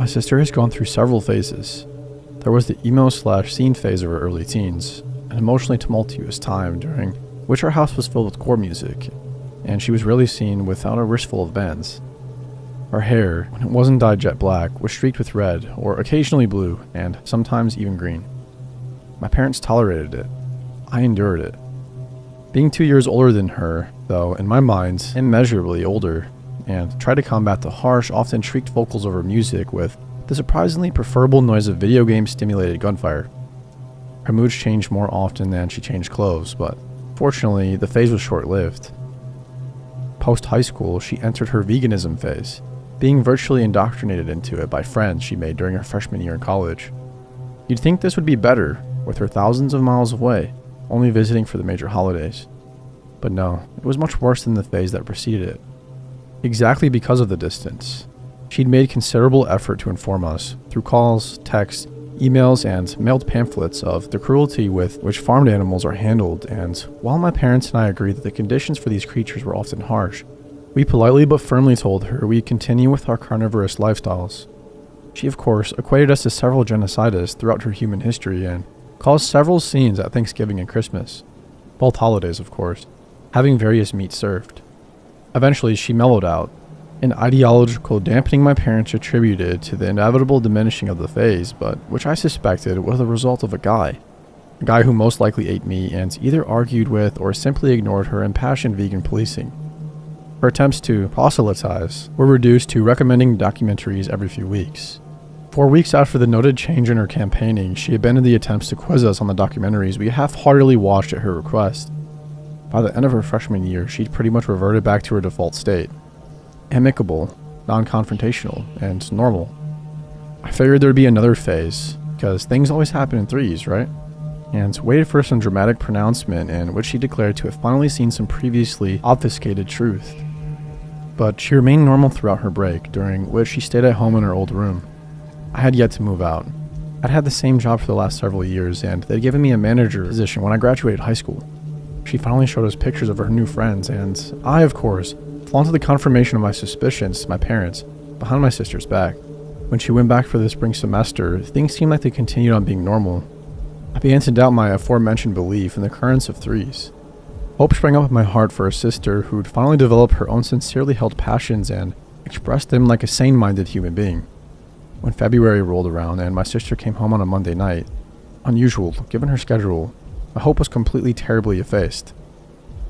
My sister has gone through several phases. There was the emo/scene phase of her early teens, an emotionally tumultuous time during which our house was filled with core music, and she was rarely seen without a wristful of bands. Her hair, when it wasn't dyed jet black, was streaked with red, or occasionally blue, and sometimes even green. My parents tolerated it. I endured it. Being 2 years older than her, though, in my mind, immeasurably older, and tried to combat the harsh, often shrieked vocals of her music with the surprisingly preferable noise of video game-stimulated gunfire. Her moods changed more often than she changed clothes, but fortunately, the phase was short-lived. Post-high school, she entered her veganism phase, being virtually indoctrinated into it by friends she made during her freshman year in college. You'd think this would be better, with her thousands of miles away, only visiting for the major holidays. But no, it was much worse than the phase that preceded it. Exactly because of the distance, she'd made considerable effort to inform us, through calls, texts, emails, and mailed pamphlets of the cruelty with which farmed animals are handled, and while my parents and I agreed that the conditions for these creatures were often harsh, we politely but firmly told her we'd continue with our carnivorous lifestyles. She, of course, equated us to several genocidists throughout her human history and caused several scenes at Thanksgiving and Christmas, both holidays, of course, having various meats served. Eventually, she mellowed out, an ideological dampening my parents attributed to the inevitable diminishing of the phase, but which I suspected was the result of a guy who most likely ate me and either argued with or simply ignored her impassioned vegan policing. Her attempts to proselytize were reduced to recommending documentaries every few weeks. 4 weeks after the noted change in her campaigning, she abandoned the attempts to quiz us on the documentaries we half-heartedly watched at her request. By the end of her freshman year, she'd pretty much reverted back to her default state. Amicable, non-confrontational, and normal. I figured there'd be another phase, because things always happen in threes, right? And waited for some dramatic pronouncement in which she declared to have finally seen some previously obfuscated truth. But she remained normal throughout her break, during which she stayed at home in her old room. I had yet to move out. I'd had the same job for the last several years, and they'd given me a manager position when I graduated high school. She finally showed us pictures of her new friends, and I, of course, flaunted the confirmation of my suspicions to my parents, behind my sister's back. When she went back for the spring semester, things seemed like they continued on being normal. I began to doubt my aforementioned belief in the occurrence of threes. Hope sprang up in my heart for a sister who'd finally developed her own sincerely held passions and expressed them like a sane-minded human being. When February rolled around and my sister came home on a Monday night, unusual given her schedule, my hope was completely terribly effaced.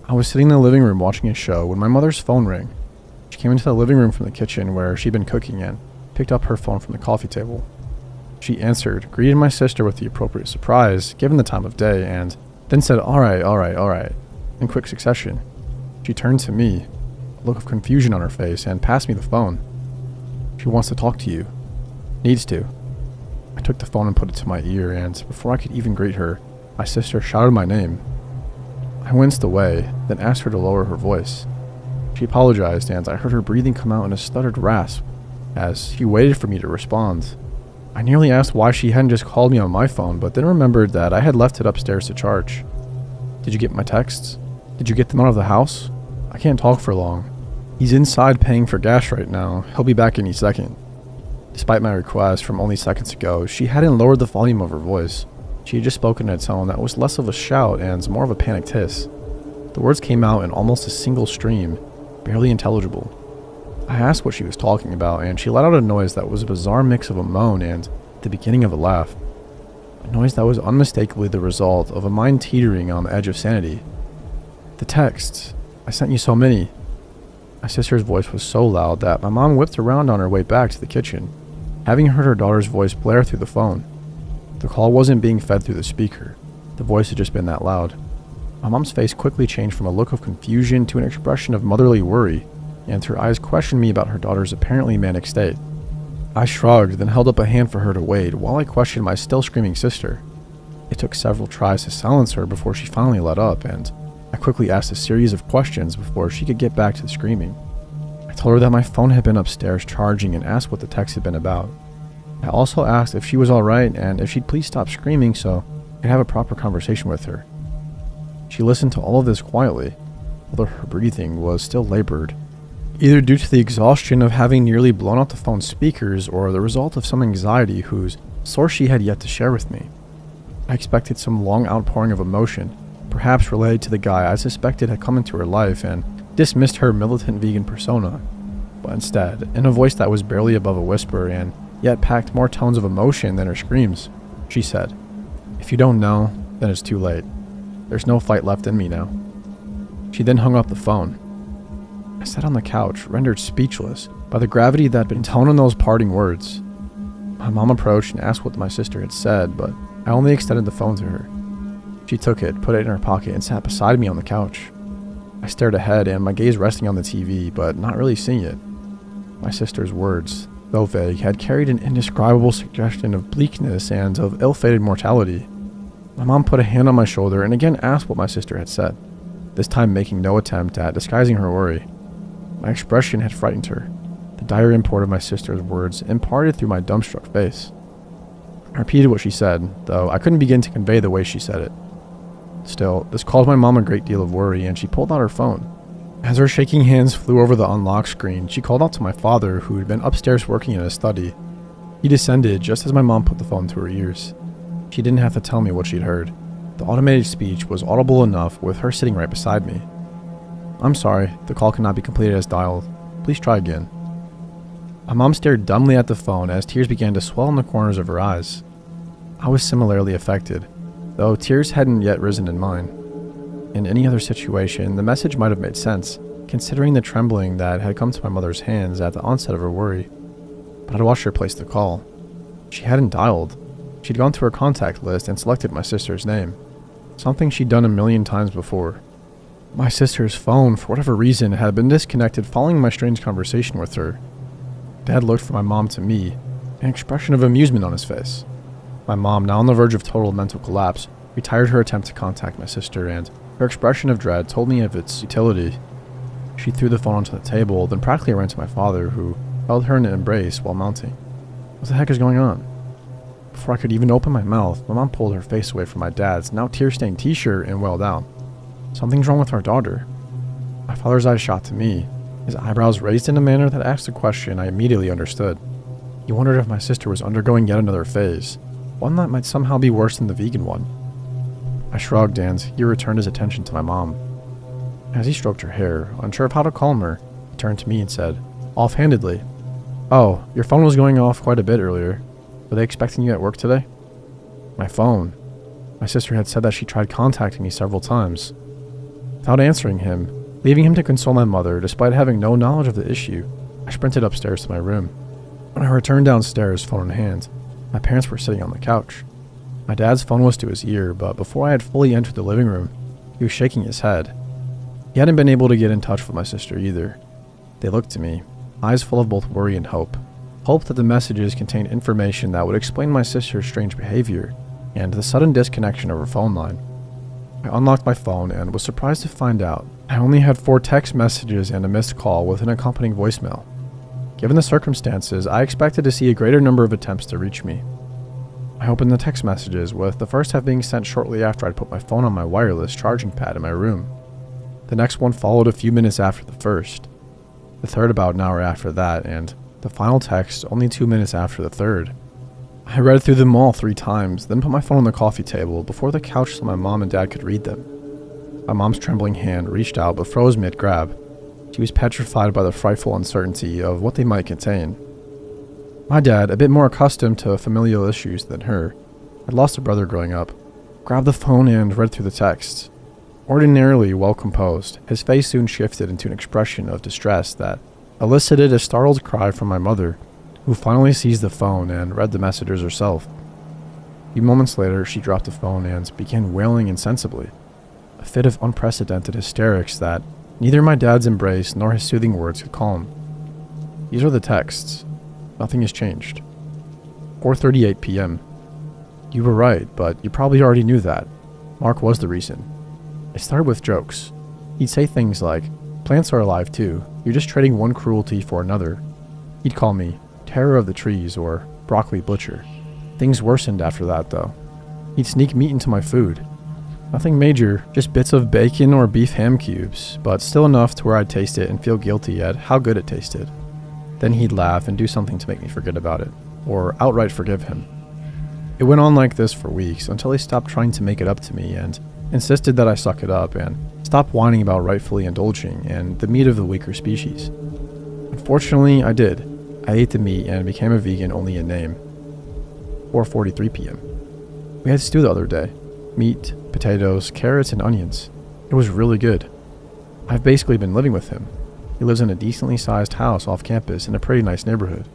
I was sitting in the living room watching a show when my mother's phone rang. She came into the living room from the kitchen where she'd been cooking and picked up her phone from the coffee table. She answered, greeted my sister with the appropriate surprise, given the time of day, and then said, all right, in quick succession. She turned to me, a look of confusion on her face, and passed me the phone. She wants to talk to you. Needs to. I took the phone and put it to my ear, and before I could even greet her, my sister shouted my name. I winced away, then asked her to lower her voice. She apologized, and I heard her breathing come out in a stuttered rasp as she waited for me to respond. I nearly asked why she hadn't just called me on my phone, but then remembered that I had left it upstairs to charge. Did you get my texts? Did you get them out of the house? I can't talk for long. He's inside paying for gas right now. He'll be back any second. Despite my request from only seconds ago, she hadn't lowered the volume of her voice. She had just spoken in a tone that was less of a shout and more of a panicked hiss. The words came out in almost a single stream, barely intelligible. I asked what she was talking about, and she let out a noise that was a bizarre mix of a moan and the beginning of a laugh. A noise that was unmistakably the result of a mind teetering on the edge of sanity. The texts. I sent you so many. My sister's voice was so loud that my mom whipped around on her way back to the kitchen, having heard her daughter's voice blare through the phone. The call wasn't being fed through the speaker. The voice had just been that loud. My mom's face quickly changed from a look of confusion to an expression of motherly worry, and her eyes questioned me about her daughter's apparently manic state. I shrugged, then held up a hand for her to wait while I questioned my still screaming sister. It took several tries to silence her before she finally let up, and I quickly asked a series of questions before she could get back to the screaming. I told her that my phone had been upstairs charging and asked what the text had been about. I also asked if she was alright and if she'd please stop screaming so I could have a proper conversation with her. She listened to all of this quietly, although her breathing was still labored, either due to the exhaustion of having nearly blown out the phone's speakers or the result of some anxiety whose source she had yet to share with me. I expected some long outpouring of emotion, perhaps related to the guy I suspected had come into her life and dismissed her militant vegan persona, but instead, in a voice that was barely above a whisper and yet packed more tones of emotion than her screams, she said, "If you don't know, then it's too late. There's no fight left in me now." She then hung up the phone. I sat on the couch, rendered speechless by the gravity that had been toned in those parting words. My mom approached and asked what my sister had said, but I only extended the phone to her. She took it, put it in her pocket, and sat beside me on the couch. I stared ahead, and my gaze resting on the TV, but not really seeing it. My sister's words, though vague, had carried an indescribable suggestion of bleakness and of ill-fated mortality. My mom put a hand on my shoulder and again asked what my sister had said, this time making no attempt at disguising her worry. My expression had frightened her, the dire import of my sister's words imparted through my dumbstruck face. I repeated what she said, though I couldn't begin to convey the way she said it. Still, this caused my mom a great deal of worry, and she pulled out her phone. As her shaking hands flew over the unlocked screen, she called out to my father, who had been upstairs working in his study. He descended just as my mom put the phone to her ears. She didn't have to tell me what she'd heard. The automated speech was audible enough with her sitting right beside me. "I'm sorry, the call cannot be completed as dialed. Please try again." My mom stared dumbly at the phone as tears began to swell in the corners of her eyes. I was similarly affected, though tears hadn't yet risen in mine. In any other situation, the message might have made sense, considering the trembling that had come to my mother's hands at the onset of her worry. But I'd watched her place the call. She hadn't dialed. She'd gone to her contact list and selected my sister's name, something she'd done a million times before. My sister's phone, for whatever reason, had been disconnected following my strange conversation with her. Dad looked from my mom to me, an expression of amusement on his face. My mom, now on the verge of total mental collapse, retired her attempt to contact my sister, and her expression of dread told me of its utility. She threw the phone onto the table, then practically ran to my father, who held her in an embrace while mounting. "What the heck is going on?" Before I could even open my mouth, my mom pulled her face away from my dad's now tear-stained t-shirt and wailed out, "Something's wrong with our daughter." My father's eyes shot to me, his eyebrows raised in a manner that asked a question I immediately understood. He wondered if my sister was undergoing yet another phase, one that might somehow be worse than the vegan one. I shrugged, and he returned his attention to my mom. As he stroked her hair, unsure of how to calm her, he turned to me and said, offhandedly, "Oh, your phone was going off quite a bit earlier. Were they expecting you at work today?" My phone. My sister had said that she tried contacting me several times. Without answering him, leaving him to console my mother despite having no knowledge of the issue, I sprinted upstairs to my room. When I returned downstairs, phone in hand, my parents were sitting on the couch. My dad's phone was to his ear, but before I had fully entered the living room, he was shaking his head. He hadn't been able to get in touch with my sister either. They looked to me, eyes full of both worry and hope. Hope that the messages contained information that would explain my sister's strange behavior, and the sudden disconnection of her phone line. I unlocked my phone and was surprised to find out I only had 4 text messages and a missed call with an accompanying voicemail. Given the circumstances, I expected to see a greater number of attempts to reach me. I opened the text messages, with the first half being sent shortly after I'd put my phone on my wireless charging pad in my room. The next one followed a few minutes after the first, the third about an hour after that, and the final text only 2 minutes after the third. I read through them all 3 times, then put my phone on the coffee table before the couch so my mom and dad could read them. My mom's trembling hand reached out but froze mid-grab. She was petrified by the frightful uncertainty of what they might contain. My dad, a bit more accustomed to familial issues than her, had lost a brother growing up, grabbed the phone and read through the texts. Ordinarily well composed, his face soon shifted into an expression of distress that elicited a startled cry from my mother, who finally seized the phone and read the messages herself. A few moments later, she dropped the phone and began wailing insensibly, a fit of unprecedented hysterics that neither my dad's embrace nor his soothing words could calm. These are the texts. Nothing has changed. 4:38 p.m. You were right, but you probably already knew that. Mark was the reason. It started with jokes. He'd say things like, "Plants are alive too. You're just trading one cruelty for another." He'd call me Terror of the Trees or Broccoli Butcher. Things worsened after that, though. He'd sneak meat into my food. Nothing major, just bits of bacon or beef ham cubes, but still enough to where I'd taste it and feel guilty at how good it tasted. Then he'd laugh and do something to make me forget about it, or outright forgive him. It went on like this for weeks until he stopped trying to make it up to me and insisted that I suck it up and stop whining about rightfully indulging in the meat of the weaker species. Unfortunately, I did. I ate the meat and became a vegan only in name. 4:43 p.m. We had stew the other day. Meat, potatoes, carrots, and onions. It was really good. I've basically been living with him. He lives in a decently sized house off campus in a pretty nice neighborhood.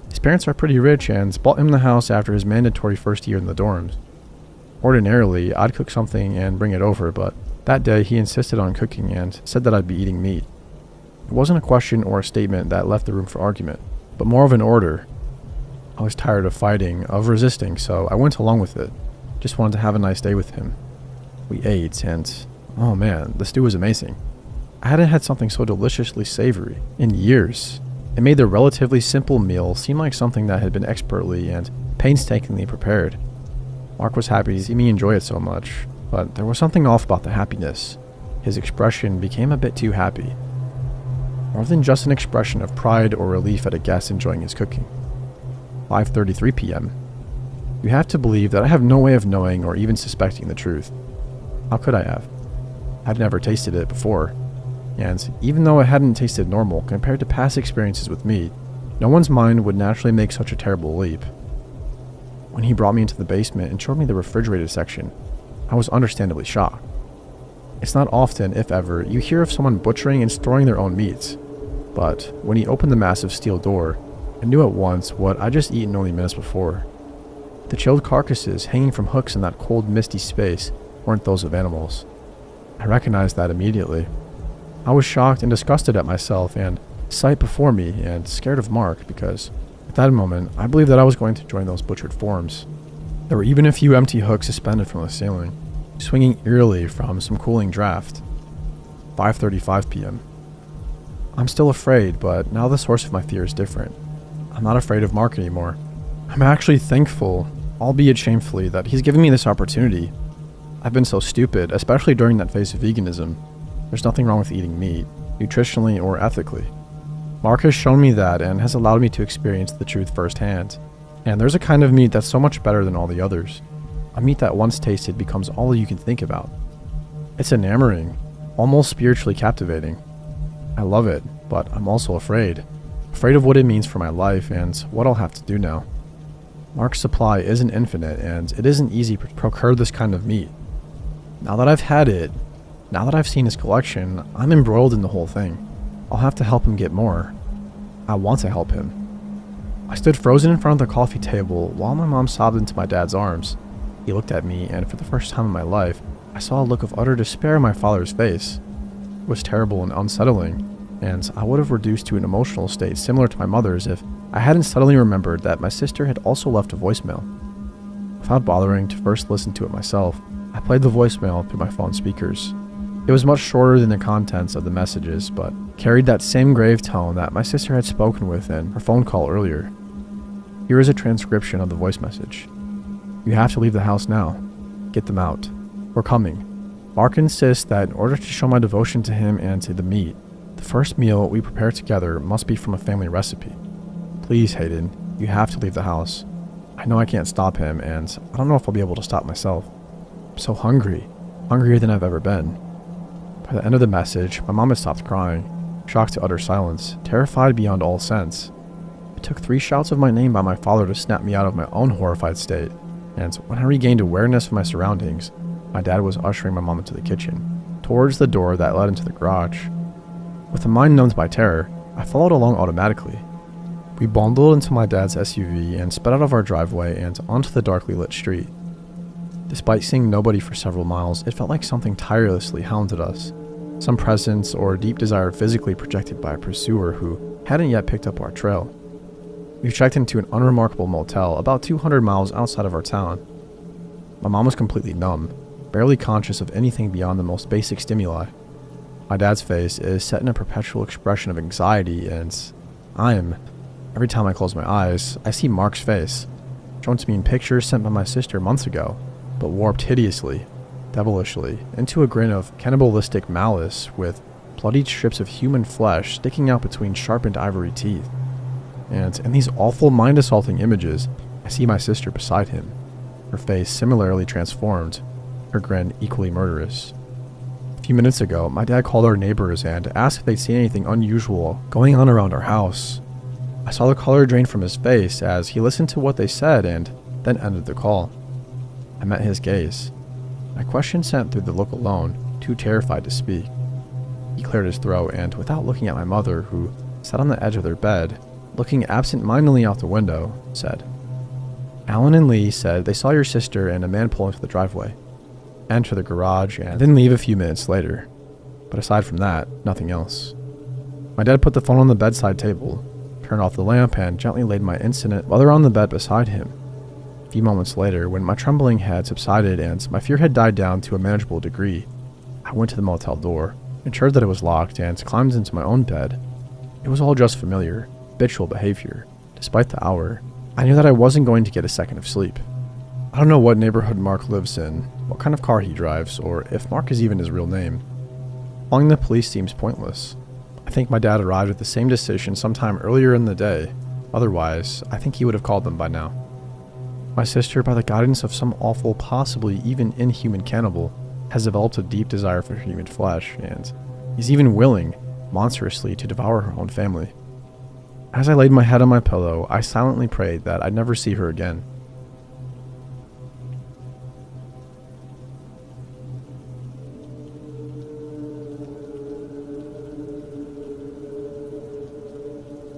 His parents are pretty rich and bought him the house after his mandatory first year in the dorms. Ordinarily, I'd cook something and bring it over, but that day he insisted on cooking and said that I'd be eating meat. It wasn't a question or a statement that left the room for argument, but more of an order. I was tired of fighting, of resisting, so I went along with it. Just wanted to have a nice day with him. We ate, and oh man, the stew was amazing. I hadn't had something so deliciously savory in years. It made the relatively simple meal seem like something that had been expertly and painstakingly prepared. Mark was happy to see me enjoy it so much, but there was something off about the happiness. His expression became a bit too happy. More than just an expression of pride or relief at a guest enjoying his cooking. 5:33 p.m. You have to believe that I have no way of knowing or even suspecting the truth. How could I have? I'd never tasted it before, and even though it hadn't tasted normal compared to past experiences with meat, no one's mind would naturally make such a terrible leap. When he brought me into the basement and showed me the refrigerated section, I was understandably shocked. It's not often, if ever, you hear of someone butchering and storing their own meats, but when he opened the massive steel door, I knew at once what I'd just eaten only minutes before. The chilled carcasses hanging from hooks in that cold, misty space weren't those of animals. I recognized that immediately. I was shocked and disgusted at myself and sight before me and scared of Mark because at that moment I believed that I was going to join those butchered forms. There were even a few empty hooks suspended from the ceiling, swinging eerily from some cooling draft. 5:35 p.m. I'm still afraid, but now the source of my fear is different. I'm not afraid of Mark anymore. I'm actually thankful, albeit shamefully, that he's given me this opportunity. I've been so stupid, especially during that phase of veganism. There's nothing wrong with eating meat, nutritionally or ethically. Mark has shown me that and has allowed me to experience the truth firsthand. And there's a kind of meat that's so much better than all the others. A meat that once tasted becomes all you can think about. It's enamoring, almost spiritually captivating. I love it, but I'm also afraid. Afraid of what it means for my life and what I'll have to do now. Mark's supply isn't infinite, and it isn't easy to procure this kind of meat. Now that I've had it, now that I've seen his collection, I'm embroiled in the whole thing. I'll have to help him get more. I want to help him. I stood frozen in front of the coffee table while my mom sobbed into my dad's arms. He looked at me, and for the first time in my life, I saw a look of utter despair in my father's face. It was terrible and unsettling, and I would have reduced to an emotional state similar to my mother's if I hadn't suddenly remembered that my sister had also left a voicemail. Without bothering to first listen to it myself, I played the voicemail through my phone speakers. It was much shorter than the contents of the messages, but carried that same grave tone that my sister had spoken with in her phone call earlier. Here is a transcription of the voice message. You have to leave the house now. Get them out. We're coming. Mark insists that in order to show my devotion to him and to the meat, the first meal we prepare together must be from a family recipe. Please, Hayden, you have to leave the house. I know I can't stop him, and I don't know if I'll be able to stop myself. I'm so hungry. Hungrier than I've ever been. By the end of the message, my mom had stopped crying, shocked to utter silence, terrified beyond all sense. It took 3 shouts of my name by my father to snap me out of my own horrified state, and when I regained awareness of my surroundings, my dad was ushering my mom into the kitchen, towards the door that led into the garage. With a mind numbed by terror, I followed along automatically. We bundled into my dad's SUV and sped out of our driveway and onto the darkly lit street. Despite seeing nobody for several miles, it felt like something tirelessly hounded us. Some presence or deep desire physically projected by a pursuer who hadn't yet picked up our trail. We checked into an unremarkable motel about 200 miles outside of our town. My mom was completely numb, barely conscious of anything beyond the most basic stimuli. My dad's face is set in a perpetual expression of anxiety, and every time I close my eyes, I see Mark's face, shown to me in pictures sent by my sister months ago, but warped hideously. devilishly, into a grin of cannibalistic malice with bloodied strips of human flesh sticking out between sharpened ivory teeth. And in these awful mind-assaulting images, I see my sister beside him, her face similarly transformed, her grin equally murderous. A few minutes ago, my dad called our neighbors and asked if they'd seen anything unusual going on around our house. I saw the color drain from his face as he listened to what they said and then ended the call. I met his gaze. My question sent through the look alone, too terrified to speak. He cleared his throat and, without looking at my mother, who sat on the edge of their bed, looking absent-mindedly out the window, said, "Alan and Lee said they saw your sister and a man pull into the driveway, enter the garage, and then leave a few minutes later. But aside from that, nothing else." My dad put the phone on the bedside table, turned off the lamp, and gently laid my incident mother on the bed beside him. A few moments later, when my trembling had subsided and my fear had died down to a manageable degree, I went to the motel door, ensured that it was locked, and climbed into my own bed. It was all just familiar, habitual behavior. Despite the hour, I knew that I wasn't going to get a second of sleep. I don't know what neighborhood Mark lives in, what kind of car he drives, or if Mark is even his real name. Calling the police seems pointless. I think my dad arrived at the same decision sometime earlier in the day. Otherwise, I think he would have called them by now. My sister, by the guidance of some awful, possibly even inhuman cannibal, has developed a deep desire for human flesh, and is even willing, monstrously, to devour her own family. As I laid my head on my pillow, I silently prayed that I'd never see her again.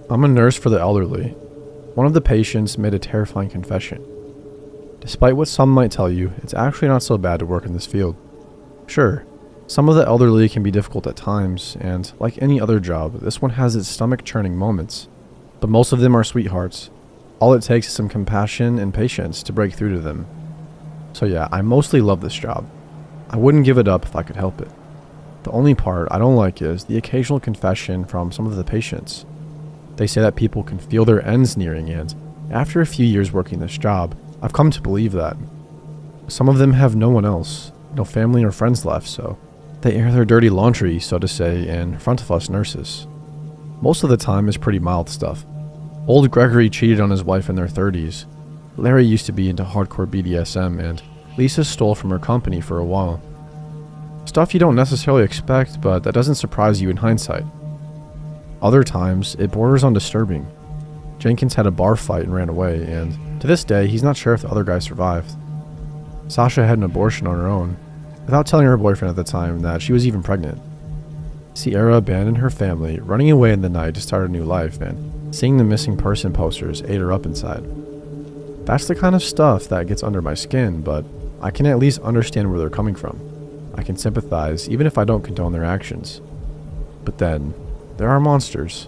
I'm a nurse for the elderly. One of the patients made a terrifying confession. Despite what some might tell you, it's actually not so bad to work in this field. Sure, some of the elderly can be difficult at times, and like any other job, this one has its stomach-churning moments. But most of them are sweethearts. All it takes is some compassion and patience to break through to them. So yeah, I mostly love this job. I wouldn't give it up if I could help it. The only part I don't like is the occasional confession from some of the patients. They say that people can feel their ends nearing, and after a few years working this job, I've come to believe that. Some of them have no one else, no family or friends left, so they air their dirty laundry, so to say, in front of us nurses. Most of the time is pretty mild stuff. Old Gregory cheated on his wife in their 30s. Larry used to be into hardcore BDSM, and Lisa stole from her company for a while. Stuff you don't necessarily expect, but that doesn't surprise you in hindsight. Other times, it borders on disturbing. Jenkins had a bar fight and ran away, and to this day, he's not sure if the other guy survived. Sasha had an abortion on her own, without telling her boyfriend at the time that she was even pregnant. Sierra abandoned her family, running away in the night to start a new life, and seeing the missing person posters ate her up inside. That's the kind of stuff that gets under my skin, but I can at least understand where they're coming from. I can sympathize, even if I don't condone their actions. But then, there are monsters.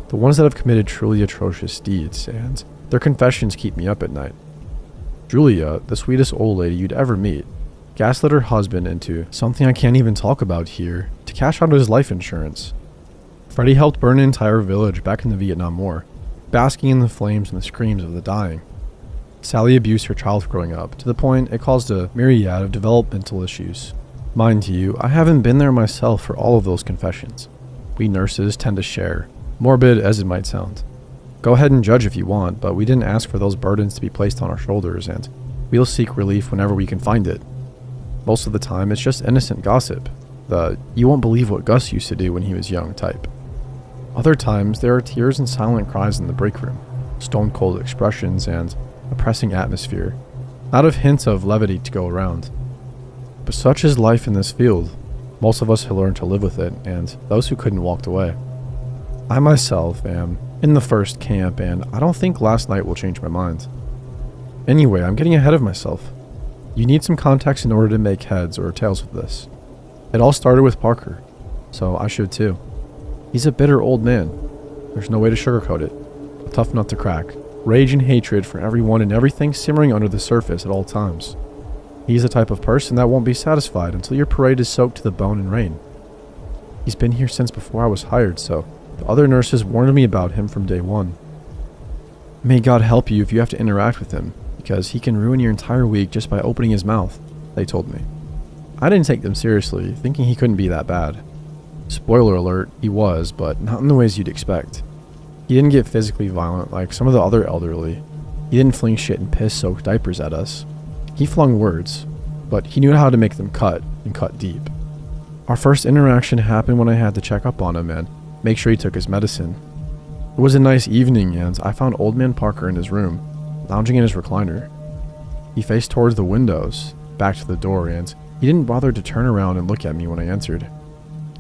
The ones that have committed truly atrocious deeds, and their confessions keep me up at night. Julia, the sweetest old lady you'd ever meet, gaslit her husband into something I can't even talk about here to cash out his life insurance. Freddie helped burn an entire village back in the Vietnam War, basking in the flames and the screams of the dying. Sally abused her child growing up, to the point it caused a myriad of developmental issues. Mind you, I haven't been there myself for all of those confessions. We nurses tend to share, morbid as it might sound. Go ahead and judge if you want, but we didn't ask for those burdens to be placed on our shoulders, and we'll seek relief whenever we can find it. Most of the time, it's just innocent gossip, the "you won't believe what Gus used to do when he was young" type. Other times, there are tears and silent cries in the break room, stone-cold expressions, and a pressing atmosphere, not of hints of levity to go around. But such is life in this field. Most of us have learned to live with it, and those who couldn't walked away. I myself am in the first camp, and I don't think last night will change my mind. Anyway, I'm getting ahead of myself. You need some context in order to make heads or tails of this. It all started with Parker, so I should too. He's a bitter old man. There's no way to sugarcoat it. A tough nut to crack. Rage and hatred for everyone and everything simmering under the surface at all times. He's the type of person that won't be satisfied until your parade is soaked to the bone in rain. He's been here since before I was hired, so the other nurses warned me about him from day one. May God help you if you have to interact with him, because he can ruin your entire week just by opening his mouth, they told me. I didn't take them seriously, thinking he couldn't be that bad. Spoiler alert, he was, but not in the ways you'd expect. He didn't get physically violent like some of the other elderly. He didn't fling shit and piss-soaked diapers at us. He flung words, but he knew how to make them cut, and cut deep. Our first interaction happened when I had to check up on him and make sure he took his medicine. It was a nice evening, and I found Old Man Parker in his room, lounging in his recliner. He faced towards the windows, back to the door, and he didn't bother to turn around and look at me when I entered.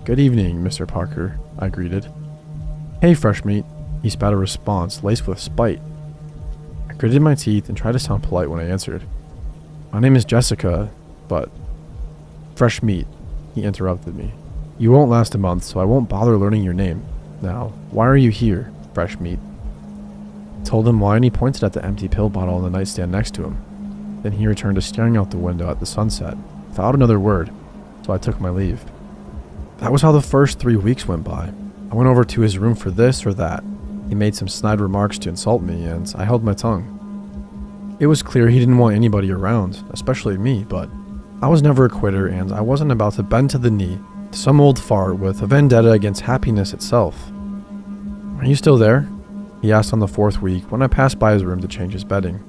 "Good evening, Mr. Parker," I greeted. "Hey, fresh meat," he spat a response laced with spite. I gritted my teeth and tried to sound polite when I answered. "My name is Jessica, but..." "Fresh meat," he interrupted me. "You won't last a month, so I won't bother learning your name. Now, why are you here, fresh meat?" I told him why, and he pointed at the empty pill bottle on the nightstand next to him. Then he returned to staring out the window at the sunset, without another word, so I took my leave. That was how the first 3 weeks went by. I went over to his room for this or that. He made some snide remarks to insult me, and I held my tongue. It was clear he didn't want anybody around, especially me, but I was never a quitter, and I wasn't about to bend to the knee to some old fart with a vendetta against happiness itself. "Are you still there?" he asked on the 4th week when I passed by his room to change his bedding.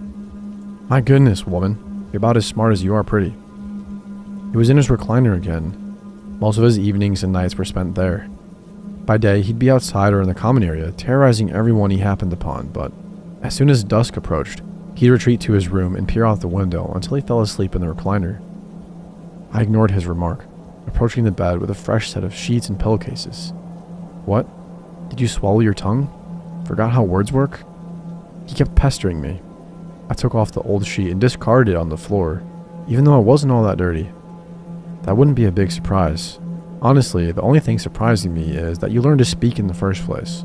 "My goodness, woman, you're about as smart as you are pretty." He was in his recliner again. Most of his evenings and nights were spent there. By day, he'd be outside or in the common area, terrorizing everyone he happened upon, but as soon as dusk approached, he'd retreat to his room and peer out the window until he fell asleep in the recliner. I ignored his remark, approaching the bed with a fresh set of sheets and pillowcases. "What? Did you swallow your tongue? Forgot how words work?" He kept pestering me. I took off the old sheet and discarded it on the floor, even though it wasn't all that dirty. That wouldn't be a big surprise. Honestly, the only thing surprising me is that you learned to speak in the first place.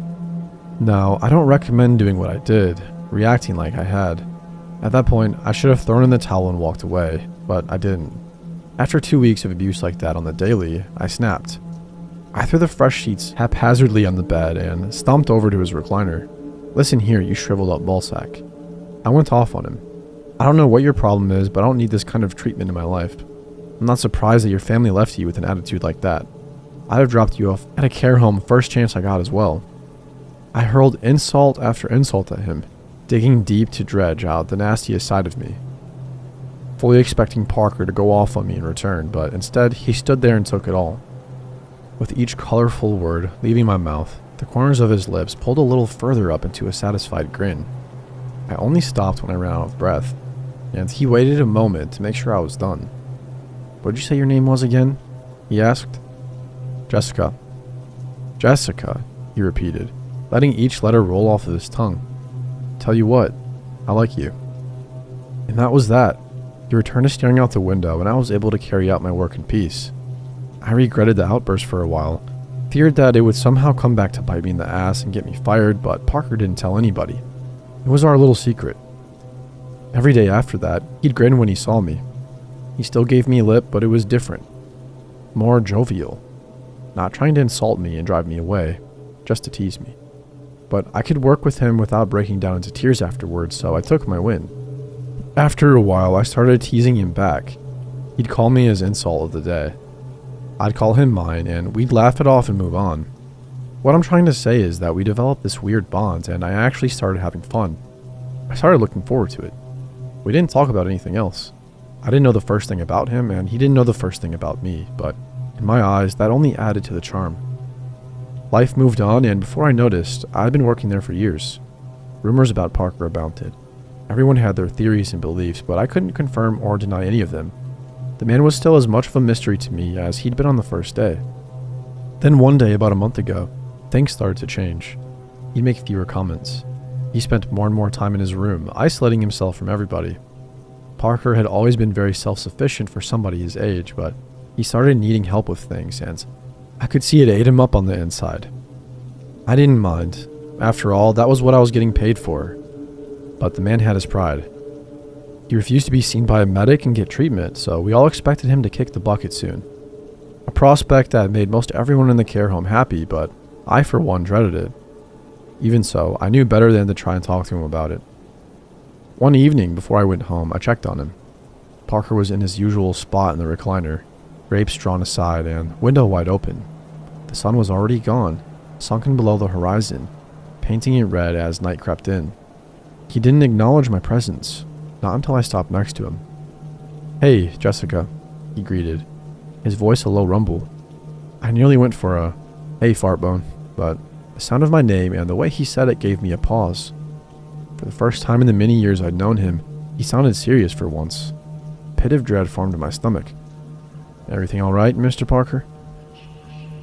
Now, I don't recommend doing what I did, reacting like I had. At that point, I should have thrown in the towel and walked away, but I didn't. After 2 weeks of abuse like that on the daily, I snapped. I threw the fresh sheets haphazardly on the bed and stomped over to his recliner. "Listen here, you shriveled up ballsack." I went off on him. "I don't know what your problem is, but I don't need this kind of treatment in my life. I'm not surprised that your family left you with an attitude like that. I'd have dropped you off at a care home first chance I got as well." I hurled insult after insult at him, digging deep to dredge out the nastiest side of me, fully expecting Parker to go off on me in return, but instead he stood there and took it all. With each colorful word leaving my mouth, the corners of his lips pulled a little further up into a satisfied grin. I only stopped when I ran out of breath, and he waited a moment to make sure I was done. "What'd you say your name was again?" he asked. "Jessica." "Jessica," he repeated, letting each letter roll off of his tongue. "Tell you what, I like you." And that was that. He returned to staring out the window, and I was able to carry out my work in peace. I regretted the outburst for a while, feared that it would somehow come back to bite me in the ass and get me fired, but Parker didn't tell anybody. It was our little secret. Every day after that, he'd grin when he saw me. He still gave me lip, but it was different. More jovial. Not trying to insult me and drive me away, just to tease me. But I could work with him without breaking down into tears afterwards, so I took my win. After a while, I started teasing him back. He'd call me his insult of the day. I'd call him mine, and we'd laugh it off and move on. What I'm trying to say is that we developed this weird bond, and I actually started having fun. I started looking forward to it. We didn't talk about anything else. I didn't know the first thing about him, and he didn't know the first thing about me, but in my eyes, that only added to the charm. Life moved on, and before I noticed, I'd been working there for years. Rumors about Parker abounded. Everyone had their theories and beliefs, but I couldn't confirm or deny any of them. The man was still as much of a mystery to me as he'd been on the first day. Then one day, about a month ago, things started to change. He'd make fewer comments. He spent more and more time in his room, isolating himself from everybody. Parker had always been very self-sufficient for somebody his age, but he started needing help with things, and I could see it ate him up on the inside. I didn't mind. After all, that was what I was getting paid for. But the man had his pride. He refused to be seen by a medic and get treatment, so we all expected him to kick the bucket soon. A prospect that made most everyone in the care home happy, but I for one dreaded it. Even so, I knew better than to try and talk to him about it. One evening before I went home, I checked on him. Parker was in his usual spot in the recliner. drapes drawn aside and window wide open. The sun was already gone, sunken below the horizon, painting it red as night crept in. He didn't acknowledge my presence, not until I stopped next to him. "Hey, Jessica," he greeted, his voice a low rumble. I nearly went for a, "Hey, fartbone," but the sound of my name and the way he said it gave me a pause. For the first time in the many years I'd known him, he sounded serious for once. A pit of dread formed in my stomach. "Everything all right, Mr. Parker?"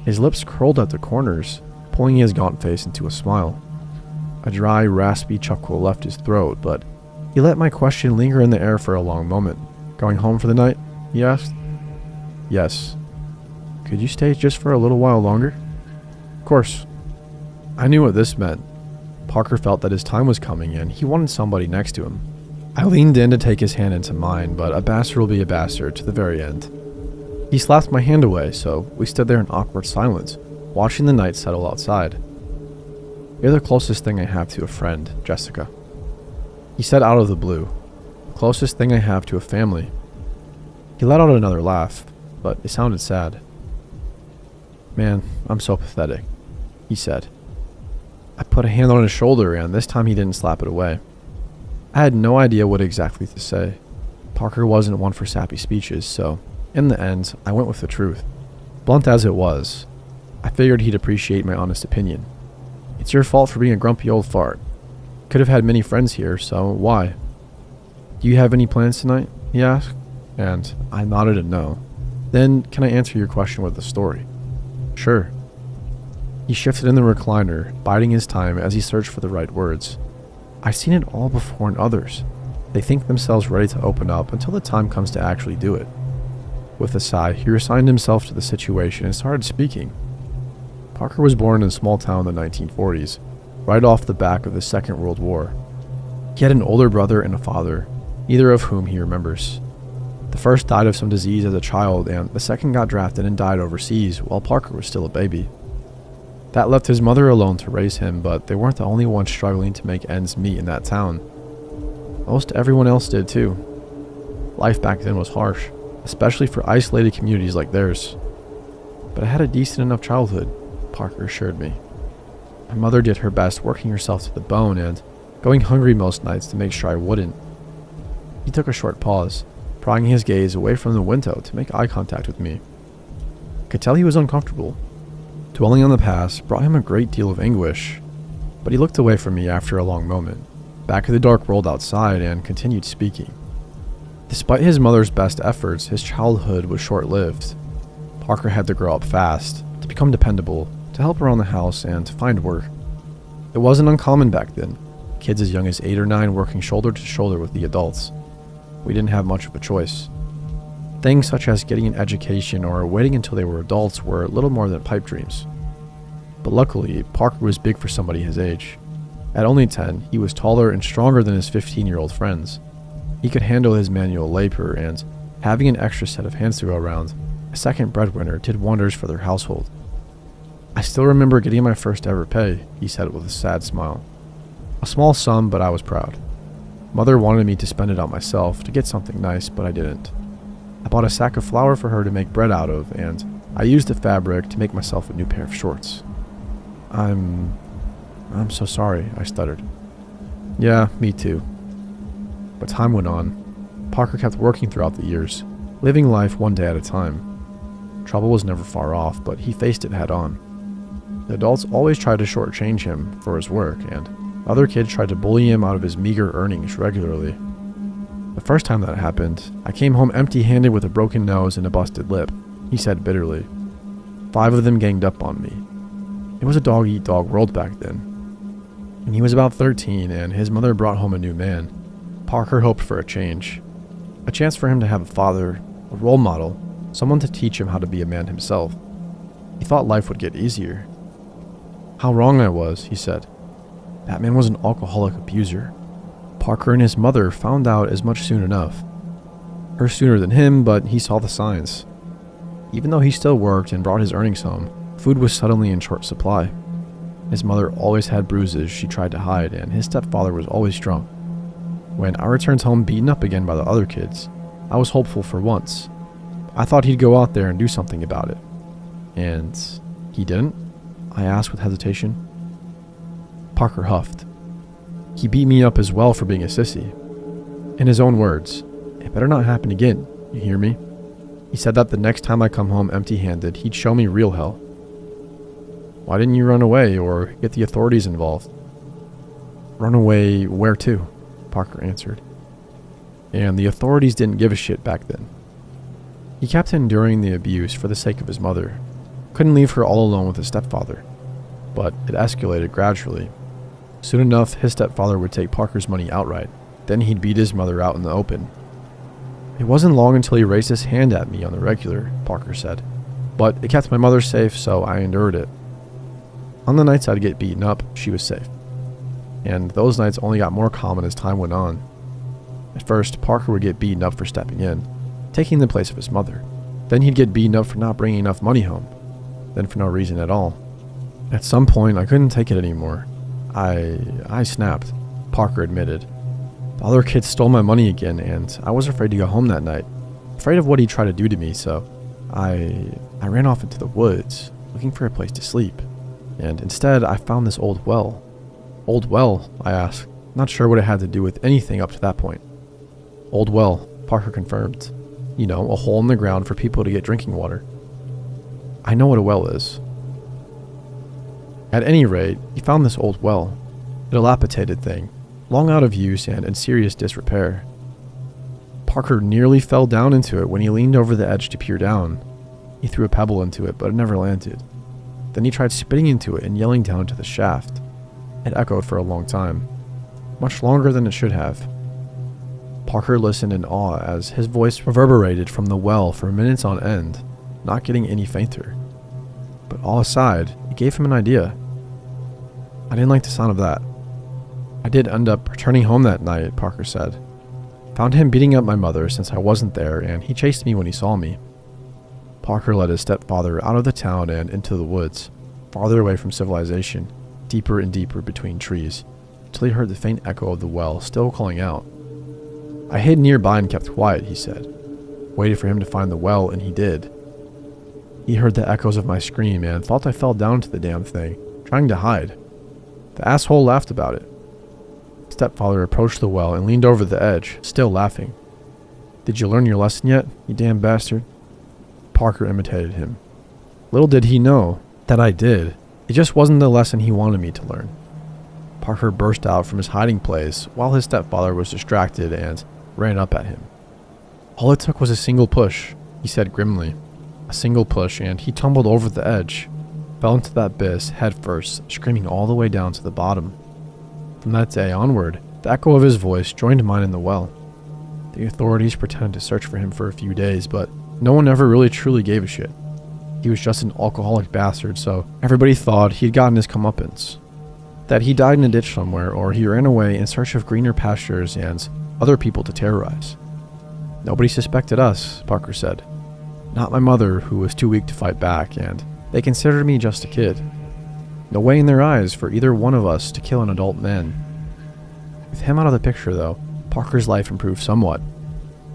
His lips curled at the corners, pulling his gaunt face into a smile. A dry, raspy chuckle left his throat, but he let my question linger in the air for a long moment. "Going home for the night?" he asked. "Yes." "Could you stay just for a little while longer?" "Of course." I knew what this meant. Parker felt that his time was coming and he wanted somebody next to him. I leaned in to take his hand into mine, but a bastard will be a bastard to the very end. He slapped my hand away, so we stood there in awkward silence, watching the night settle outside. "You're the closest thing I have to a friend, Jessica," he said out of the blue. "The closest thing I have to a family." He let out another laugh, but it sounded sad. "Man, I'm so pathetic," he said. I put a hand on his shoulder, and this time he didn't slap it away. I had no idea what exactly to say. Parker wasn't one for sappy speeches, so in the end, I went with the truth. Blunt as it was, I figured he'd appreciate my honest opinion. "It's your fault for being a grumpy old fart. Could have had many friends here, so why?" "Do you have any plans tonight?" he asked, and I nodded a no. "Then, can I answer your question with a story?" "Sure." He shifted in the recliner, biding his time as he searched for the right words. I've seen it all before in others. They think themselves ready to open up until the time comes to actually do it. With a sigh, he resigned himself to the situation and started speaking. Parker was born in a small town in the 1940s, right off the back of the Second World War. He had an older brother and a father, neither of whom he remembers. The first died of some disease as a child, and the second got drafted and died overseas while Parker was still a baby. That left his mother alone to raise him, but they weren't the only ones struggling to make ends meet in that town. Most everyone else did too. Life back then was harsh, especially for isolated communities like theirs. But I had a decent enough childhood, Parker assured me. My mother did her best, working herself to the bone and going hungry most nights to make sure I wouldn't. He took a short pause, prying his gaze away from the window to make eye contact with me. I could tell he was uncomfortable. Dwelling on the past brought him a great deal of anguish, but he looked away from me after a long moment, back at the dark world outside, and continued speaking. Despite his mother's best efforts, his childhood was short-lived. Parker had to grow up fast, to become dependable, to help around the house, and to find work. It wasn't uncommon back then, kids as young as 8 or 9 working shoulder to shoulder with the adults. We didn't have much of a choice. Things such as getting an education or waiting until they were adults were little more than pipe dreams. But luckily, Parker was big for somebody his age. At only 10, he was taller and stronger than his 15-year-old friends. He could handle his manual labor, and having an extra set of hands to go around, a second breadwinner, did wonders for their household. "I still remember getting my first ever pay," he said with a sad smile. "A small sum, but I was proud. Mother wanted me to spend it on myself, to get something nice, but I didn't. I bought a sack of flour for her to make bread out of, and I used the fabric to make myself a new pair of shorts." I'm so sorry," I stuttered. "Yeah, me too." But time went on. Parker kept working throughout the years, living life one day at a time. Trouble was never far off, but he faced it head on. The adults always tried to shortchange him for his work, and other kids tried to bully him out of his meager earnings regularly. The first time that happened, I came home empty-handed with a broken nose and a busted lip, he said bitterly. 5 of them ganged up on me. It was a dog-eat-dog world back then. When he was about 13 and his mother brought home a new man, Parker hoped for a change. A chance for him to have a father, a role model, someone to teach him how to be a man himself. He thought life would get easier. "How wrong I was," he said. "That man was an alcoholic abuser." Parker and his mother found out as much soon enough. Her sooner than him, but he saw the signs. Even though he still worked and brought his earnings home, food was suddenly in short supply. His mother always had bruises she tried to hide, and his stepfather was always drunk. When I returned home beaten up again by the other kids, I was hopeful for once. I thought he'd go out there and do something about it. And he didn't? I asked with hesitation. Parker huffed. He beat me up as well for being a sissy. In his own words, "It better not happen again, you hear me?" He said that the next time I come home empty-handed, he'd show me real hell. Why didn't you run away or get the authorities involved? Run away where to? Parker answered. And the authorities didn't give a shit back then. He kept enduring the abuse for the sake of his mother. Couldn't leave her all alone with his stepfather. But it escalated gradually. Soon enough, his stepfather would take Parker's money outright. Then he'd beat his mother out in the open. It wasn't long until he raised his hand at me on the regular, Parker said. But it kept my mother safe, so I endured it. On the nights I'd get beaten up, she was safe. And those nights only got more common as time went on. At first, Parker would get beaten up for stepping in, taking the place of his mother. Then he'd get beaten up for not bringing enough money home. Then for no reason at all. At some point, I couldn't take it anymore. I snapped, Parker admitted. The other kids stole my money again, and I was afraid to go home that night. Afraid of what he'd try to do to me, so I ran off into the woods, looking for a place to sleep. And instead, I found this old well. Old well, I asked, not sure what it had to do with anything up to that point. Old well, Parker confirmed. You know, a hole in the ground for people to get drinking water. I know what a well is. At any rate, he found this old well, a dilapidated thing, long out of use and in serious disrepair. Parker nearly fell down into it when he leaned over the edge to peer down. He threw a pebble into it, but it never landed. Then he tried spitting into it and yelling down into the shaft. It echoed for a long time, much longer than it should have. Parker listened in awe as his voice reverberated from the well for minutes on end, not getting any fainter. But all aside, it gave him an idea. I didn't like the sound of that. I did end up returning home that night, Parker said. Found him beating up my mother since I wasn't there, and he chased me when he saw me. Parker led his stepfather out of the town and into the woods, farther away from civilization, deeper and deeper between trees, till he heard the faint echo of the well still calling out. I hid nearby and kept quiet, he said. Waited for him to find the well, and he did. He heard the echoes of my scream and thought I fell down to the damn thing, trying to hide. The asshole laughed about it. Stepfather approached the well and leaned over the edge, still laughing. Did you learn your lesson yet, you damn bastard? Parker imitated him. Little did he know that I did. It just wasn't the lesson he wanted me to learn. Parker burst out from his hiding place while his stepfather was distracted and ran up at him. All it took was a single push, he said grimly. A single push, and he tumbled over the edge, fell into that abyss head first, screaming all the way down to the bottom. From that day onward, the echo of his voice joined mine in the well. The authorities pretended to search for him for a few days, but no one ever really truly gave a shit. He was just an alcoholic bastard, so everybody thought he'd gotten his comeuppance. That he died in a ditch somewhere, or he ran away in search of greener pastures and other people to terrorize. Nobody suspected us, Parker said. Not my mother, who was too weak to fight back, and they considered me just a kid. No way in their eyes for either one of us to kill an adult man. With him out of the picture, though, Parker's life improved somewhat.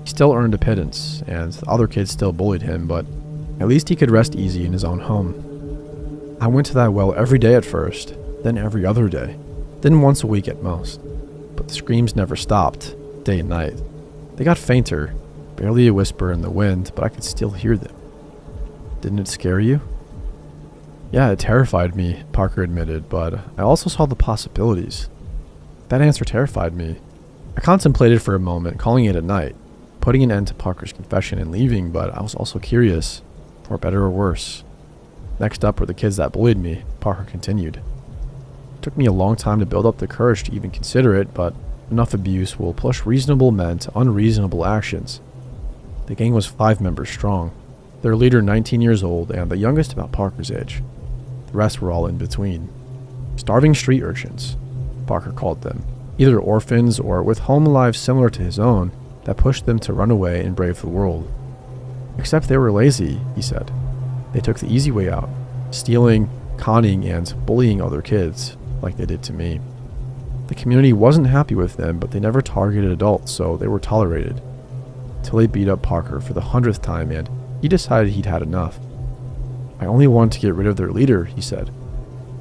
He still earned a pittance, and the other kids still bullied him, but at least he could rest easy in his own home. I went to that well every day at first, then every other day, then once a week at most. But the screams never stopped, day and night. They got fainter, barely a whisper in the wind, but I could still hear them. Didn't it scare you? Yeah, it terrified me, Parker admitted, but I also saw the possibilities. That answer terrified me. I contemplated for a moment calling it a night, putting an end to Parker's confession and leaving, but I was also curious, for better or worse. Next up were the kids that bullied me, Parker continued. It took me a long time to build up the courage to even consider it, but enough abuse will push reasonable men to unreasonable actions. The gang was 5 members strong, their leader 19 years old and the youngest about Parker's age. The rest were all in between. Starving street urchins, Parker called them, either orphans or with home lives similar to his own that pushed them to run away and brave the world. Except they were lazy, he said. They took the easy way out, stealing, conning, and bullying other kids, like they did to me. The community wasn't happy with them, but they never targeted adults, so they were tolerated. Till they beat up Parker for the 100th time and He decided he'd had enough. I only wanted to get rid of their leader, he said.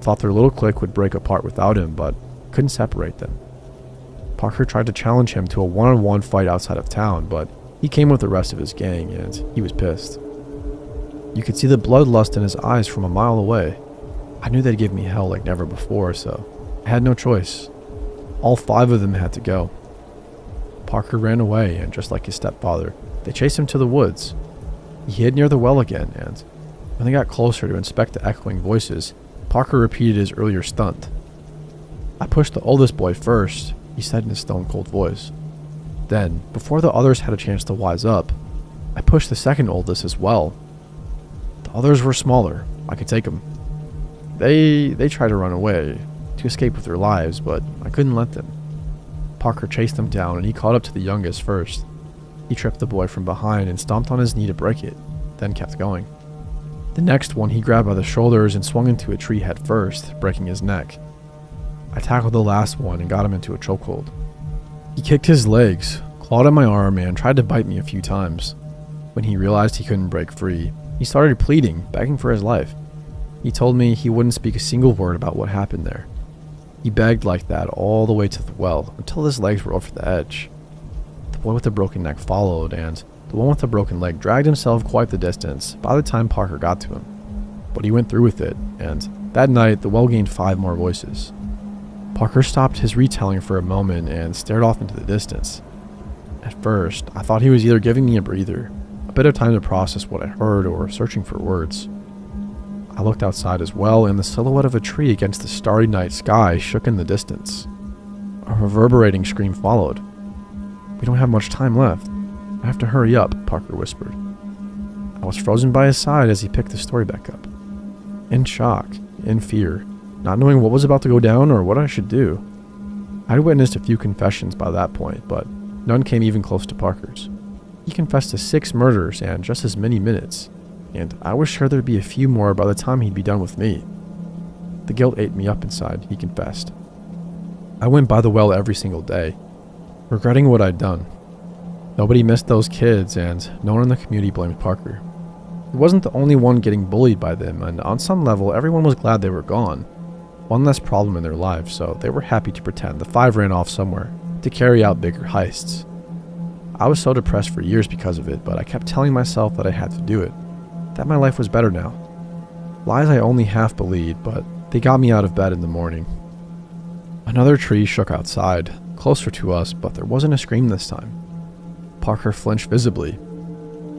Thought their little clique would break apart without him, but couldn't separate them. Parker tried to challenge him to a one-on-one fight outside of town, but he came with the rest of his gang, and he was pissed. You could see the bloodlust in his eyes from a mile away. I knew they'd give me hell like never before, so I had no choice. All 5 of them had to go. Parker ran away, and just like his stepfather, they chased him to the woods. He hid near the well again, and when they got closer to inspect the echoing voices, Parker repeated his earlier stunt. I pushed the oldest boy first, he said in a stone-cold voice. Then, before the others had a chance to wise up, I pushed the second oldest as well. The others were smaller. I could take them. They tried to run away, to escape with their lives, but I couldn't let them. Parker chased them down, and he caught up to the youngest first. He tripped the boy from behind and stomped on his knee to break it, then kept going. The next one he grabbed by the shoulders and swung into a tree head first, breaking his neck. I tackled the last one and got him into a chokehold. He kicked his legs, clawed at my arm, and tried to bite me a few times. When he realized he couldn't break free, he started pleading, begging for his life. He told me he wouldn't speak a single word about what happened there. He begged like that all the way to the well, until his legs were over the edge. The boy with the broken neck followed, and the one with the broken leg dragged himself quite the distance by the time Parker got to him. But he went through with it, and that night the well gained 5 more voices. Parker stopped his retelling for a moment and stared off into the distance. At first, I thought he was either giving me a breather, a bit of time to process what I heard, or searching for words. I looked outside as well, and the silhouette of a tree against the starry night sky shook in the distance. A reverberating scream followed. "We don't have much time left. I have to hurry up," Parker whispered. I was frozen by his side as he picked the story back up. In shock, in fear, not knowing what was about to go down or what I should do. I'd witnessed a few confessions by that point, but none came even close to Parker's. He confessed to 6 murders and just as many minutes, and I was sure there'd be a few more by the time he'd be done with me. The guilt ate me up inside, he confessed. I went by the well every single day, regretting what I'd done. Nobody missed those kids, and no one in the community blamed Parker. He wasn't the only one getting bullied by them, and on some level, everyone was glad they were gone. One less problem in their lives, so they were happy to pretend the 5 ran off somewhere to carry out bigger heists. I was so depressed for years because of it, but I kept telling myself that I had to do it, that my life was better now. Lies I only half believed, but they got me out of bed in the morning. Another tree shook outside, closer to us, but there wasn't a scream this time. Parker flinched visibly.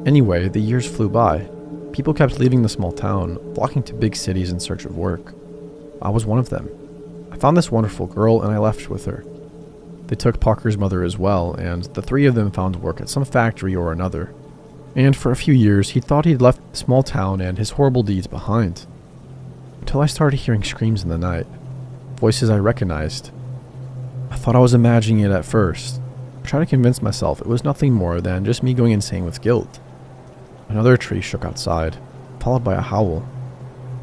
Anyway, the years flew by. People kept leaving the small town, flocking to big cities in search of work. I was one of them. I found this wonderful girl and I left with her. They took Parker's mother as well, and the 3 of them found work at some factory or another. And for a few years, he thought he'd left the small town and his horrible deeds behind. Until I started hearing screams in the night, voices I recognized. I thought I was imagining it at first. I tried to convince myself it was nothing more than just me going insane with guilt. Another tree shook outside, followed by a howl.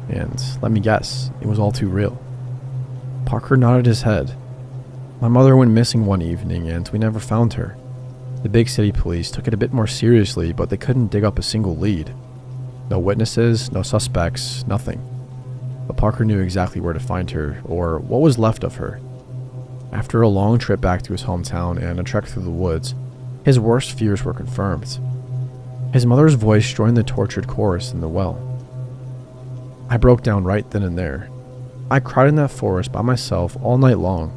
And let me guess, it was all too real. Parker nodded his head. My mother went missing one evening and we never found her. The big city police took it a bit more seriously, but they couldn't dig up a single lead. No witnesses, no suspects, nothing. But Parker knew exactly where to find her, or what was left of her. After a long trip back to his hometown and a trek through the woods, his worst fears were confirmed. His mother's voice joined the tortured chorus in the well. I broke down right then and there. I cried in that forest by myself all night long.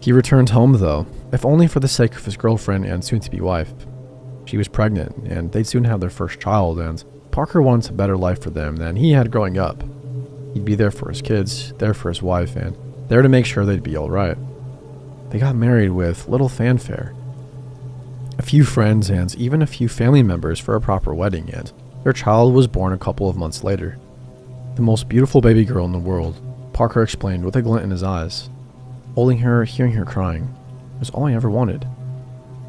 He returned home though, if only for the sake of his girlfriend and soon-to-be wife. She was pregnant, and they'd soon have their first child, and Parker wanted a better life for them than he had growing up. He'd be there for his kids, there for his wife, and there to make sure they'd be alright. They got married with little fanfare. A few friends and even a few family members for a proper wedding, and their child was born a couple of months later. The most beautiful baby girl in the world, Parker explained with a glint in his eyes. Holding her, hearing her crying, was all I ever wanted.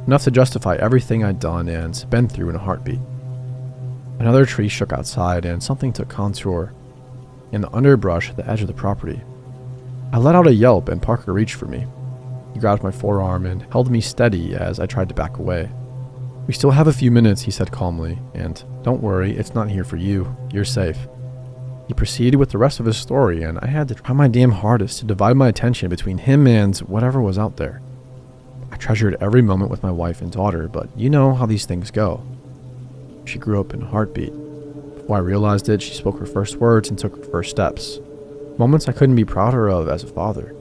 Enough to justify everything I'd done and been through in a heartbeat. Another tree shook outside and something took contour in the underbrush at the edge of the property. I let out a yelp and Parker reached for me. He grabbed my forearm and held me steady as I tried to back away. "We still have a few minutes," he said calmly, "and don't worry, it's not here for you. You're safe." He proceeded with the rest of his story, and I had to try my damn hardest to divide my attention between him and whatever was out there. I treasured every moment with my wife and daughter, but you know how these things go. She grew up in a heartbeat. Before I realized it, she spoke her first words and took her first steps. Moments I couldn't be prouder of as a father.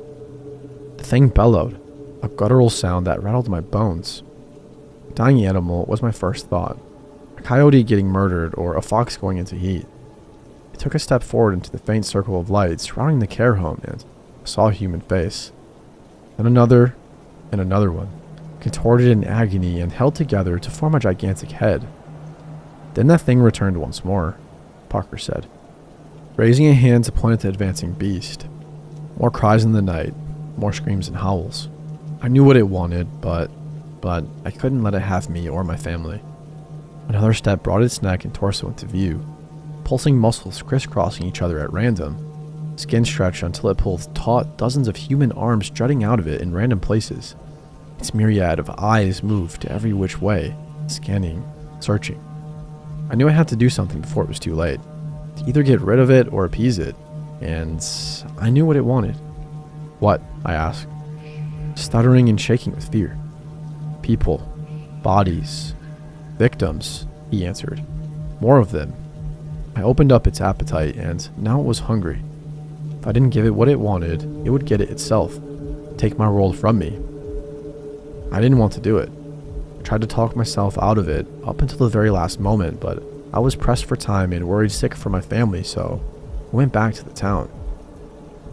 The thing bellowed, a guttural sound that rattled my bones. A dying animal was my first thought. A coyote getting murdered or a fox going into heat. I took a step forward into the faint circle of light surrounding the care home and I saw a human face. Then another and another one, contorted in agony and held together to form a gigantic head. Then that thing returned once more, Parker said, raising a hand to point at the advancing beast. More cries in the night, more screams and howls. I knew what it wanted, but I couldn't let it have me or my family. Another step brought its neck and torso into view, pulsing muscles crisscrossing each other at random. Skin stretched until it pulled taut dozens of human arms jutting out of it in random places. Its myriad of eyes moved to every which way, scanning, searching. I knew I had to do something before it was too late, to either get rid of it or appease it, and I knew what it wanted. "What?" I asked, stuttering and shaking with fear. "People, bodies, victims," he answered. "More of them." I opened up its appetite, and now it was hungry. If I didn't give it what it wanted, it would get it itself, take my world from me. I didn't want to do it. I tried to talk myself out of it up until the very last moment, but I was pressed for time and worried sick for my family, so I went back to the town.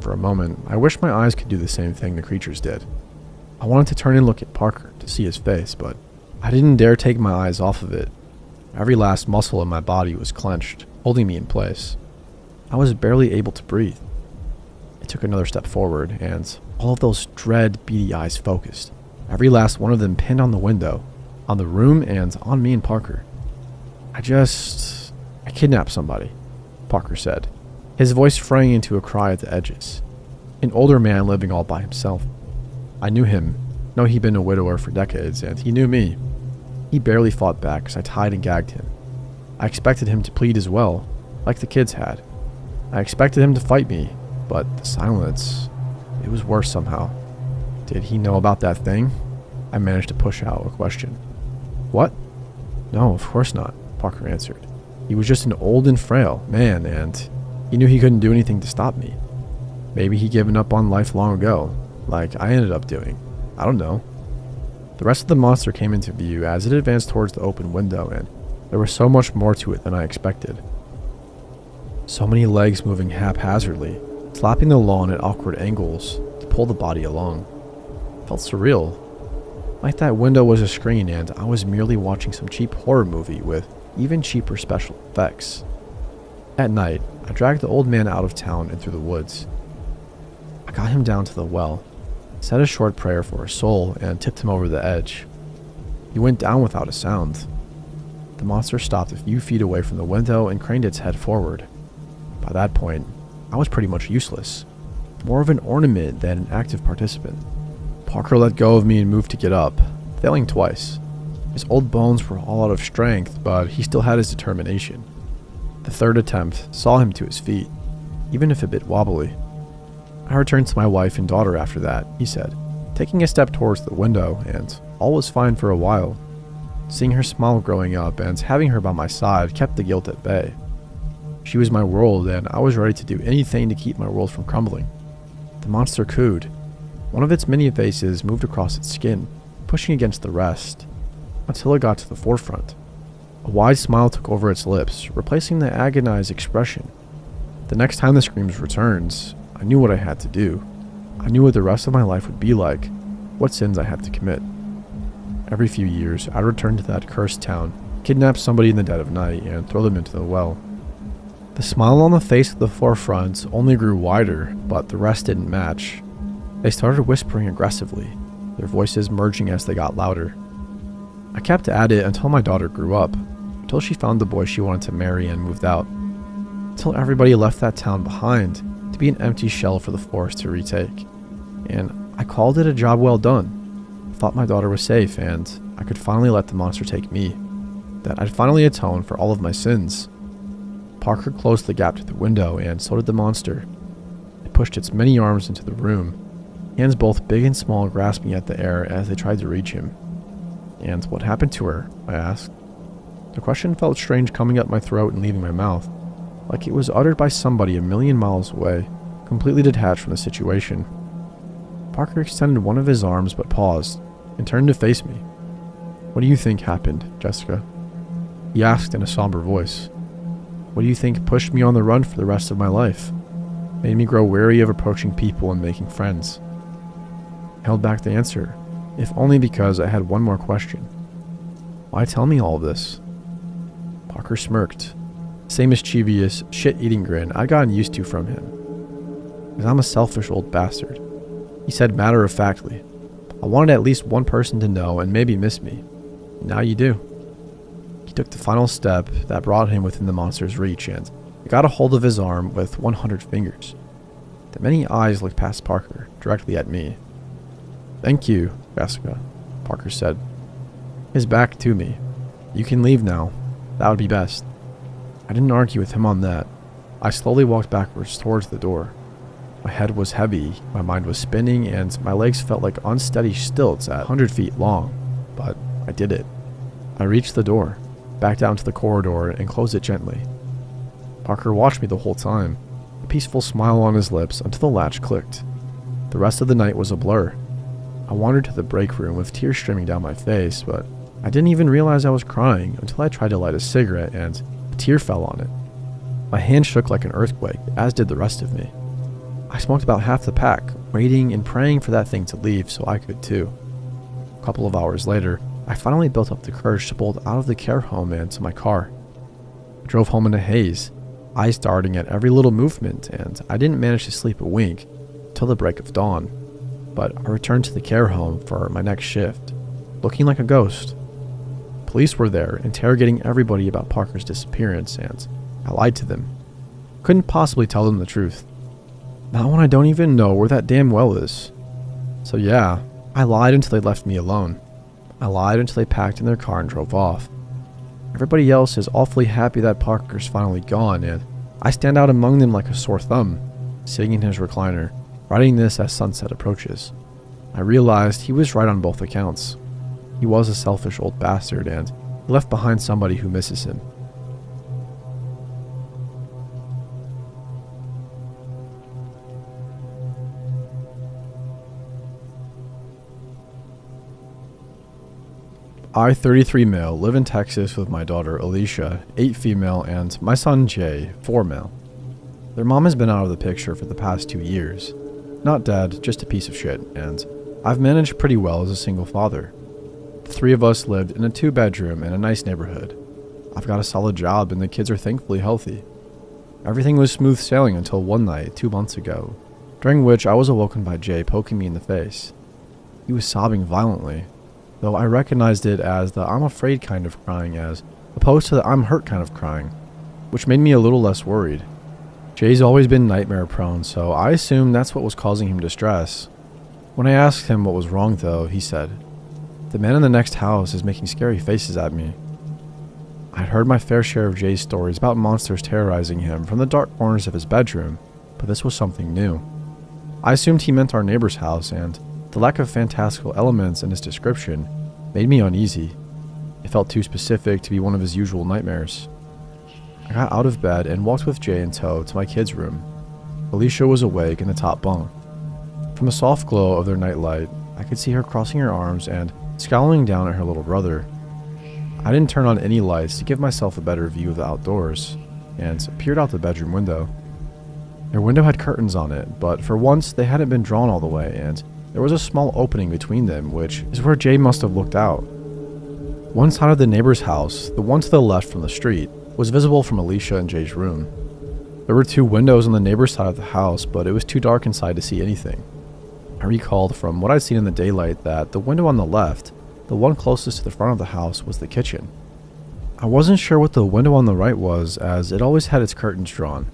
For a moment, I wished my eyes could do the same thing the creatures did. I wanted to turn and look at Parker to see his face, but I didn't dare take my eyes off of it. Every last muscle in my body was clenched, holding me in place. I was barely able to breathe. I took another step forward, and all of those dread, beady eyes focused, every last one of them pinned on the window, on the room, and on me and Parker. I kidnapped somebody," Parker said, his voice fraying into a cry at the edges. "An older man living all by himself. I knew him. No, he'd been a widower for decades, and he knew me. He barely fought back as I tied and gagged him. I expected him to plead as well, like the kids had. I expected him to fight me, but the silence, it was worse somehow. Did he know about that thing?" I managed to push out a question. "What? No, of course not," Parker answered. "He was just an old and frail man, and he knew he couldn't do anything to stop me. Maybe he'd given up on life long ago, like I ended up doing. I don't know." The rest of the monster came into view as it advanced towards the open window, and there was so much more to it than I expected. So many legs moving haphazardly, slapping the lawn at awkward angles to pull the body along. It felt surreal. Like that window was a screen and I was merely watching some cheap horror movie with even cheaper special effects. At night, I dragged the old man out of town and through the woods. I got him down to the well, said a short prayer for his soul, and tipped him over the edge. He went down without a sound. The monster stopped a few feet away from the window and craned its head forward. By that point, I was pretty much useless, more of an ornament than an active participant. Parker let go of me and moved to get up, failing twice. His old bones were all out of strength, but he still had his determination. The third attempt saw him to his feet, even if a bit wobbly. "I returned to my wife and daughter after that," he said, taking a step towards the window, and all was fine for a while. Seeing her smile growing up and having her by my side kept the guilt at bay. She was my world, and I was ready to do anything to keep my world from crumbling. The monster cooed. One of its many faces moved across its skin, pushing against the rest, until it got to the forefront. A wide smile took over its lips, replacing the agonized expression. The next time the screams returned, I knew what I had to do. I knew what the rest of my life would be like, what sins I had to commit. Every few years, I'd return to that cursed town, kidnap somebody in the dead of night, and throw them into the well. The smile on the face of the forefront only grew wider, but the rest didn't match. They started whispering aggressively, their voices merging as they got louder. I kept at it until my daughter grew up, until she found the boy she wanted to marry and moved out, until everybody left that town behind to be an empty shell for the forest to retake. And I called it a job well done. I thought my daughter was safe, and I could finally let the monster take me, that I'd finally atone for all of my sins. Parker closed the gap to the window, and so did the monster. It pushed its many arms into the room, hands both big and small grasping at the air as they tried to reach him. "And what happened to her?" I asked. The question felt strange coming up my throat and leaving my mouth, like it was uttered by somebody a million miles away, completely detached from the situation. Parker extended one of his arms but paused, and turned to face me. "What do you think happened, Jessica?" He asked in a somber voice. "What do you think pushed me on the run for the rest of my life? Made me grow wary of approaching people and making friends?" I held back the answer, if only because I had one more question. "Why tell me all of this?" Parker smirked. Same mischievous, shit-eating grin I'd gotten used to from him. "Because I'm a selfish old bastard," he said matter-of-factly. "I wanted at least one person to know and maybe miss me. Now you do." He took the final step that brought him within the monster's reach, and I got a hold of his arm with 100 fingers. The many eyes looked past Parker, directly at me. "Thank you, Jessica," Parker said, his back to me. "You can leave now. That would be best." I didn't argue with him on that. I slowly walked backwards towards the door. My head was heavy, my mind was spinning, and my legs felt like unsteady stilts at 100 feet long. But I did it. I reached the door, backed down to the corridor, and closed it gently. Parker watched me the whole time, a peaceful smile on his lips until the latch clicked. The rest of the night was a blur. I wandered to the break room with tears streaming down my face, but I didn't even realize I was crying until I tried to light a cigarette and a tear fell on it. My hand shook like an earthquake, as did the rest of me. I smoked about half the pack, waiting and praying for that thing to leave so I could too. A couple of hours later, I finally built up the courage to bolt out of the care home and to my car. I drove home in a haze, eyes darting at every little movement, and I didn't manage to sleep a wink till the break of dawn. But I returned to the care home for my next shift, looking like a ghost. Police were there, interrogating everybody about Parker's disappearance, and I lied to them. Couldn't possibly tell them the truth. Not when I don't even know where that damn well is. So yeah, I lied until they left me alone. I lied until they packed in their car and drove off. Everybody else is awfully happy that Parker's finally gone, and I stand out among them like a sore thumb, sitting in his recliner, writing this as sunset approaches. I realized he was right on both accounts. He was a selfish old bastard, and he left behind somebody who misses him. I, 33 male, live in Texas with my daughter Alicia, 8 female, and my son Jay, 4 male. Their mom has been out of the picture for the past 2 years. Not dead, just a piece of shit, and I've managed pretty well as a single father. The 3 of us lived in a 2-bedroom in a nice neighborhood. I've got a solid job and the kids are thankfully healthy. Everything was smooth sailing until one night 2 months ago, during which I was awoken by Jay poking me in the face. He was sobbing violently, though I recognized it as the I'm afraid kind of crying as opposed to the I'm hurt kind of crying, which made me a little less worried. Jay's always been nightmare prone, so I assumed that's what was causing him distress. When I asked him what was wrong though, he said, "The man in the next house is making scary faces at me." I'd heard my fair share of Jay's stories about monsters terrorizing him from the dark corners of his bedroom, but this was something new. I assumed he meant our neighbor's house, and the lack of fantastical elements in his description made me uneasy. It felt too specific to be one of his usual nightmares. I got out of bed and walked with Jay in tow to my kids' room. Alicia was awake in the top bunk. From the soft glow of their nightlight, I could see her crossing her arms and scowling down at her little brother. I didn't turn on any lights to give myself a better view of the outdoors, and peered out the bedroom window. Their window had curtains on it, but for once they hadn't been drawn all the way, and there was a small opening between them, which is where Jay must have looked out. One side of the neighbor's house, the one to the left from the street, was visible from Alicia and Jay's room. There were 2 windows on the neighbor's side of the house, but it was too dark inside to see anything. I recalled from what I'd seen in the daylight that the window on the left, the one closest to the front of the house, was the kitchen. I wasn't sure what the window on the right was, as it always had its curtains drawn.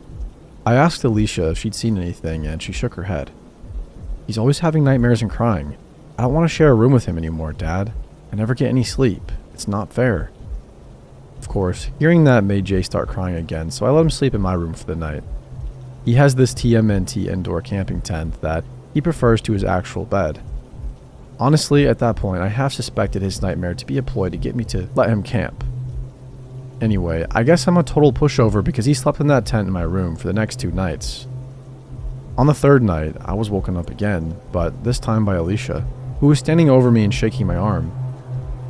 I asked Alicia if she'd seen anything, and she shook her head. "He's always having nightmares and crying. I don't want to share a room with him anymore, Dad." I never get any sleep. It's not fair." Of course, hearing that made Jay start crying again, so I let him sleep in my room for the night. He has this TMNT indoor camping tent that he prefers to his actual bed. Honestly, at that point, I half suspected his nightmare to be a ploy to get me to let him camp. Anyway, I guess I'm a total pushover because he slept in that tent in my room for the next 2 nights. On the 3rd night, I was woken up again, but this time by Alicia, who was standing over me and shaking my arm.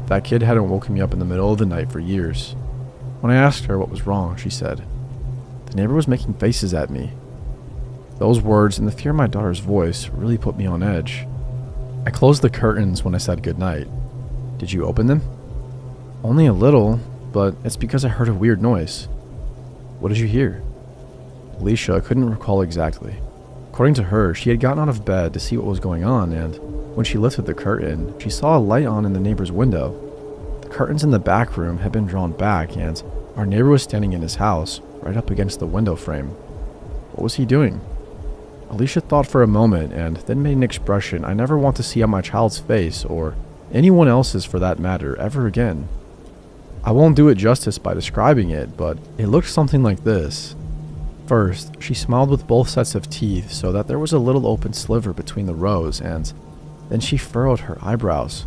That kid hadn't woken me up in the middle of the night for years. When I asked her what was wrong, she said, "The neighbor was making faces at me." Those words and the fear in my daughter's voice really put me on edge. I closed the curtains when I said goodnight. "Did you open them?" "Only a little, but it's because I heard a weird noise." "What did you hear?" Alicia couldn't recall exactly. According to her, she had gotten out of bed to see what was going on, and when she lifted the curtain, she saw a light on in the neighbor's window. The curtains in the back room had been drawn back, and our neighbor was standing in his house, right up against the window frame. What was he doing? Alicia thought for a moment and then made an expression I never want to see on my child's face, or anyone else's for that matter, ever again. I won't do it justice by describing it, but it looked something like this. First, she smiled with both sets of teeth so that there was a little open sliver between the rows, and then she furrowed her eyebrows.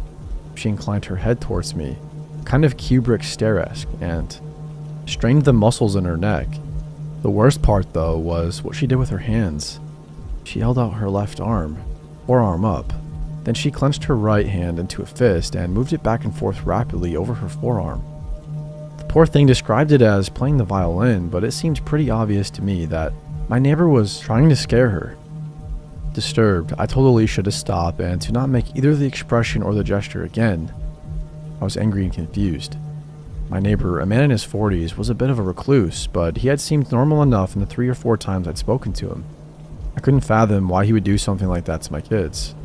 She inclined her head towards me, kind of Kubrick stare-esque, and strained the muscles in her neck. The worst part, though, was what she did with her hands. She held out her left arm, forearm up. Then she clenched her right hand into a fist and moved it back and forth rapidly over her forearm. The poor thing described it as playing the violin, but it seemed pretty obvious to me that my neighbor was trying to scare her. Disturbed, I told Alicia to stop and to not make either the expression or the gesture again. I was angry and confused. My neighbor, a man in his 40s, was a bit of a recluse, but he had seemed normal enough in the 3 or 4 times I'd spoken to him. I couldn't fathom why he would do something like that to my kids.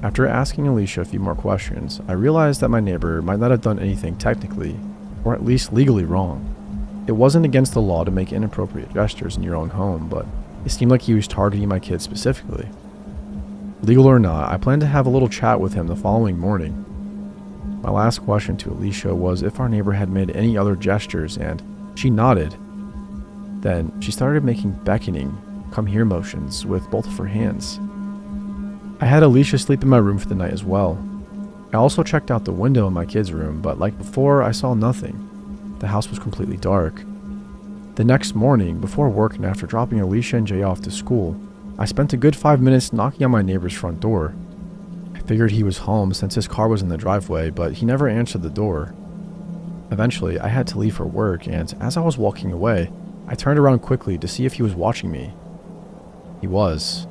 After asking Alicia a few more questions, I realized that my neighbor might not have done anything technically, or at least legally wrong. It wasn't against the law to make inappropriate gestures in your own home, but it seemed like he was targeting my kids specifically. Legal or not, I planned to have a little chat with him the following morning. My last question to Alicia was if our neighbor had made any other gestures, and she nodded. Then she started making beckoning, come here motions with both of her hands. I had Alicia sleep in my room for the night as well. I also checked out the window in my kids' room, but like before, I saw nothing. The house was completely dark. The next morning, before work and after dropping Alicia and Jay off to school, I spent a good 5 minutes knocking on my neighbor's front door. I figured he was home since his car was in the driveway, but he never answered the door. Eventually, I had to leave for work, and as I was walking away, I turned around quickly to see if he was watching me. He was.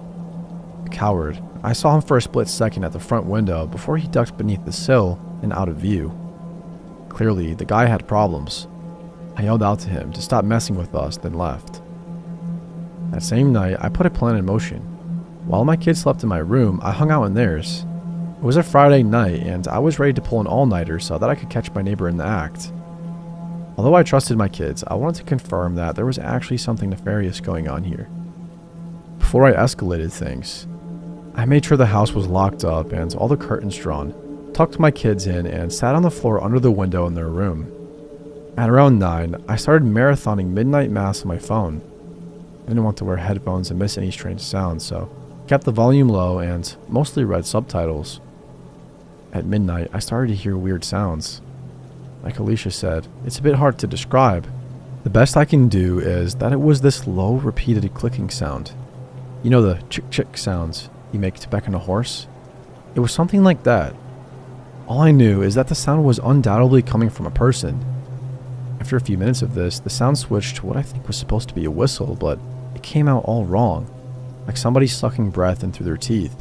A coward. I saw him for a split second at the front window before he ducked beneath the sill and out of view. Clearly, the guy had problems. I yelled out to him to stop messing with us, then left. That same night, I put a plan in motion. While my kids slept in my room, I hung out in theirs. It was a Friday night, and I was ready to pull an all-nighter so that I could catch my neighbor in the act. Although I trusted my kids, I wanted to confirm that there was actually something nefarious going on here. Before I escalated things, I made sure the house was locked up and all the curtains drawn, tucked my kids in, and sat on the floor under the window in their room. At around 9, I started marathoning midnight mass on my phone. I didn't want to wear headphones and miss any strange sounds, so I kept the volume low and mostly read subtitles. At midnight, I started to hear weird sounds. Like Alicia said, it's a bit hard to describe. The best I can do is that it was this low, repeated clicking sound. You know the chick-chick sounds you make to beckon a horse? It was something like that. All I knew is that the sound was undoubtedly coming from a person. After a few minutes of this, the sound switched to what I think was supposed to be a whistle, but it came out all wrong, like somebody sucking breath in through their teeth.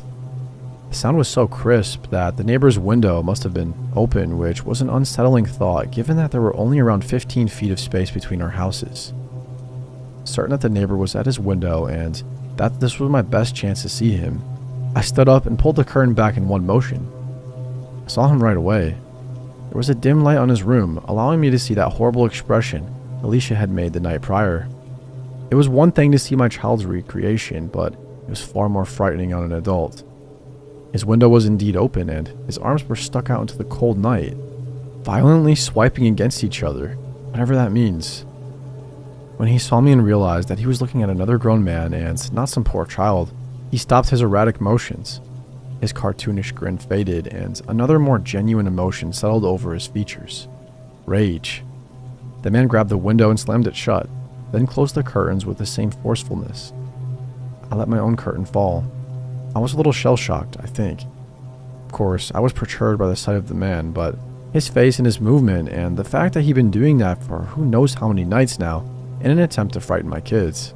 The sound was so crisp that the neighbor's window must have been open, which was an unsettling thought given that there were only around 15 feet of space between our houses. Certain that the neighbor was at his window and that this was my best chance to see him, I stood up and pulled the curtain back in one motion. I saw him right away. There was a dim light on his room, allowing me to see that horrible expression Alicia had made the night prior. It was one thing to see my child's recreation, but it was far more frightening on an adult. His window was indeed open, and his arms were stuck out into the cold night, violently swiping against each other, whatever that means. When he saw me and realized that he was looking at another grown man and not some poor child, he stopped his erratic motions. His cartoonish grin faded, and another more genuine emotion settled over his features. Rage. The man grabbed the window and slammed it shut, then closed the curtains with the same forcefulness. I let my own curtain fall. I was a little shell-shocked, I think. Of course, I was perturbed by the sight of the man, but his face and his movement, and the fact that he'd been doing that for who knows how many nights now, in an attempt to frighten my kids.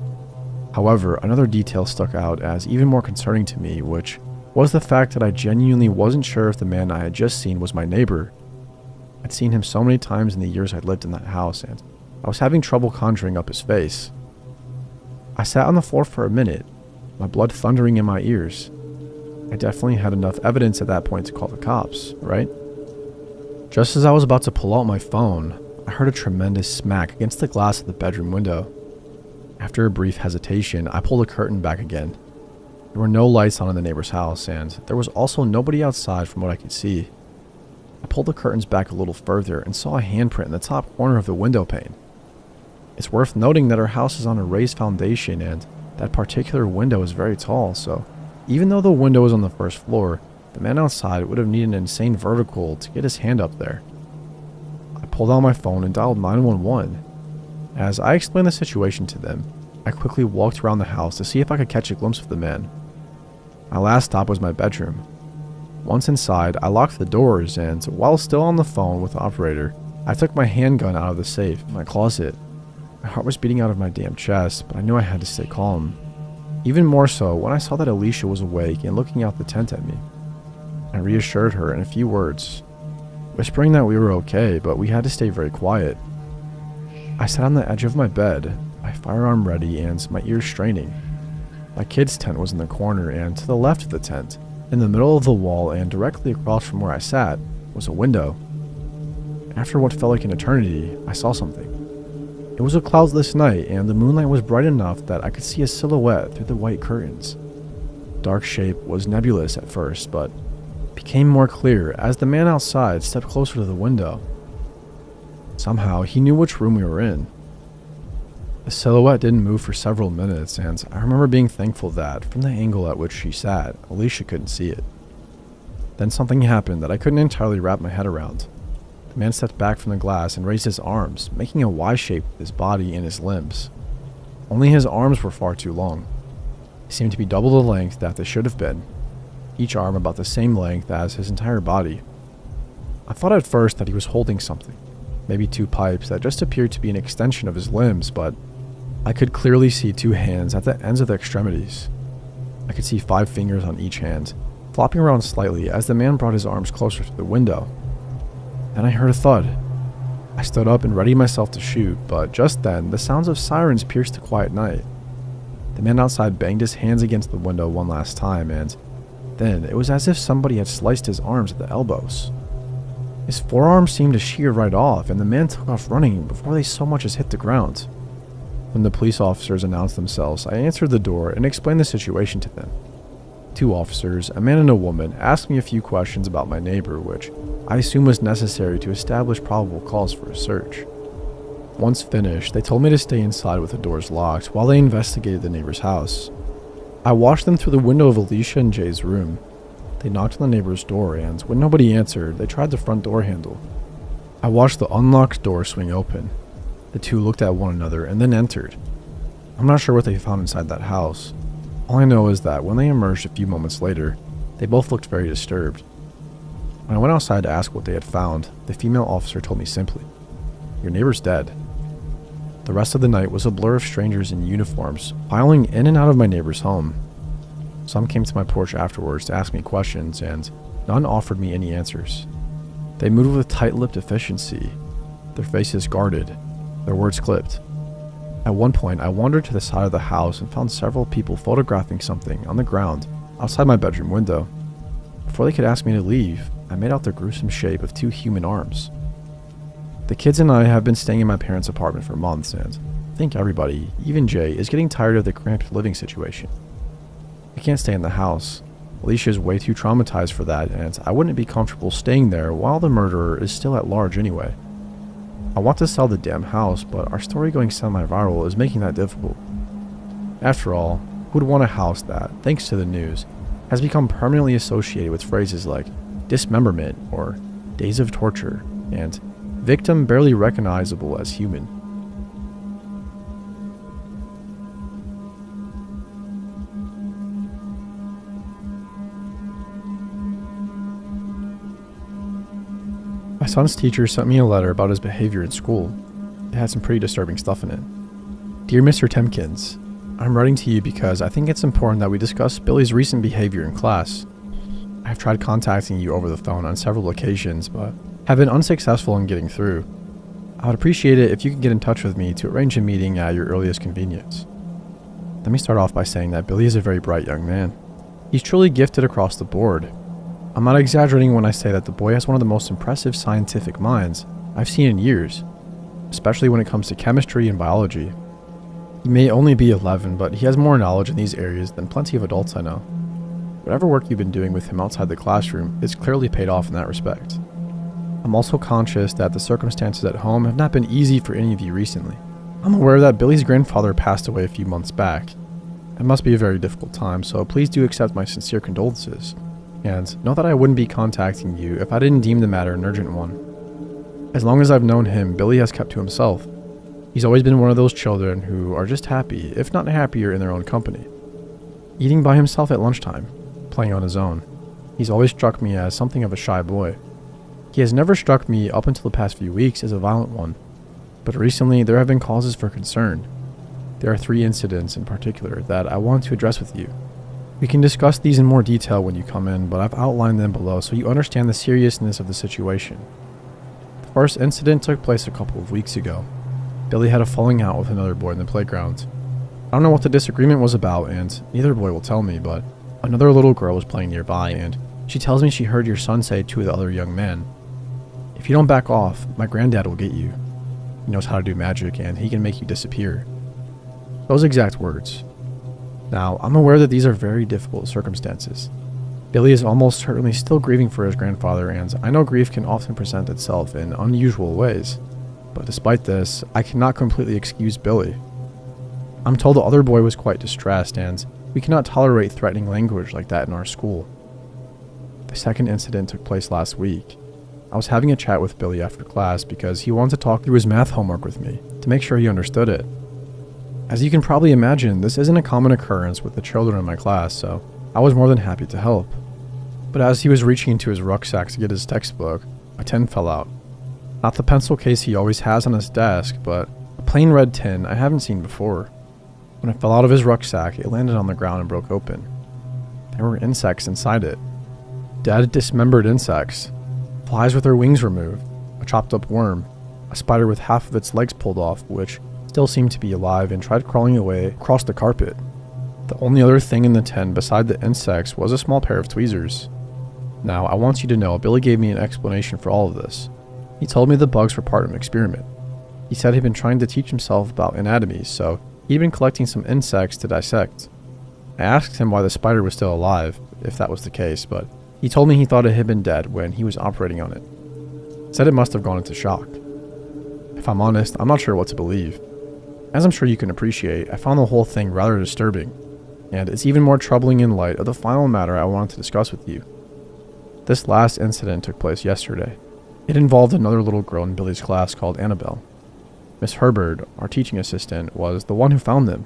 However, another detail stuck out as even more concerning to me, which was the fact that I genuinely wasn't sure if the man I had just seen was my neighbor. I'd seen him so many times in the years I'd lived in that house, and I was having trouble conjuring up his face. I sat on the floor for a minute, my blood thundering in my ears. I definitely had enough evidence at that point to call the cops, right? Just as I was about to pull out my phone, I heard a tremendous smack against the glass of the bedroom window. After a brief hesitation, I pulled the curtain back again. There were no lights on in the neighbor's house, and there was also nobody outside from what I could see. I pulled the curtains back a little further and saw a handprint in the top corner of the window pane. It's worth noting that our house is on a raised foundation, and that particular window is very tall, so even though the window was on the first floor, the man outside would have needed an insane vertical to get his hand up there. I pulled out my phone and dialed 911. As I explained the situation to them, I quickly walked around the house to see if I could catch a glimpse of the man. My last stop was my bedroom. Once inside, I locked the doors, and while still on the phone with the operator, I took my handgun out of the safe in my closet. My heart was beating out of my damn chest, but I knew I had to stay calm. Even more so when I saw that Alicia was awake and looking out the tent at me. I reassured her in a few words, whispering that we were okay, but we had to stay very quiet. I sat on the edge of my bed, my firearm ready and my ears straining. My kid's tent was in the corner, and to the left of the tent, in the middle of the wall and directly across from where I sat, was a window. After what felt like an eternity, I saw something. It was a cloudless night, and the moonlight was bright enough that I could see a silhouette through the white curtains. The dark shape was nebulous at first, but became more clear as the man outside stepped closer to the window. Somehow, he knew which room we were in. The silhouette didn't move for several minutes, and I remember being thankful that, from the angle at which she sat, Alicia couldn't see it. Then something happened that I couldn't entirely wrap my head around. The man stepped back from the glass and raised his arms, making a Y shape with his body and his limbs. Only his arms were far too long. They seemed to be double the length that they should have been, each arm about the same length as his entire body. I thought at first that he was holding something, maybe two pipes that just appeared to be an extension of his limbs, but I could clearly see two hands at the ends of the extremities. I could see 5 fingers on each hand, flopping around slightly as the man brought his arms closer to the window. Then I heard a thud. I stood up and readied myself to shoot, but just then, the sounds of sirens pierced the quiet night. The man outside banged his hands against the window one last time, and then it was as if somebody had sliced his arms at the elbows. His forearm seemed to shear right off, and the man took off running before they so much as hit the ground. When the police officers announced themselves, I answered the door and explained the situation to them. 2 officers, a man and a woman, asked me a few questions about my neighbor, which I assume was necessary to establish probable cause for a search. Once finished, they told me to stay inside with the doors locked while they investigated the neighbor's house. I watched them through the window of Alicia and Jay's room. They knocked on the neighbor's door, and when nobody answered, they tried the front door handle. I watched the unlocked door swing open. The 2 looked at one another and then entered. I'm not sure what they found inside that house. All I know is that when they emerged a few moments later, they both looked very disturbed. When I went outside to ask what they had found, the female officer told me simply, "Your neighbor's dead." The rest of the night was a blur of strangers in uniforms filing in and out of my neighbor's home. Some came to my porch afterwards to ask me questions, and none offered me any answers. They moved with tight-lipped efficiency, their faces guarded, their words clipped. At one point, I wandered to the side of the house and found several people photographing something on the ground outside my bedroom window. Before they could ask me to leave, I made out the gruesome shape of 2 human arms. The kids and I have been staying in my parents' apartment for months, and I think everybody, even Jay, is getting tired of the cramped living situation. I can't stay in the house. Alicia is way too traumatized for that, and I wouldn't be comfortable staying there while the murderer is still at large anyway. I want to sell the damn house, but our story going semi-viral is making that difficult. After all, who would want a house that, thanks to the news, has become permanently associated with phrases like dismemberment or days of torture and victim barely recognizable as human? My son's teacher sent me a letter about his behavior in school. It had some pretty disturbing stuff in it. Dear Mr. Timkins, I'm writing to you because I think it's important that we discuss Billy's recent behavior in class. I've tried contacting you over the phone on several occasions, but have been unsuccessful in getting through. I would appreciate it if you could get in touch with me to arrange a meeting at your earliest convenience. Let me start off by saying that Billy is a very bright young man. He's truly gifted across the board. I'm not exaggerating when I say that the boy has one of the most impressive scientific minds I've seen in years, especially when it comes to chemistry and biology. He may only be 11, but he has more knowledge in these areas than plenty of adults I know. Whatever work you've been doing with him outside the classroom is clearly paid off in that respect. I'm also conscious that the circumstances at home have not been easy for any of you recently. I'm aware that Billy's grandfather passed away a few months back. It must be a very difficult time, so please do accept my sincere condolences. And know that I wouldn't be contacting you if I didn't deem the matter an urgent one. As long as I've known him, Billy has kept to himself. He's always been one of those children who are just happy, if not happier, in their own company. Eating by himself at lunchtime, playing on his own. He's always struck me as something of a shy boy. He has never struck me up until the past few weeks as a violent one, but recently there have been causes for concern. There are 3 incidents in particular that I want to address with you. We can discuss these in more detail when you come in, but I've outlined them below so you understand the seriousness of the situation. The first incident took place a couple of weeks ago. Billy had a falling out with another boy in the playground. I don't know what the disagreement was about, and neither boy will tell me, but another little girl was playing nearby, and she tells me she heard your son say to the other young man, "If you don't back off, my granddad will get you. He knows how to do magic, and he can make you disappear." Those exact words. Now, I'm aware that these are very difficult circumstances. Billy is almost certainly still grieving for his grandfather, and I know grief can often present itself in unusual ways. But despite this, I cannot completely excuse Billy. I'm told the other boy was quite distressed, and we cannot tolerate threatening language like that in our school. The second incident took place last week. I was having a chat with Billy after class because he wanted to talk through his math homework with me to make sure he understood it. As you can probably imagine, this isn't a common occurrence with the children in my class, so I was more than happy to help. But as he was reaching into his rucksack to get his textbook, a tin fell out. Not the pencil case he always has on his desk, but a plain red tin I haven't seen before. When it fell out of his rucksack, it landed on the ground and broke open. There were insects inside it. Dead, dismembered insects. Flies with their wings removed, a chopped up worm, a spider with half of its legs pulled off, which still seemed to be alive and tried crawling away across the carpet. The only other thing in the tin beside the insects was a small pair of tweezers. Now, I want you to know, Billy gave me an explanation for all of this. He told me the bugs were part of an experiment. He said he'd been trying to teach himself about anatomy, so he'd been collecting some insects to dissect. I asked him why the spider was still alive, if that was the case, but he told me he thought it had been dead when he was operating on it. Said it must have gone into shock. If I'm honest, I'm not sure what to believe. As I'm sure you can appreciate, I found the whole thing rather disturbing, and it's even more troubling in light of the final matter I wanted to discuss with you. This last incident took place yesterday. It involved another little girl in Billy's class called Annabelle. Miss Herbert, our teaching assistant, was the one who found them.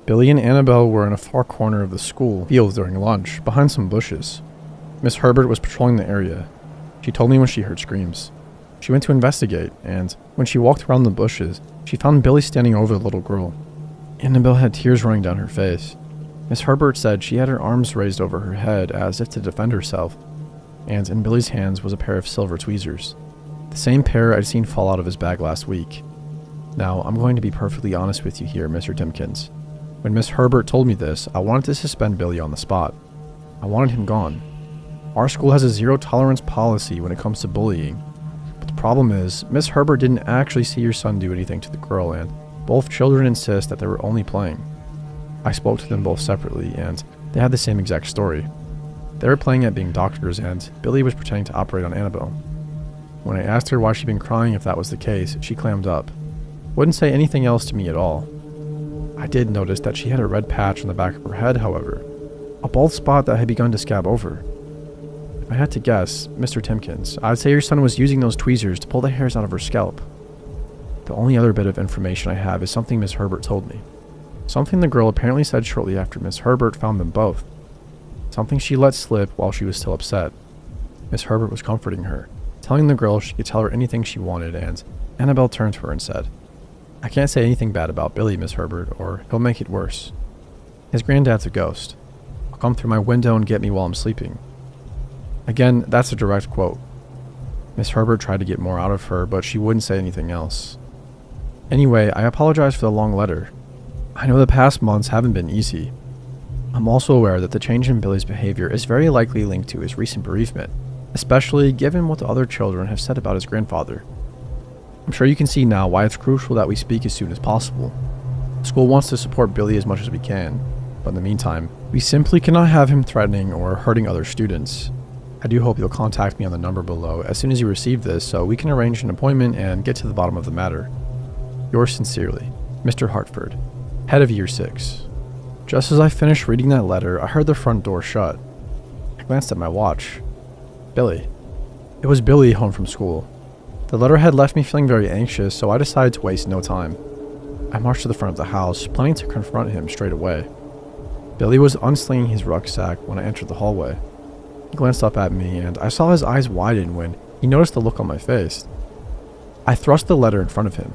Billy and Annabelle were in a far corner of the school field during lunch, behind some bushes. Miss Herbert was patrolling the area. She told me when she heard screams. She went to investigate, and when she walked around the bushes, she found Billy standing over the little girl. Annabelle had tears running down her face. Miss Herbert said she had her arms raised over her head as if to defend herself, and in Billy's hands was a pair of silver tweezers, the same pair I'd seen fall out of his bag last week. Now, I'm going to be perfectly honest with you here, Mr. Timkins. When Miss Herbert told me this, I wanted to suspend Billy on the spot. I wanted him gone. Our school has a zero-tolerance policy when it comes to bullying. But the problem is, Miss Herbert didn't actually see your son do anything to the girl, and both children insist that they were only playing. I spoke to them both separately, and they had the same exact story. They were playing at being doctors, and Billy was pretending to operate on Annabelle. When I asked her why she'd been crying if that was the case, she clammed up. Wouldn't say anything else to me at all. I did notice that she had a red patch on the back of her head, however, a bald spot that had begun to scab over. If I had to guess, Mr. Timkins, I'd say your son was using those tweezers to pull the hairs out of her scalp. The only other bit of information I have is something Miss Herbert told me. Something the girl apparently said shortly after Miss Herbert found them both. Something she let slip while she was still upset. Miss Herbert was comforting her, telling the girl she could tell her anything she wanted, and Annabelle turned to her and said, "I can't say anything bad about Billy, Miss Herbert, or he'll make it worse. His granddad's a ghost. He'll come through my window and get me while I'm sleeping." Again, that's a direct quote. Miss Herbert tried to get more out of her, but she wouldn't say anything else. Anyway, I apologize for the long letter. I know the past months haven't been easy. I'm also aware that the change in Billy's behavior is very likely linked to his recent bereavement, especially given what the other children have said about his grandfather. I'm sure you can see now why it's crucial that we speak as soon as possible. The school wants to support Billy as much as we can, but in the meantime, we simply cannot have him threatening or hurting other students. I do hope you'll contact me on the number below as soon as you receive this so we can arrange an appointment and get to the bottom of the matter. Yours sincerely, Mr. Hartford, head of Year 6. Just as I finished reading that letter, I heard the front door shut. I glanced at my watch. Billy. It was Billy home from school. The letter had left me feeling very anxious, so I decided to waste no time. I marched to the front of the house, planning to confront him straight away. Billy was unslinging his rucksack when I entered the hallway. He glanced up at me, and I saw his eyes widen when he noticed the look on my face. I thrust the letter in front of him.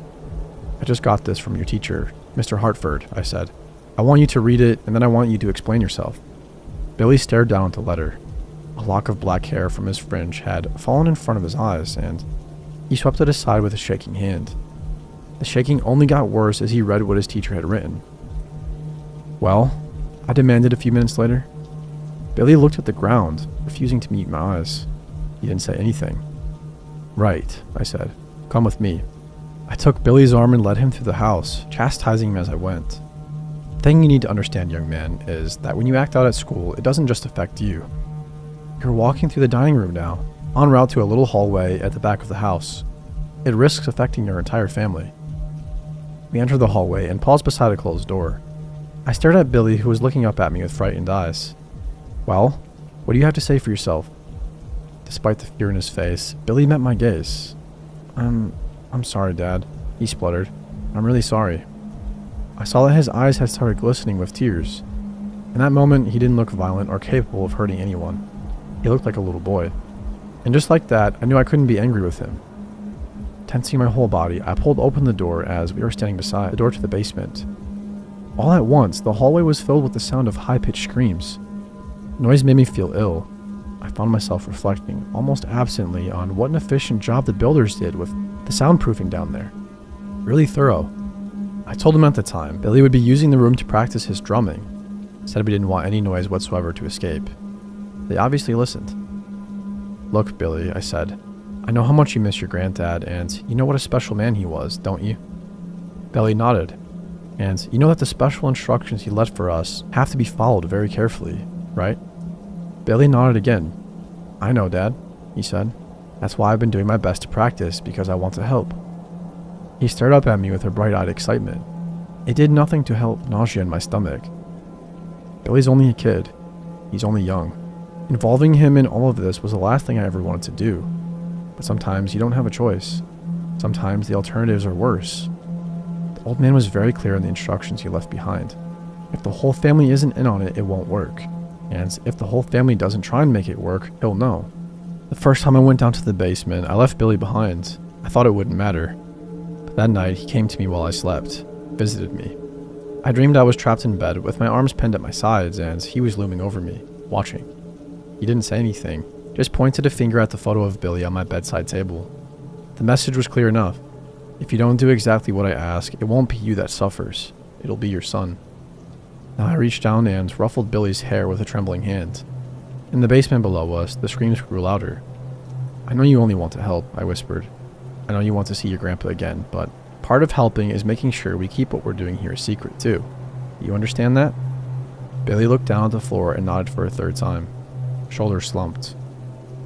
"I just got this from your teacher, Mr. Hartford," I said. "I want you to read it, and then I want you to explain yourself." Billy stared down at the letter. A lock of black hair from his fringe had fallen in front of his eyes, and he swept it aside with a shaking hand. The shaking only got worse as he read what his teacher had written. "Well?" I demanded a few minutes later. Billy looked at the ground, refusing to meet my eyes. He didn't say anything. "Right," I said. "Come with me." I took Billy's arm and led him through the house, chastising him as I went. The thing you need to understand, young man, is that when you act out at school, it doesn't just affect you. You're walking through the dining room now, en route to a little hallway at the back of the house. It risks affecting your entire family. We entered the hallway and paused beside a closed door. I stared at Billy, who was looking up at me with frightened eyes. "Well, what do you have to say for yourself?" Despite the fear in his face, Billy met my gaze. I'm sorry, Dad," he spluttered. "I'm really sorry." I saw that his eyes had started glistening with tears. In that moment, he didn't look violent or capable of hurting anyone. He looked like a little boy. And just like that, I knew I couldn't be angry with him. Tensing my whole body, I pulled open the door as we were standing beside the door to the basement. All at once, the hallway was filled with the sound of high-pitched screams. The noise made me feel ill. I found myself reflecting, almost absently, on what an efficient job the builders did with the soundproofing down there. Really thorough. I told him at the time Billy would be using the room to practice his drumming. Said we didn't want any noise whatsoever to escape. They obviously listened. "Look, Billy," I said, "I know how much you miss your granddad, and you know what a special man he was, don't you?" Billy nodded. "And you know that the special instructions he left for us have to be followed very carefully, right?" Billy nodded again. "I know, Dad," he said. "That's why I've been doing my best to practice, because I want to help." He stared up at me with a bright-eyed excitement. It did nothing to help nausea in my stomach. Billy's only a kid. He's only young. Involving him in all of this was the last thing I ever wanted to do. But sometimes you don't have a choice. Sometimes the alternatives are worse. The old man was very clear in the instructions he left behind. If the whole family isn't in on it, it won't work. And if the whole family doesn't try and make it work, he'll know. The first time I went down to the basement, I left Billy behind. I thought it wouldn't matter. But that night, he came to me while I slept, visited me. I dreamed I was trapped in bed with my arms pinned at my sides, and he was looming over me, watching. He didn't say anything, just pointed a finger at the photo of Billy on my bedside table. The message was clear enough. If you don't do exactly what I ask, it won't be you that suffers. It'll be your son. Now I reached down and ruffled Billy's hair with a trembling hand. In the basement below us, the screams grew louder. "I know you only want to help," I whispered. "I know you want to see your grandpa again, but part of helping is making sure we keep what we're doing here a secret, too. You understand that?" Billy looked down at the floor and nodded for a third time. Shoulders slumped.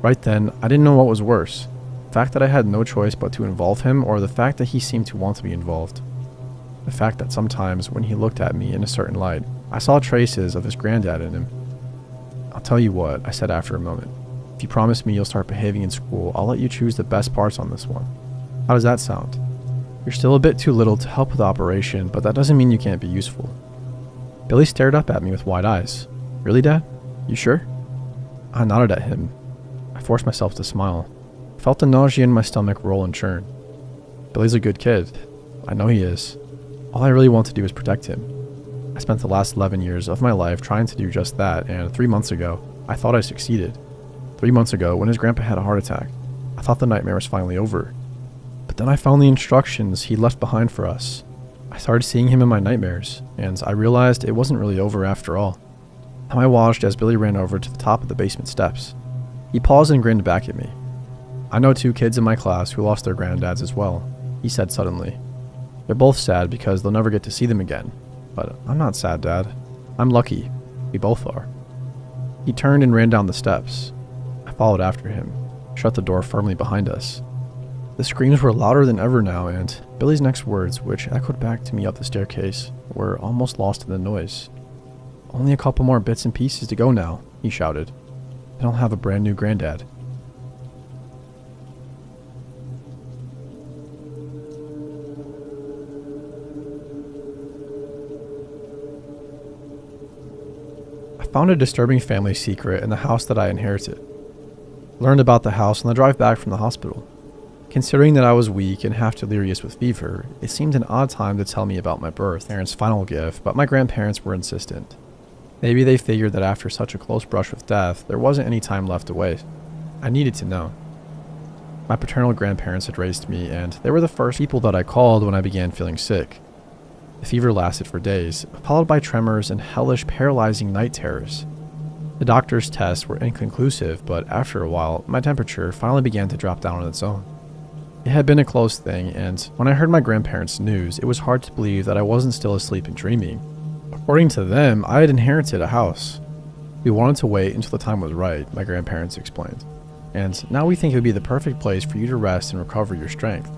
Right then, I didn't know what was worse. The fact that I had no choice but to involve him, or the fact that he seemed to want to be involved. The fact that sometimes when he looked at me in a certain light, I saw traces of his granddad in him. I'll tell you what, I said after a moment. If you promise me you'll start behaving in school, I'll let you choose the best parts on this one. How does that sound? You're still a bit too little to help with the operation, but that doesn't mean you can't be useful. Billy stared up at me with wide eyes. Really, Dad? You sure? I nodded at him. I forced myself to smile. I felt the nausea in my stomach roll and churn. Billy's a good kid. I know he is. All I really want to do is protect him. I spent the last 11 years of my life trying to do just that, and 3 months ago, I thought I succeeded. 3 months ago, when his grandpa had a heart attack, I thought the nightmare was finally over. But then I found the instructions he left behind for us. I started seeing him in my nightmares, and I realized it wasn't really over after all. Now I watched as Billy ran over to the top of the basement steps. He paused and grinned back at me. I know 2 kids in my class who lost their granddads as well, he said suddenly. They're both sad because they'll never get to see them again. But I'm not sad, Dad. I'm lucky. We both are. He turned and ran down the steps. I followed after him, shut the door firmly behind us. The screams were louder than ever now, and Billy's next words, which echoed back to me up the staircase, were almost lost in the noise. Only a couple more bits and pieces to go now, he shouted. Then I'll have a brand new granddad. I found a disturbing family secret in the house that I inherited. Learned about the house on the drive back from the hospital. Considering that I was weak and half delirious with fever, it seemed an odd time to tell me about my birth, parents' final gift, but my grandparents were insistent. Maybe they figured that after such a close brush with death, there wasn't any time left to waste. I needed to know. My paternal grandparents had raised me, and they were the first people that I called when I began feeling sick. The fever lasted for days, followed by tremors and hellish, paralyzing night terrors. The doctor's tests were inconclusive, but after a while, my temperature finally began to drop down on its own. It had been a close thing, and when I heard my grandparents' news, it was hard to believe that I wasn't still asleep and dreaming. According to them, I had inherited a house. We wanted to wait until the time was right, my grandparents explained. And now we think it would be the perfect place for you to rest and recover your strength.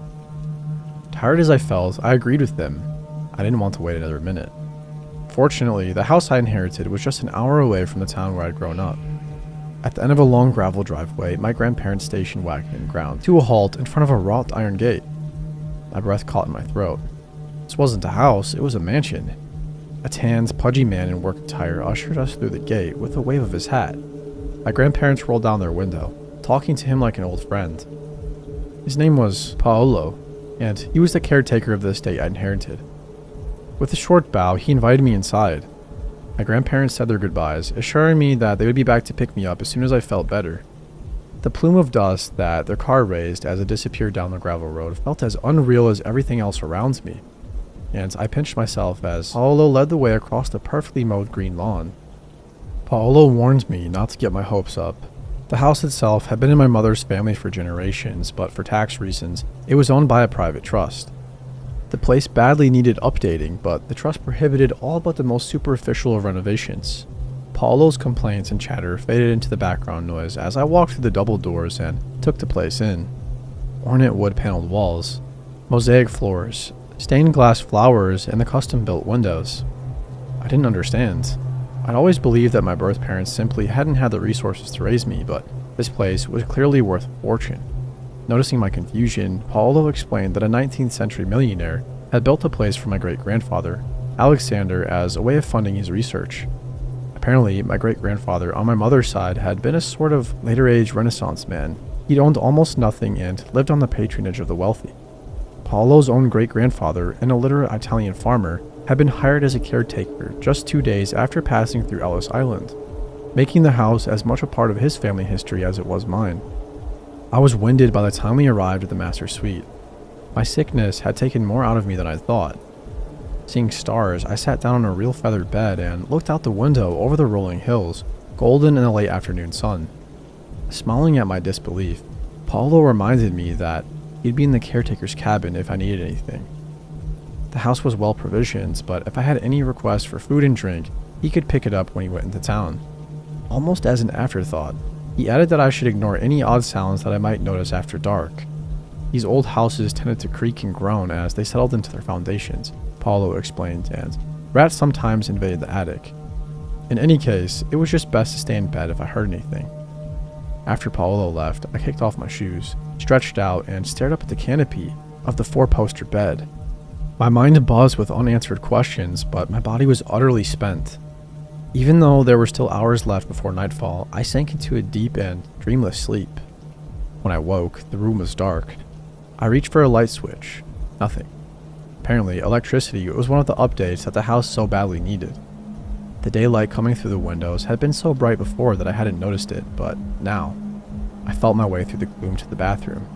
Tired as I felt, I agreed with them. I didn't want to wait another minute. Fortunately, the house I inherited was just an hour away from the town where I'd grown up. At the end of a long gravel driveway, my grandparents' station wagon ground to a halt in front of a wrought iron gate. My breath caught in my throat. This wasn't a house, it was a mansion. A tanned, pudgy man in work attire ushered us through the gate with a wave of his hat. My grandparents rolled down their window, talking to him like an old friend. His name was Paolo, and he was the caretaker of the estate I inherited. With a short bow, he invited me inside. My grandparents said their goodbyes, assuring me that they would be back to pick me up as soon as I felt better. The plume of dust that their car raised as it disappeared down the gravel road felt as unreal as everything else around me, and I pinched myself as Paolo led the way across the perfectly mowed green lawn. Paolo warned me not to get my hopes up. The house itself had been in my mother's family for generations, but for tax reasons, it was owned by a private trust. The place badly needed updating, but the trust prohibited all but the most superficial of renovations. Paolo's complaints and chatter faded into the background noise as I walked through the double doors and took the place in. Ornate wood-paneled walls, mosaic floors, stained glass flowers, and the custom-built windows. I didn't understand. I'd always believed that my birth parents simply hadn't had the resources to raise me, but this place was clearly worth a fortune. Noticing my confusion, Paolo explained that a 19th century millionaire had built a place for my great-grandfather, Alexander, as a way of funding his research. Apparently, my great-grandfather on my mother's side had been a sort of later-age Renaissance man. He'd owned almost nothing and lived on the patronage of the wealthy. Paolo's own great-grandfather, an illiterate Italian farmer, had been hired as a caretaker just 2 days after passing through Ellis Island, making the house as much a part of his family history as it was mine. I was winded by the time we arrived at the master suite. My sickness had taken more out of me than I thought. Seeing stars, I sat down on a real feathered bed and looked out the window over the rolling hills, golden in the late afternoon sun. Smiling at my disbelief, Paolo reminded me that he'd be in the caretaker's cabin if I needed anything. The house was well provisioned, but if I had any requests for food and drink, he could pick it up when he went into town. almost as an afterthought. He added that I should ignore any odd sounds that I might notice after dark. These old houses tended to creak and groan as they settled into their foundations, Paulo explained, and rats sometimes invaded the attic. In any case, it was just best to stay in bed if I heard anything. After Paulo left, I kicked off my shoes, stretched out, and stared up at the canopy of the four-poster bed. My mind buzzed with unanswered questions, but my body was utterly spent. Even though there were still hours left before nightfall, I sank into a deep and dreamless sleep. When I woke, the room was dark. I reached for a light switch. Nothing. Apparently, electricity was one of the updates that the house so badly needed. The daylight coming through the windows had been so bright before that I hadn't noticed it, but now, I felt my way through the gloom to the bathroom.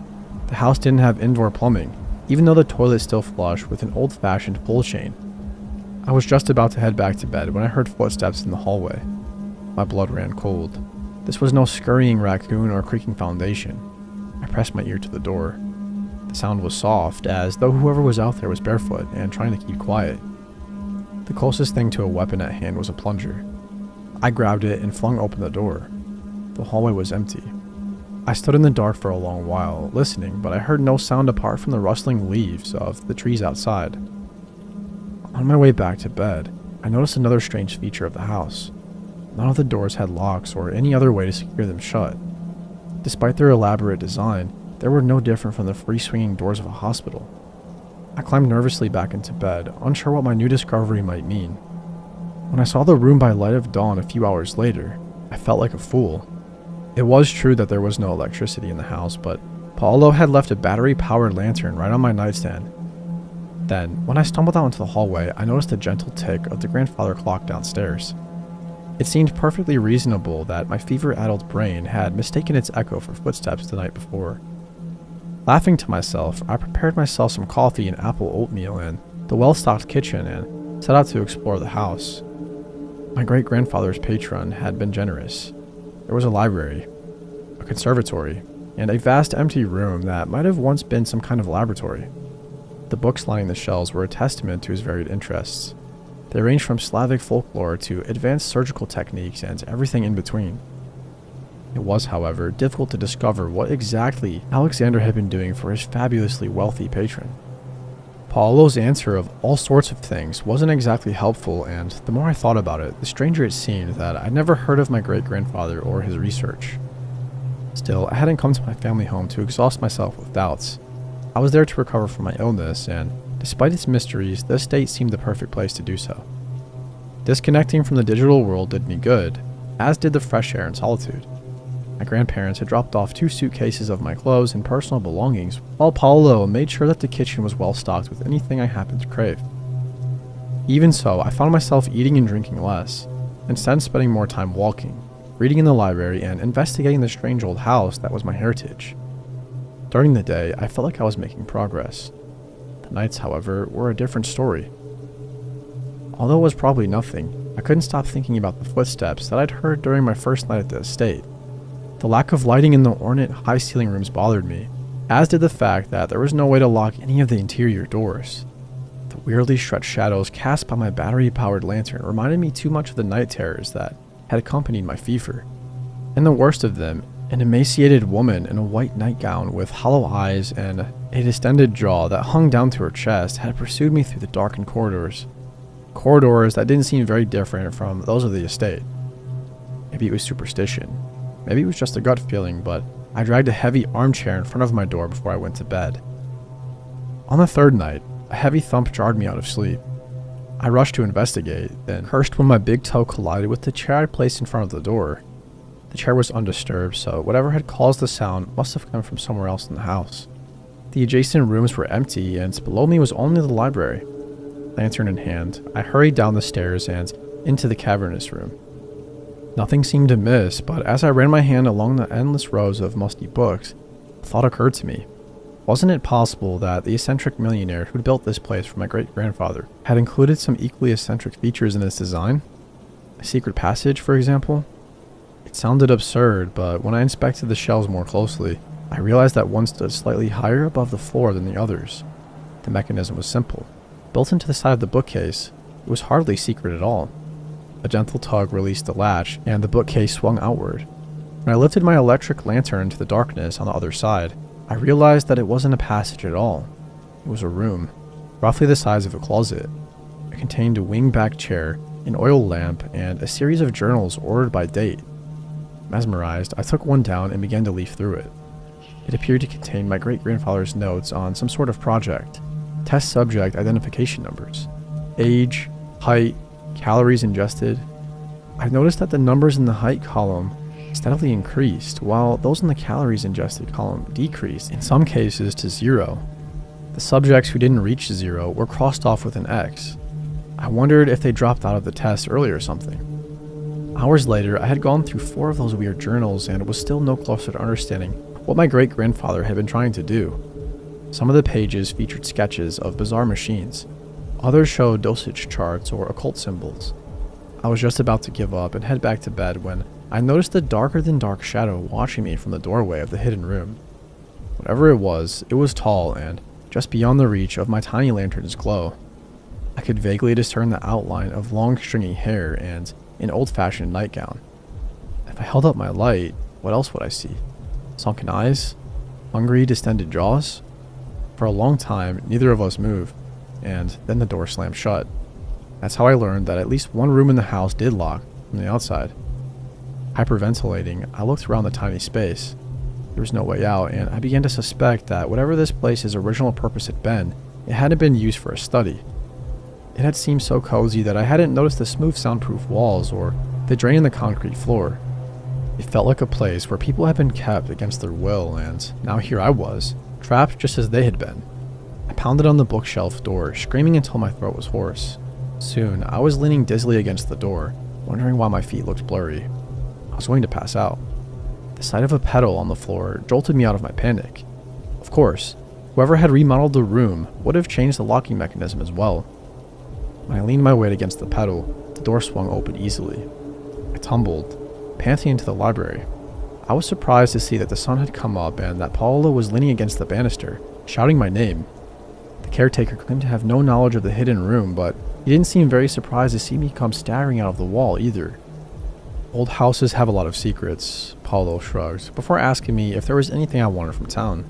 The house didn't have indoor plumbing, even though the toilet still flushed with an old-fashioned pull chain. I was just about to head back to bed when I heard footsteps in the hallway. My blood ran cold. This was no scurrying raccoon or creaking foundation. I pressed my ear to the door. The sound was soft, as though whoever was out there was barefoot and trying to keep quiet. The closest thing to a weapon at hand was a plunger. I grabbed it and flung open the door. The hallway was empty. I stood in the dark for a long while, listening, but I heard no sound apart from the rustling leaves of the trees outside. On my way back to bed, I noticed another strange feature of the house. None of the doors had locks or any other way to secure them shut. Despite their elaborate design, they were no different from the free-swinging doors of a hospital. I climbed nervously back into bed, unsure what my new discovery might mean. When I saw the room by light of dawn a few hours later, I felt like a fool. It was true that there was no electricity in the house, but Paulo had left a battery-powered lantern right on my nightstand. Then, when I stumbled out into the hallway, I noticed the gentle tick of the grandfather clock downstairs. It seemed perfectly reasonable that my fever-addled brain had mistaken its echo for footsteps the night before. Laughing to myself, I prepared myself some coffee and apple oatmeal in the well-stocked kitchen and set out to explore the house. My great-grandfather's patron had been generous. There was a library, a conservatory, and a vast empty room that might have once been some kind of laboratory. The books lining the shelves were a testament to his varied interests. They ranged from Slavic folklore to advanced surgical techniques and everything in between. It was, however, difficult to discover what exactly Alexander had been doing for his fabulously wealthy patron. Paulo's answer of all sorts of things wasn't exactly helpful, and the more I thought about it, the stranger it seemed that I'd never heard of my great-grandfather or his research. Still, I hadn't come to my family home to exhaust myself with doubts. I was there to recover from my illness, and despite its mysteries, the estate seemed the perfect place to do so. Disconnecting from the digital world did me good, as did the fresh air and solitude. My grandparents had dropped off 2 suitcases of my clothes and personal belongings, while Paulo made sure that the kitchen was well stocked with anything I happened to crave. Even so, I found myself eating and drinking less, instead spending more time walking, reading in the library, and investigating the strange old house that was my heritage. During the day, I felt like I was making progress. The nights, however, were a different story. Although it was probably nothing, I couldn't stop thinking about the footsteps that I'd heard during my first night at the estate. The lack of lighting in the ornate, high-ceiling rooms bothered me, as did the fact that there was no way to lock any of the interior doors. The weirdly stretched shadows cast by my battery-powered lantern reminded me too much of the night terrors that had accompanied my fever. And the worst of them, an emaciated woman in a white nightgown with hollow eyes and a distended jaw that hung down to her chest had pursued me through the darkened corridors. Corridors that didn't seem very different from those of the estate. Maybe it was superstition. Maybe it was just a gut feeling, but I dragged a heavy armchair in front of my door before I went to bed. On the third night, a heavy thump jarred me out of sleep. I rushed to investigate, then cursed when my big toe collided with the chair I placed in front of the door. The chair was undisturbed, so whatever had caused the sound must have come from somewhere else in the house. The adjacent rooms were empty, and below me was only the library. Lantern in hand, I hurried down the stairs and into the cavernous room. Nothing seemed amiss, but as I ran my hand along the endless rows of musty books, a thought occurred to me. Wasn't it possible that the eccentric millionaire who'd built this place for my great-grandfather had included some equally eccentric features in its design? A secret passage, for example? It sounded absurd, but when I inspected the shelves more closely, I realized that one stood slightly higher above the floor than the others. The mechanism was simple. Built into the side of the bookcase, it was hardly secret at all. A gentle tug released the latch, and the bookcase swung outward. When I lifted my electric lantern into the darkness on the other side, I realized that it wasn't a passage at all. It was a room, roughly the size of a closet. It contained a wing-back chair, an oil lamp, and a series of journals ordered by date. Mesmerized, I took one down and began to leaf through it. It appeared to contain my great-grandfather's notes on some sort of project, test subject identification numbers, age, height, calories ingested. I noticed that the numbers in the height column steadily increased, while those in the calories ingested column decreased, in some cases to 0. The subjects who didn't reach 0 were crossed off with an X. I wondered if they dropped out of the test early or something. Hours later, I had gone through 4 of those weird journals and was still no closer to understanding what my great-grandfather had been trying to do. Some of the pages featured sketches of bizarre machines. Others showed dosage charts or occult symbols. I was just about to give up and head back to bed when I noticed a darker-than-dark shadow watching me from the doorway of the hidden room. Whatever it was tall and just beyond the reach of my tiny lantern's glow. I could vaguely discern the outline of long stringy hair and an old-fashioned nightgown. If I held up my light, what else would I see? Sunken eyes? Hungry, distended jaws? For a long time, neither of us moved, and then the door slammed shut. That's how I learned that at least one room in the house did lock from the outside. Hyperventilating, I looked around the tiny space. There was no way out, and I began to suspect that whatever this place's original purpose had been, it hadn't been used for a study. It had seemed so cozy that I hadn't noticed the smooth soundproof walls or the drain in the concrete floor. It felt like a place where people had been kept against their will, and now here I was, trapped just as they had been. I pounded on the bookshelf door, screaming until my throat was hoarse. Soon, I was leaning dizzily against the door, wondering why my feet looked blurry. I was going to pass out. The sight of a pedal on the floor jolted me out of my panic. Of course, whoever had remodeled the room would have changed the locking mechanism as well. When I leaned my weight against the pedal, the door swung open easily. I tumbled, panting into the library. I was surprised to see that the sun had come up and that Paolo was leaning against the banister, shouting my name. The caretaker claimed to have no knowledge of the hidden room, but he didn't seem very surprised to see me come staggering out of the wall either. Old houses have a lot of secrets, Paolo shrugged, before asking me if there was anything I wanted from town.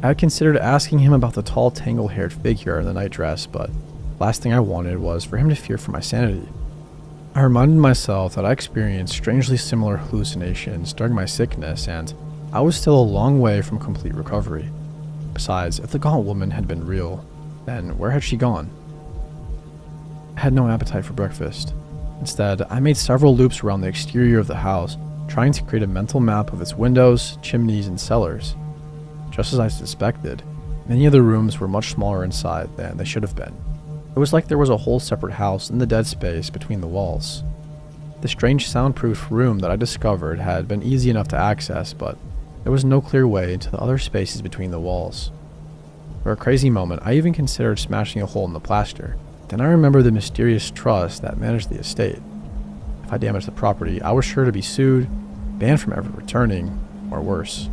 I had considered asking him about the tall, tangle-haired figure in the nightdress, but last thing I wanted was for him to fear for my sanity. I reminded myself that I experienced strangely similar hallucinations during my sickness, and I was still a long way from complete recovery. Besides, if the gaunt woman had been real, then where had she gone? I had no appetite for breakfast. Instead, I made several loops around the exterior of the house, trying to create a mental map of its windows, chimneys, and cellars. Just as I suspected, many of the rooms were much smaller inside than they should have been. It was like there was a whole separate house in the dead space between the walls. The strange soundproof room that I discovered had been easy enough to access, but there was no clear way into the other spaces between the walls. For a crazy moment, I even considered smashing a hole in the plaster. Then I remembered the mysterious trust that managed the estate. If I damaged the property, I was sure to be sued, banned from ever returning, or worse.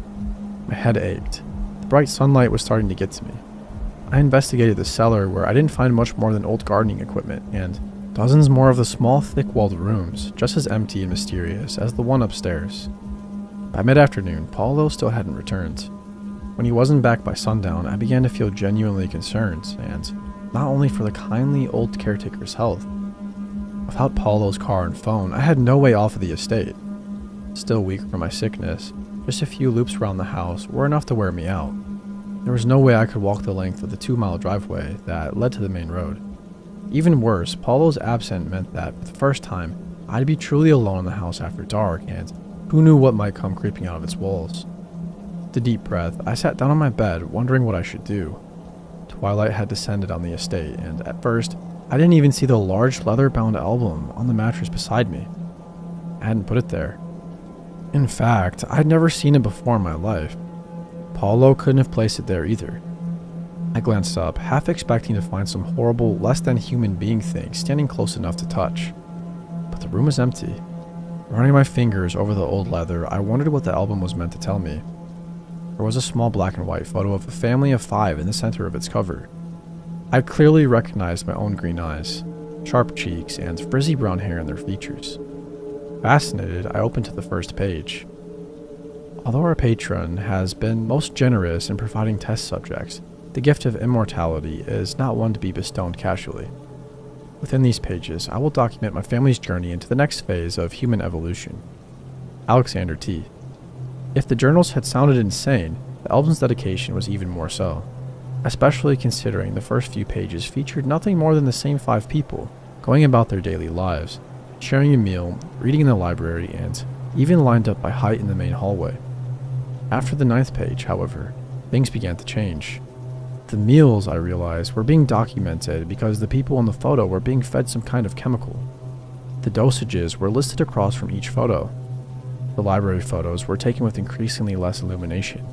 My head ached. The bright sunlight was starting to get to me. I investigated the cellar, where I didn't find much more than old gardening equipment, and dozens more of the small, thick-walled rooms, just as empty and mysterious as the one upstairs. By mid-afternoon, Paolo still hadn't returned. When he wasn't back by sundown, I began to feel genuinely concerned, and not only for the kindly old caretaker's health. Without Paolo's car and phone, I had no way off of the estate. Still weak from my sickness, just a few loops around the house were enough to wear me out. There was no way I could walk the length of the 2-mile driveway that led to the main road. Even worse, Paolo's absence meant that, for the first time, I'd be truly alone in the house after dark, and who knew what might come creeping out of its walls. With a deep breath, I sat down on my bed, wondering what I should do. Twilight had descended on the estate, and at first, I didn't even see the large leather-bound album on the mattress beside me. I hadn't put it there. In fact, I'd never seen it before in my life. Paolo couldn't have placed it there either. I glanced up, half expecting to find some horrible, less-than-human being thing standing close enough to touch. But the room was empty. Running my fingers over the old leather, I wondered what the album was meant to tell me. There was a small black and white photo of a family of 5 in the center of its cover. I clearly recognized my own green eyes. sharp cheeks, and frizzy brown hair in their features. Fascinated, I opened to the first page. Although our patron has been most generous in providing test subjects, the gift of immortality is not one to be bestowed casually. Within these pages, I will document my family's journey into the next phase of human evolution. Alexander T. If the journals had sounded insane, the album's dedication was even more so, especially considering the first few pages featured nothing more than the same 5 people going about their daily lives, sharing a meal, reading in the library, and even lined up by height in the main hallway. After the 9th page, however, things began to change. The meals, I realized, were being documented because the people in the photo were being fed some kind of chemical. The dosages were listed across from each photo. The library photos were taken with increasingly less illumination,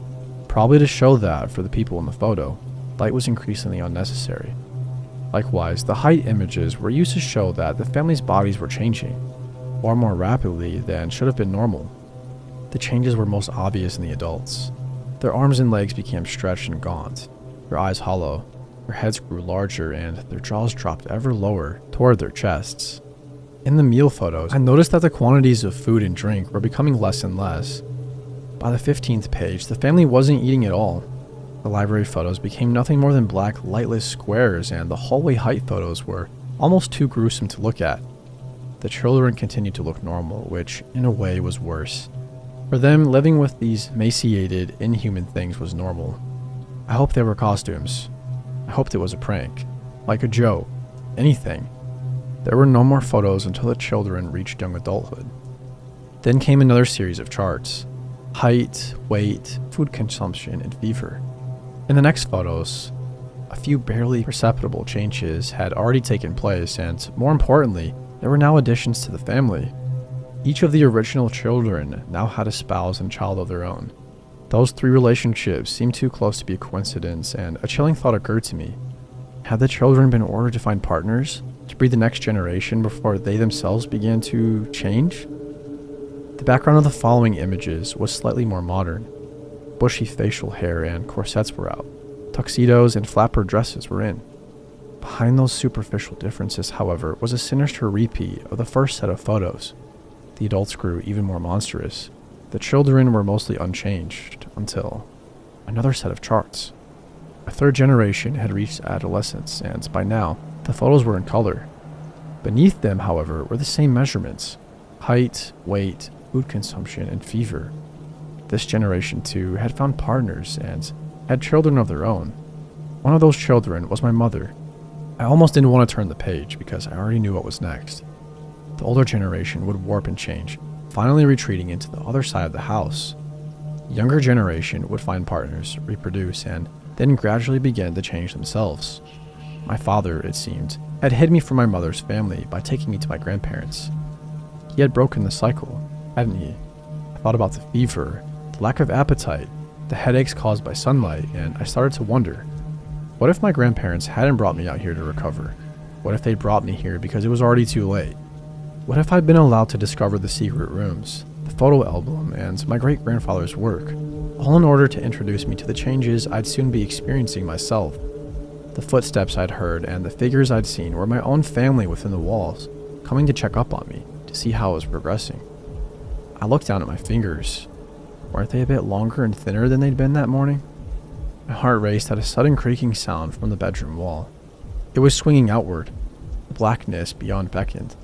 probably to show that, for the people in the photo, light was increasingly unnecessary. Likewise, the height images were used to show that the family's bodies were changing, far more rapidly than should have been normal. The changes were most obvious in the adults. Their arms and legs became stretched and gaunt, their eyes hollow, their heads grew larger, and their jaws dropped ever lower toward their chests. In the meal photos, I noticed that the quantities of food and drink were becoming less and less. By the 15th page, the family wasn't eating at all. The library photos became nothing more than black, lightless squares, and the hallway height photos were almost too gruesome to look at. The children continued to look normal, which, in a way, was worse. For them, living with these emaciated, inhuman things was normal. I hoped they were costumes. I hoped it was a prank. Like a joke. Anything. There were no more photos until the children reached young adulthood. Then came another series of charts. Height, weight, food consumption, and fever. In the next photos, a few barely perceptible changes had already taken place, and more importantly, there were now additions to the family. Each of the original children now had a spouse and child of their own. Those 3 relationships seemed too close to be a coincidence, and a chilling thought occurred to me. Had the children been ordered to find partners, to breed the next generation before they themselves began to change? The background of the following images was slightly more modern. Bushy facial hair and corsets were out. Tuxedos and flapper dresses were in. Behind those superficial differences, however, was a sinister repeat of the first set of photos. The adults grew even more monstrous. The children were mostly unchanged until another set of charts. A 3rd generation had reached adolescence, and by now, the photos were in color. Beneath them, however, were the same measurements: height, weight, food consumption, and fever. This generation, too, had found partners and had children of their own. One of those children was my mother. I almost didn't want to turn the page because I already knew what was next. The older generation would warp and change, finally retreating into the other side of the house. The younger generation would find partners, reproduce, and then gradually begin to change themselves. My father, it seemed, had hid me from my mother's family by taking me to my grandparents. He had broken the cycle, hadn't he? I thought about the fever, the lack of appetite, the headaches caused by sunlight, and I started to wonder, what if my grandparents hadn't brought me out here to recover? What if they brought me here because it was already too late? What if I'd been allowed to discover the secret rooms, the photo album, and my great-grandfather's work, all in order to introduce me to the changes I'd soon be experiencing myself? The footsteps I'd heard and the figures I'd seen were my own family within the walls, coming to check up on me, to see how I was progressing. I looked down at my fingers. Weren't they a bit longer and thinner than they'd been that morning? My heart raced at a sudden creaking sound from the bedroom wall. It was swinging outward. The blackness beyond beckoned.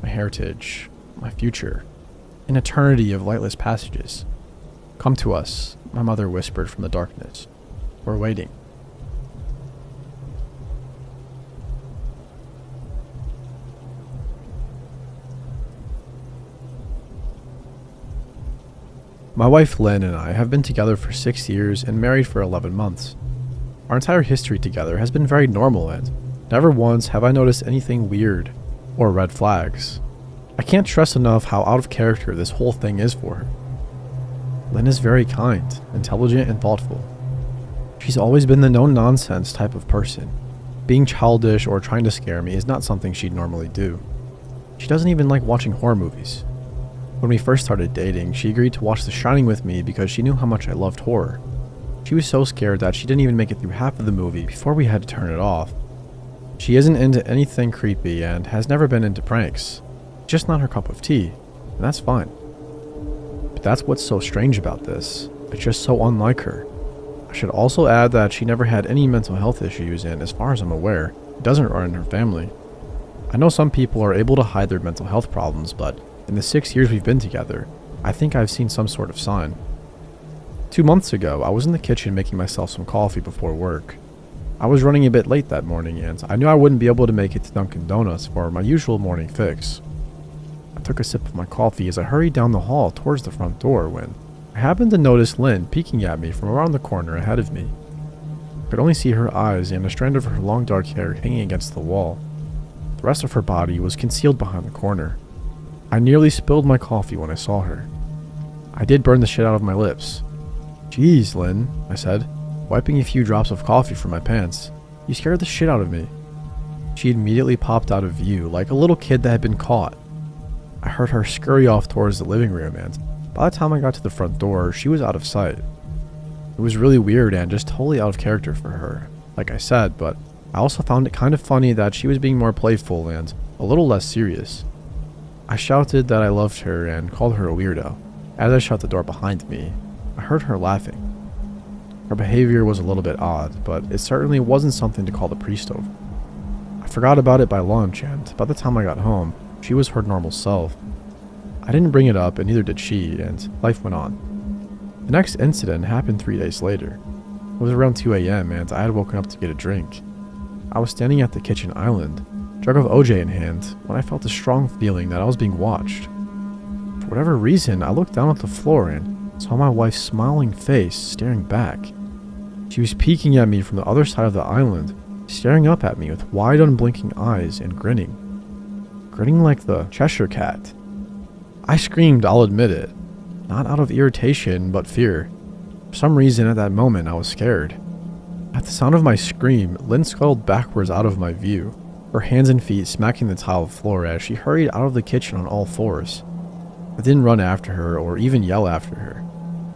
My heritage, my future, an eternity of lightless passages. "Come to us," my mother whispered from the darkness. "We're waiting." My wife Lynn and I have been together for 6 years and married for 11 months. Our entire history together has been very normal, and never once have I noticed anything weird or red flags. I can't stress enough how out of character this whole thing is for her. Lynn is very kind, intelligent, and thoughtful. She's always been the no-nonsense type of person. Being childish or trying to scare me is not something she'd normally do. She doesn't even like watching horror movies. When we first started dating, she agreed to watch The Shining with me because she knew how much I loved horror. She was so scared that she didn't even make it through half of the movie before we had to turn it off. She isn't into anything creepy and has never been into pranks. Just not her cup of tea, and that's fine. But that's what's so strange about this. It's just so unlike her. I should also add that she never had any mental health issues, and as far as I'm aware, it doesn't run in her family. I know some people are able to hide their mental health problems, but in the 6 years we've been together, I think I've seen some sort of sign. 2 months ago, I was in the kitchen making myself some coffee before work. I was running a bit late that morning, and I knew I wouldn't be able to make it to Dunkin' Donuts for my usual morning fix. I took a sip of my coffee as I hurried down the hall towards the front door when I happened to notice Lynn peeking at me from around the corner ahead of me. I could only see her eyes and a strand of her long dark hair hanging against the wall. The rest of her body was concealed behind the corner. I nearly spilled my coffee when I saw her. I did burn the shit out of my lips. "Geez, Lynn," I said, wiping a few drops of coffee from my pants. "You scared the shit out of me." She immediately popped out of view like a little kid that had been caught. I heard her scurry off towards the living room, and by the time I got to the front door, she was out of sight. It was really weird and just totally out of character for her, like I said, but I also found it kind of funny that she was being more playful and a little less serious. I shouted that I loved her and called her a weirdo. As I shut the door behind me, I heard her laughing. Her behavior was a little bit odd, but it certainly wasn't something to call the priest over. I forgot about it by lunch, and by the time I got home, she was her normal self. I didn't bring it up, and neither did she, and life went on. The next incident happened 3 days later. It was around 2 a.m., and I had woken up to get a drink. I was standing at the kitchen island, jug of OJ in hand, when I felt a strong feeling that I was being watched. For whatever reason, I looked down at the floor and saw my wife's smiling face staring back. She was peeking at me from the other side of the island, staring up at me with wide unblinking eyes and grinning. Grinning like the Cheshire Cat. I screamed, I'll admit it. Not out of irritation, but fear. For some reason at that moment I was scared. At the sound of my scream, Lynn scuttled backwards out of my view, her hands and feet smacking the tiled floor as she hurried out of the kitchen on all fours. I didn't run after her or even yell after her.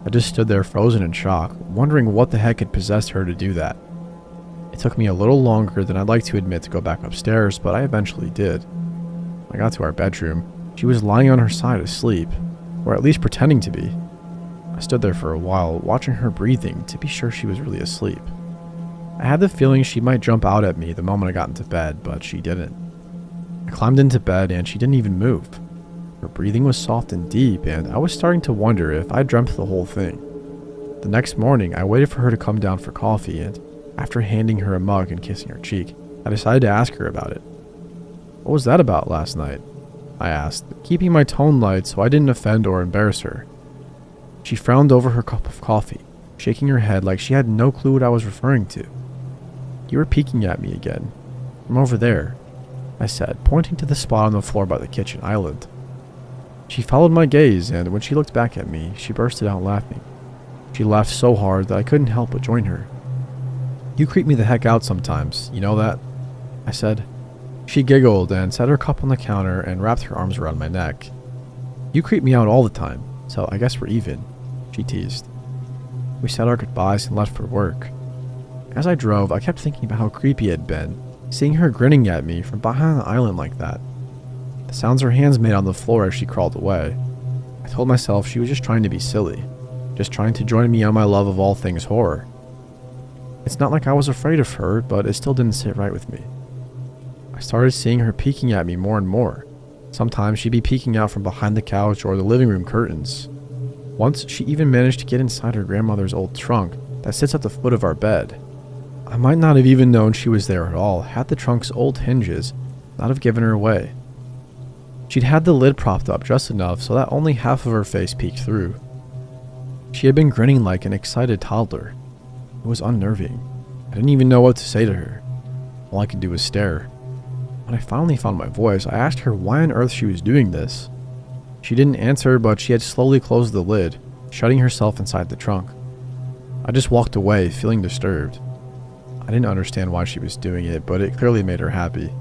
I just stood there frozen in shock, wondering what the heck had possessed her to do that. It took me a little longer than I'd like to admit to go back upstairs, but I eventually did. When I got to our bedroom, she was lying on her side asleep, or at least pretending to be. I stood there for a while, watching her breathing to be sure she was really asleep. I had the feeling she might jump out at me the moment I got into bed, but she didn't. I climbed into bed and she didn't even move. Her breathing was soft and deep, and I was starting to wonder if I dreamt the whole thing. The next morning, I waited for her to come down for coffee, and after handing her a mug and kissing her cheek, I decided to ask her about it. "What was that about last night?" I asked, keeping my tone light so I didn't offend or embarrass her. She frowned over her cup of coffee, shaking her head like she had no clue what I was referring to. "You were peeking at me again. From over there," I said, pointing to the spot on the floor by the kitchen island. She followed my gaze, and when she looked back at me, she bursted out laughing. She laughed so hard that I couldn't help but join her. "You creep me the heck out sometimes, you know that?" I said. She giggled and set her cup on the counter and wrapped her arms around my neck. "You creep me out all the time, so I guess we're even," she teased. We said our goodbyes and left for work. As I drove, I kept thinking about how creepy it had been, seeing her grinning at me from behind the island like that. The sounds her hands made on the floor as she crawled away. I told myself she was just trying to be silly, just trying to join me on my love of all things horror. It's not like I was afraid of her, but it still didn't sit right with me. I started seeing her peeking at me more and more. Sometimes she'd be peeking out from behind the couch or the living room curtains. Once, she even managed to get inside her grandmother's old trunk that sits at the foot of our bed. I might not have even known she was there at all had the trunk's old hinges not have given her away. She'd had the lid propped up just enough so that only half of her face peeked through. She had been grinning like an excited toddler. It was unnerving. I didn't even know what to say to her. All I could do was stare. When I finally found my voice, I asked her why on earth she was doing this. She didn't answer, but she had slowly closed the lid, shutting herself inside the trunk. I just walked away, feeling disturbed. I didn't understand why she was doing it, but it clearly made her happy.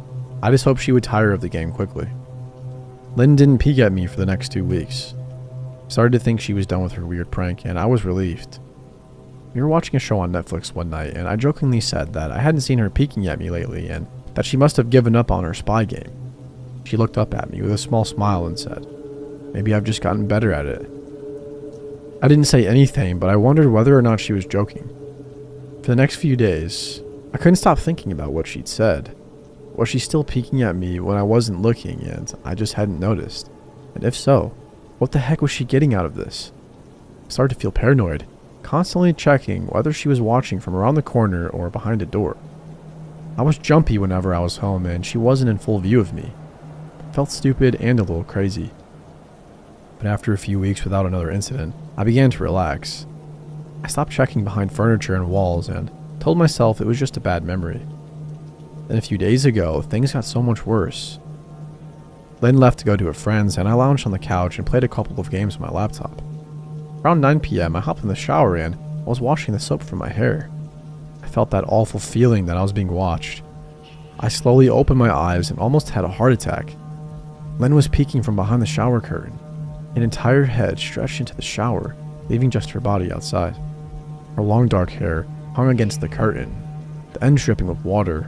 I just hoped she would tire of the game quickly. Lynn didn't peek at me for the next 2 weeks. I started to think she was done with her weird prank, and I was relieved. We were watching a show on Netflix one night, and I jokingly said that I hadn't seen her peeking at me lately, and that she must have given up on her spy game. She looked up at me with a small smile and said, "Maybe I've just gotten better at it." I didn't say anything, but I wondered whether or not she was joking. For the next few days, I couldn't stop thinking about what she'd said. Was she still peeking at me when I wasn't looking and I just hadn't noticed? And if so, what the heck was she getting out of this? I started to feel paranoid, constantly checking whether she was watching from around the corner or behind a door. I was jumpy whenever I was home and she wasn't in full view of me. I felt stupid and a little crazy. But after a few weeks without another incident, I began to relax. I stopped checking behind furniture and walls and told myself it was just a bad memory. Then a few days ago, things got so much worse. Lynn left to go to a friend's and I lounged on the couch and played a couple of games on my laptop. Around 9 p.m., I hopped in the shower and I was washing the soap from my hair. I felt that awful feeling that I was being watched. I slowly opened my eyes and almost had a heart attack. Lynn was peeking from behind the shower curtain. An entire head stretched into the shower, leaving just her body outside. Her long dark hair hung against the curtain, the end dripping with water.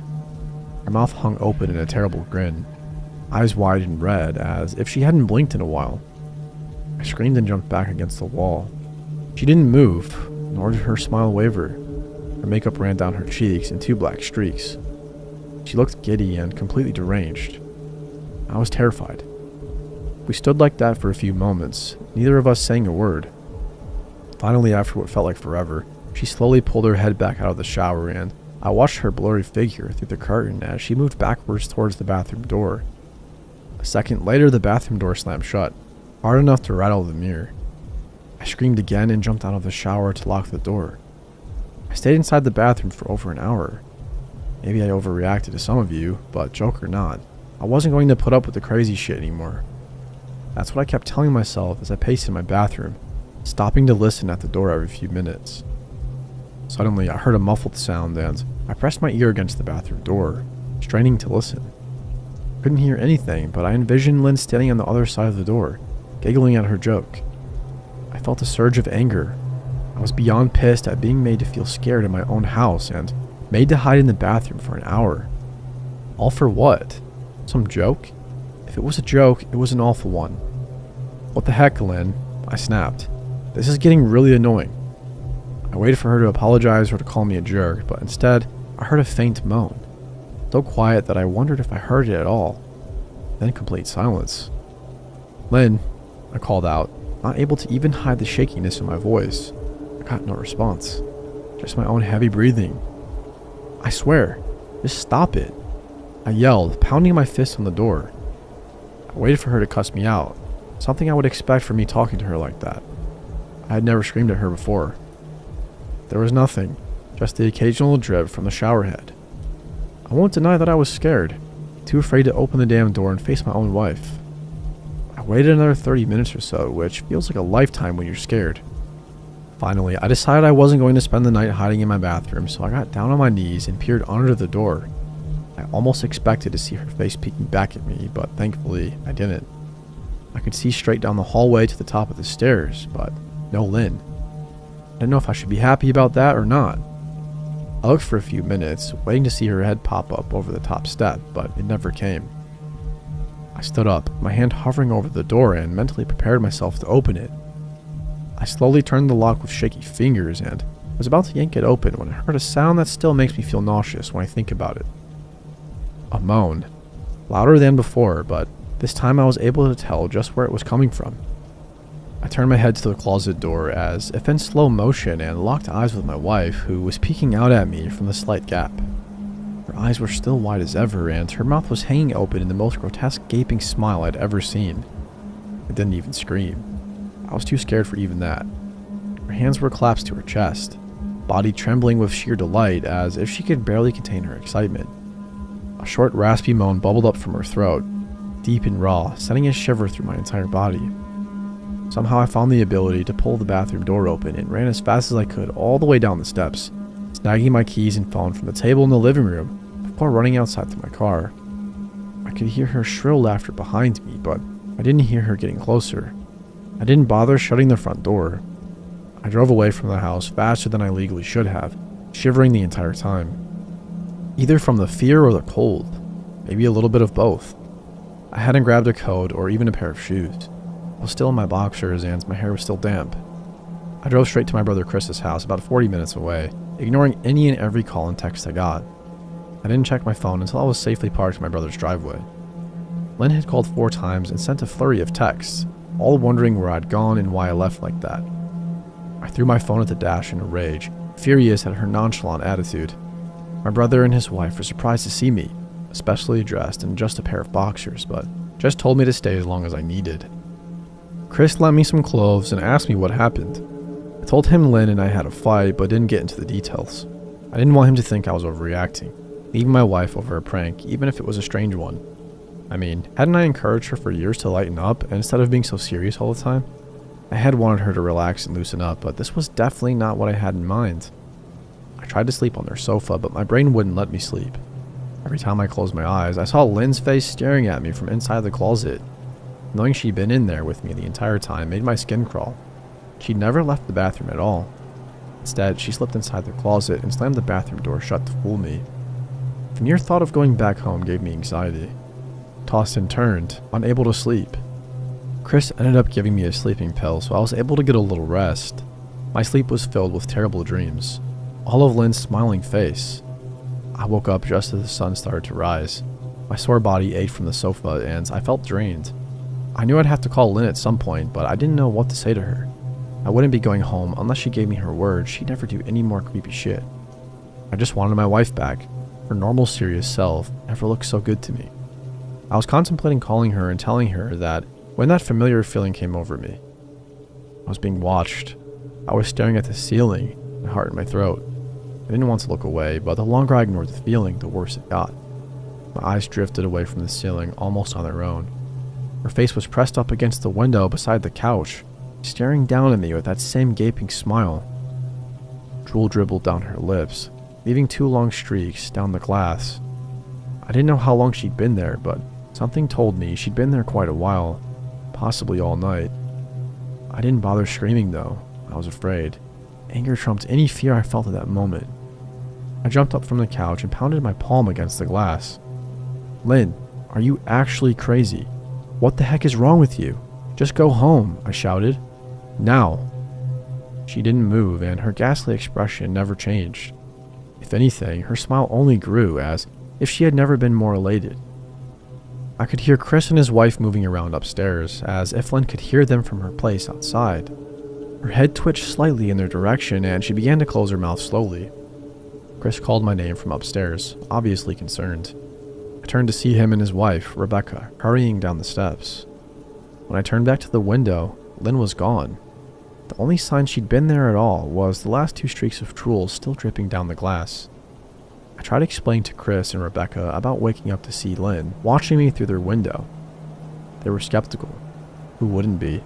Her mouth hung open in a terrible grin, eyes wide and red as if she hadn't blinked in a while. I screamed and jumped back against the wall. She didn't move, nor did her smile waver. Her makeup ran down her cheeks in 2 black streaks. She looked giddy and completely deranged. I was terrified. We stood like that for a few moments, neither of us saying a word. Finally, after what felt like forever, she slowly pulled her head back out of the shower and I watched her blurry figure through the curtain as she moved backwards towards the bathroom door. A second later, the bathroom door slammed shut, hard enough to rattle the mirror. I screamed again and jumped out of the shower to lock the door. I stayed inside the bathroom for over an hour. Maybe I overreacted to some of you, but joke or not, I wasn't going to put up with the crazy shit anymore. That's what I kept telling myself as I paced in my bathroom, stopping to listen at the door every few minutes. Suddenly, I heard a muffled sound and I pressed my ear against the bathroom door, straining to listen. I couldn't hear anything, but I envisioned Lynn standing on the other side of the door, giggling at her joke. I felt a surge of anger. I was beyond pissed at being made to feel scared in my own house and made to hide in the bathroom for an hour. All for what? Some joke? If it was a joke, it was an awful one. "What the heck, Lynn?" I snapped. "This is getting really annoying." I waited for her to apologize or to call me a jerk, but instead, I heard a faint moan. So quiet that I wondered if I heard it at all. Then complete silence. "Lynn," I called out, not able to even hide the shakiness in my voice. I got no response. Just my own heavy breathing. "I swear, just stop it," I yelled, pounding my fist on the door. I waited for her to cuss me out, something I would expect from me talking to her like that. I had never screamed at her before. There was nothing, just the occasional drip from the shower head. I won't deny that I was scared, too afraid to open the damn door and face my own wife. I waited another 30 minutes or so, which feels like a lifetime when you're scared. Finally, I decided I wasn't going to spend the night hiding in my bathroom, so I got down on my knees and peered under the door. I almost expected to see her face peeking back at me, but thankfully, I didn't. I could see straight down the hallway to the top of the stairs, but no Lynn. I didn't know if I should be happy about that or not. I looked for a few minutes, waiting to see her head pop up over the top step, but it never came. I stood up, my hand hovering over the door, and mentally prepared myself to open it. I slowly turned the lock with shaky fingers and was about to yank it open when I heard a sound that still makes me feel nauseous when I think about it. A moan. Louder than before, but this time I was able to tell just where it was coming from. I turned my head to the closet door as if in slow motion and locked eyes with my wife, who was peeking out at me from the slight gap. Her eyes were still wide as ever and her mouth was hanging open in the most grotesque gaping smile I'd ever seen. I didn't even scream. I was too scared for even that. Her hands were clasped to her chest, body trembling with sheer delight as if she could barely contain her excitement. A short raspy moan bubbled up from her throat, deep and raw, sending a shiver through my entire body. Somehow I found the ability to pull the bathroom door open and ran as fast as I could all the way down the steps, snagging my keys and phone from the table in the living room before running outside to my car. I could hear her shrill laughter behind me, but I didn't hear her getting closer. I didn't bother shutting the front door. I drove away from the house faster than I legally should have, shivering the entire time. either from the fear or the cold, maybe a little bit of both. I hadn't grabbed a coat or even a pair of shoes. I was still in my boxers and my hair was still damp. I drove straight to my brother Chris's house about 40 minutes away, ignoring any and every call and text I got. I didn't check my phone until I was safely parked in my brother's driveway. Lynn had called 4 times and sent a flurry of texts, all wondering where I'd gone and why I left like that. I threw my phone at the dash in a rage, furious at her nonchalant attitude. My brother and his wife were surprised to see me, especially dressed in just a pair of boxers, but just told me to stay as long as I needed. Chris lent me some clothes and asked me what happened. I told him Lynn and I had a fight, but didn't get into the details. I didn't want him to think I was overreacting, leaving my wife over a prank, even if it was a strange one. I mean, hadn't I encouraged her for years to lighten up, and instead of being so serious all the time? I had wanted her to relax and loosen up, but this was definitely not what I had in mind. I tried to sleep on their sofa, but my brain wouldn't let me sleep. Every time I closed my eyes, I saw Lynn's face staring at me from inside the closet. Knowing she'd been in there with me the entire time made my skin crawl. She'd never left the bathroom at all. Instead, she slipped inside the closet and slammed the bathroom door shut to fool me. The mere thought of going back home gave me anxiety. Tossed and turned, unable to sleep. Chris ended up giving me a sleeping pill, so I was able to get a little rest. My sleep was filled with terrible dreams, all of Lynn's smiling face. I woke up just as the sun started to rise. My sore body ached from the sofa, and I felt drained. I knew I'd have to call Lynn at some point, but I didn't know what to say to her. I wouldn't be going home unless she gave me her word she'd never do any more creepy shit. I just wanted my wife back. Her normal, serious self never looked so good to me. I was contemplating calling her and telling her that when that familiar feeling came over me. I was being watched. I was staring at the ceiling, my heart in my throat. I didn't want to look away, but the longer I ignored the feeling, the worse it got. My eyes drifted away from the ceiling almost on their own. Her face was pressed up against the window beside the couch, staring down at me with that same gaping smile. Drool dribbled down her lips, leaving 2 long streaks down the glass. I didn't know how long she'd been there, but something told me she'd been there quite a while, possibly all night. I didn't bother screaming though. I was afraid. Anger trumped any fear I felt at that moment. I jumped up from the couch and pounded my palm against the glass. Lynn, are you actually crazy? What the heck is wrong with you? Just go home, I shouted. Now. She didn't move, and her ghastly expression never changed. If anything, her smile only grew, as if she had never been more elated. I could hear Chris and his wife moving around upstairs, as if Lynn could hear them from her place outside. Her head twitched slightly in their direction, and she began to close her mouth slowly. Chris called my name from upstairs, obviously concerned. I turned to see him and his wife, Rebecca, hurrying down the steps. When I turned back to the window, Lynn was gone. The only sign she'd been there at all was the last 2 streaks of drool still dripping down the glass. I tried explaining to Chris and Rebecca about waking up to see Lynn watching me through their window. They were skeptical. Who wouldn't be?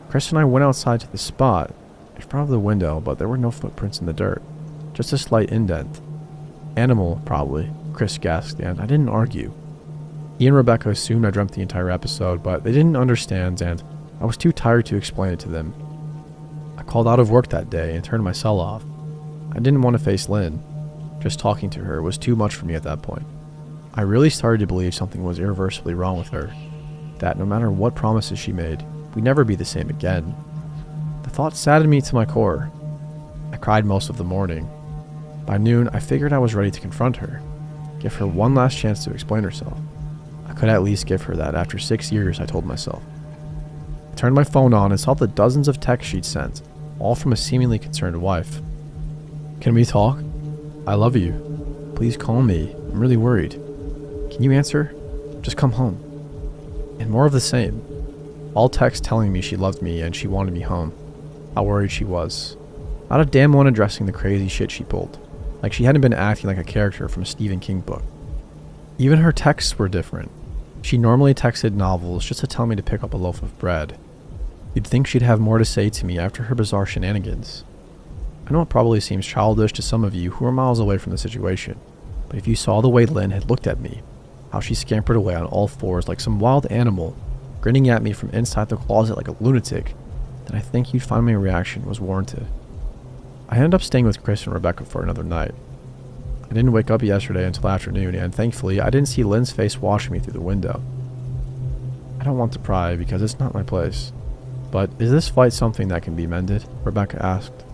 Chris and I went outside to the spot in front of the window, but there were no footprints in the dirt, just a slight indent. Animal, probably, Chris gasped, and I didn't argue. He and Rebecca assumed I dreamt the entire episode, but they didn't understand, and I was too tired to explain it to them. I called out of work that day and turned my cell off. I didn't want to face Lynn. Just talking to her was too much for me at that point. I really started to believe something was irreversibly wrong with her, that no matter what promises she made, we'd never be the same again. The thought saddened me to my core. I cried most of the morning. By noon, I figured I was ready to confront her, give her one last chance to explain herself. I could at least give her that after 6 years, I told myself. I turned my phone on and saw the dozens of texts she'd sent, all from a seemingly concerned wife. Can we talk? I love you. Please call me. I'm really worried. Can you answer? Just come home. And more of the same. All texts telling me she loved me and she wanted me home. How worried she was. Not a damn one addressing the crazy shit she pulled. Like she hadn't been acting like a character from a Stephen King book. Even her texts were different. She normally texted novels just to tell me to pick up a loaf of bread. You'd think she'd have more to say to me after her bizarre shenanigans. I know it probably seems childish to some of you who are miles away from the situation, but if you saw the way Lynn had looked at me, how she scampered away on all 4s like some wild animal, grinning at me from inside the closet like a lunatic, then I think you'd find my reaction was warranted. I ended up staying with Chris and Rebecca for another night. I didn't wake up yesterday until afternoon, and thankfully, I didn't see Lynn's face watching me through the window. I don't want to pry because it's not my place. But is this fight something that can be mended? Rebecca asked.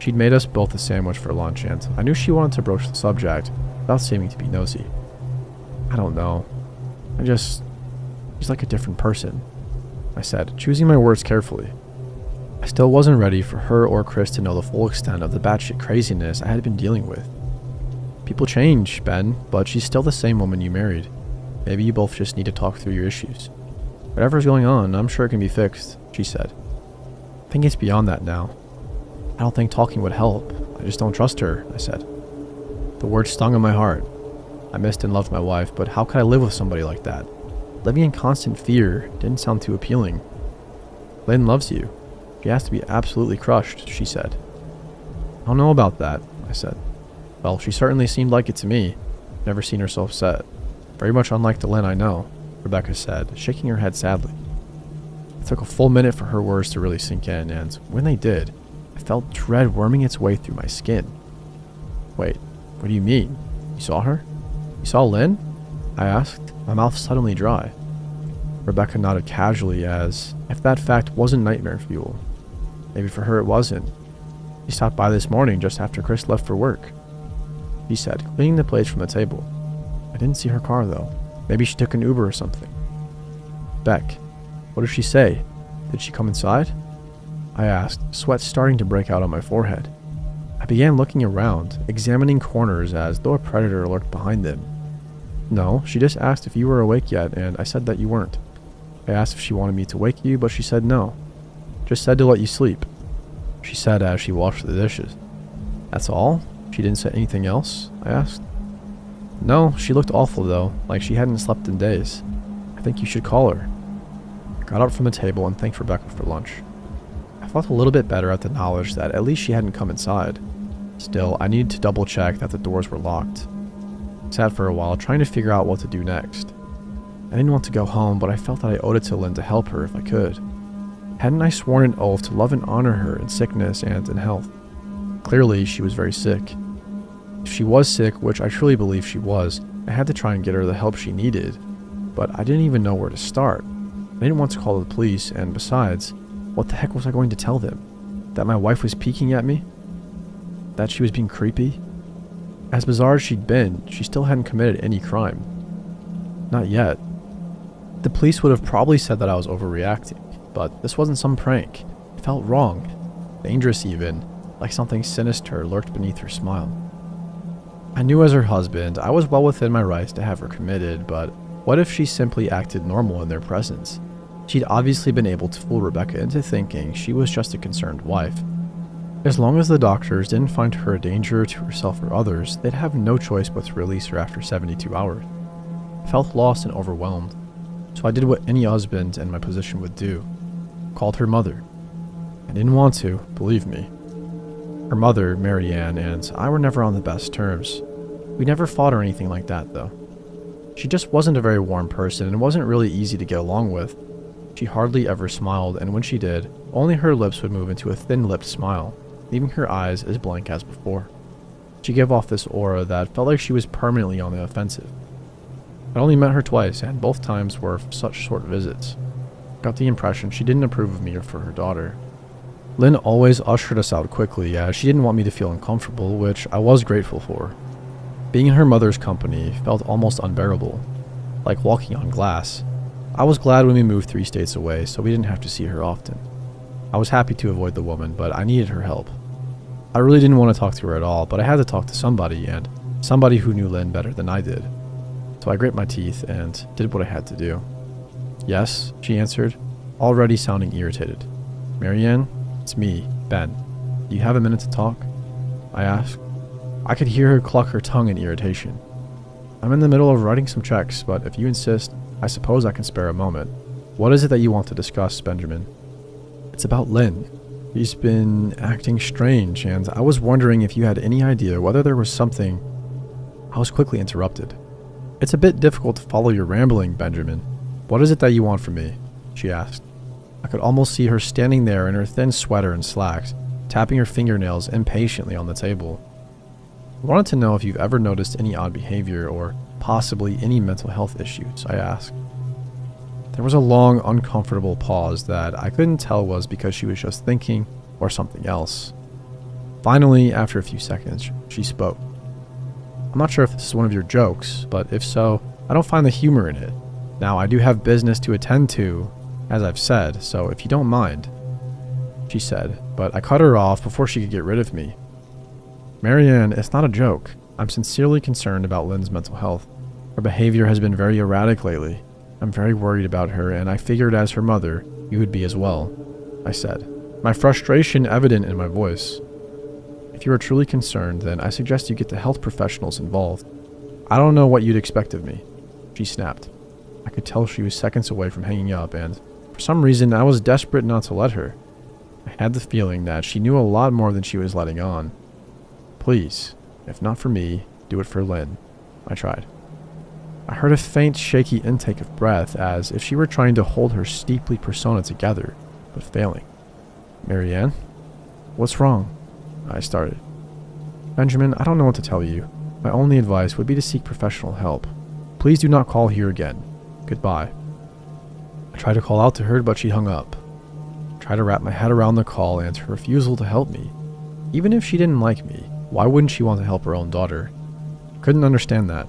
She'd made us both a sandwich for lunch, and I knew she wanted to broach the subject without seeming to be nosy. I don't know. She's like a different person, I said, choosing my words carefully. I still wasn't ready for her or Chris to know the full extent of the batshit craziness I had been dealing with. People change, Ben, but she's still the same woman you married. Maybe you both just need to talk through your issues. Whatever's going on, I'm sure it can be fixed, she said. I think it's beyond that now. I don't think talking would help. I just don't trust her, I said. The words stung in my heart. I missed and loved my wife, but how could I live with somebody like that? Living in constant fear didn't sound too appealing. Lynn loves you. She has to be absolutely crushed, she said. I don't know about that, I said. Well, she certainly seemed like it to me. Never seen her so upset. Very much unlike the Lynn I know, Rebecca said, shaking her head sadly. It took a full minute for her words to really sink in, and when they did, I felt dread worming its way through my skin. Wait, what do you mean? You saw her? You saw Lynn? I asked, my mouth suddenly dry. Rebecca nodded casually as if that fact wasn't nightmare fuel. Maybe for her it wasn't. She stopped by this morning just after Chris left for work, she said, cleaning the plates from the table. I didn't see her car though. Maybe she took an Uber or something. Beck, what did she say? Did she come inside? I asked, sweat starting to break out on my forehead. I began looking around, examining corners as though a predator lurked behind them. No, she just asked if you were awake yet, and I said that you weren't. I asked if she wanted me to wake you, but she said no. Just said to let you sleep, she said as she washed the dishes. That's all? She didn't say anything else? I asked. No, she looked awful though, like she hadn't slept in days. I think you should call her. I got up from the table and thanked Rebecca for lunch. I felt a little bit better at the knowledge that at least she hadn't come inside. Still, I needed to double check that the doors were locked. I sat for a while trying to figure out what to do next. I didn't want to go home, but I felt that I owed it to Lynn to help her if I could. Hadn't I sworn an oath to love and honor her in sickness and in health? Clearly, she was very sick. If she was sick, which I truly believe she was, I had to try and get her the help she needed. But I didn't even know where to start. I didn't want to call the police, and besides, what the heck was I going to tell them? That my wife was peeking at me? That she was being creepy? As bizarre as she'd been, she still hadn't committed any crime. Not yet. The police would have probably said that I was overreacting, but this wasn't some prank. It felt wrong. Dangerous even, like something sinister lurked beneath her smile. I knew as her husband, I was well within my rights to have her committed, but what if she simply acted normal in their presence? She'd obviously been able to fool Rebecca into thinking she was just a concerned wife. As long as the doctors didn't find her a danger to herself or others, they'd have no choice but to release her after 72 hours. I felt lost and overwhelmed, so I did what any husband in my position would do. Called her mother. I didn't want to, believe me. Her mother, Mary Ann, and I were never on the best terms. We never fought or anything like that, though. She just wasn't a very warm person and wasn't really easy to get along with. She hardly ever smiled, and when she did, only her lips would move into a thin-lipped smile, leaving her eyes as blank as before. She gave off this aura that felt like she was permanently on the offensive. I only met her twice, and both times were such short visits. Got the impression she didn't approve of me or for her daughter. Lynn always ushered us out quickly, as she didn't want me to feel uncomfortable, which I was grateful for. Being in her mother's company felt almost unbearable, like walking on glass. I was glad when we moved 3 states away, so we didn't have to see her often. I was happy to avoid the woman, but I needed her help. I really didn't want to talk to her at all, but I had to talk to somebody, and somebody who knew Lynn better than I did. So I grit my teeth and did what I had to do. Yes, she answered, already sounding irritated. Marianne, it's me, Ben. Do you have a minute to talk? I asked. I could hear her cluck her tongue in irritation. I'm in the middle of writing some checks, but if you insist, I suppose I can spare a moment. What is it that you want to discuss, Benjamin? It's about Lynn. She's been acting strange, and I was wondering if you had any idea whether there was something... I was quickly interrupted. It's a bit difficult to follow your rambling, Benjamin. What is it that you want from me? She asked. I could almost see her standing there in her thin sweater and slacks, tapping her fingernails impatiently on the table. I wanted to know if you've ever noticed any odd behavior or possibly any mental health issues, I asked. There was a long, uncomfortable pause that I couldn't tell was because she was just thinking or something else. Finally, after a few seconds, she spoke. I'm not sure if this is one of your jokes, but if so, I don't find the humor in it. Now, I do have business to attend to, as I've said, so if you don't mind, she said, but I cut her off before she could get rid of me. Marianne, it's not a joke. I'm sincerely concerned about Lynn's mental health. Her behavior has been very erratic lately. I'm very worried about her, and I figured as her mother, you would be as well, I said, my frustration evident in my voice. If you are truly concerned, then I suggest you get the health professionals involved. I don't know what you'd expect of me, she snapped. I could tell she was seconds away from hanging up, and for some reason I was desperate not to let her. I had the feeling that she knew a lot more than she was letting on. Please, if not for me, do it for Lynn, I tried. I heard a faint, shaky intake of breath as if she were trying to hold her steeply persona together, but failing. Marianne? What's wrong? I started. Benjamin, I don't know what to tell you. My only advice would be to seek professional help. Please do not call here again. Goodbye. I tried to call out to her, but she hung up. I tried to wrap my head around the call and her refusal to help me. Even if she didn't like me, why wouldn't she want to help her own daughter? I couldn't understand that.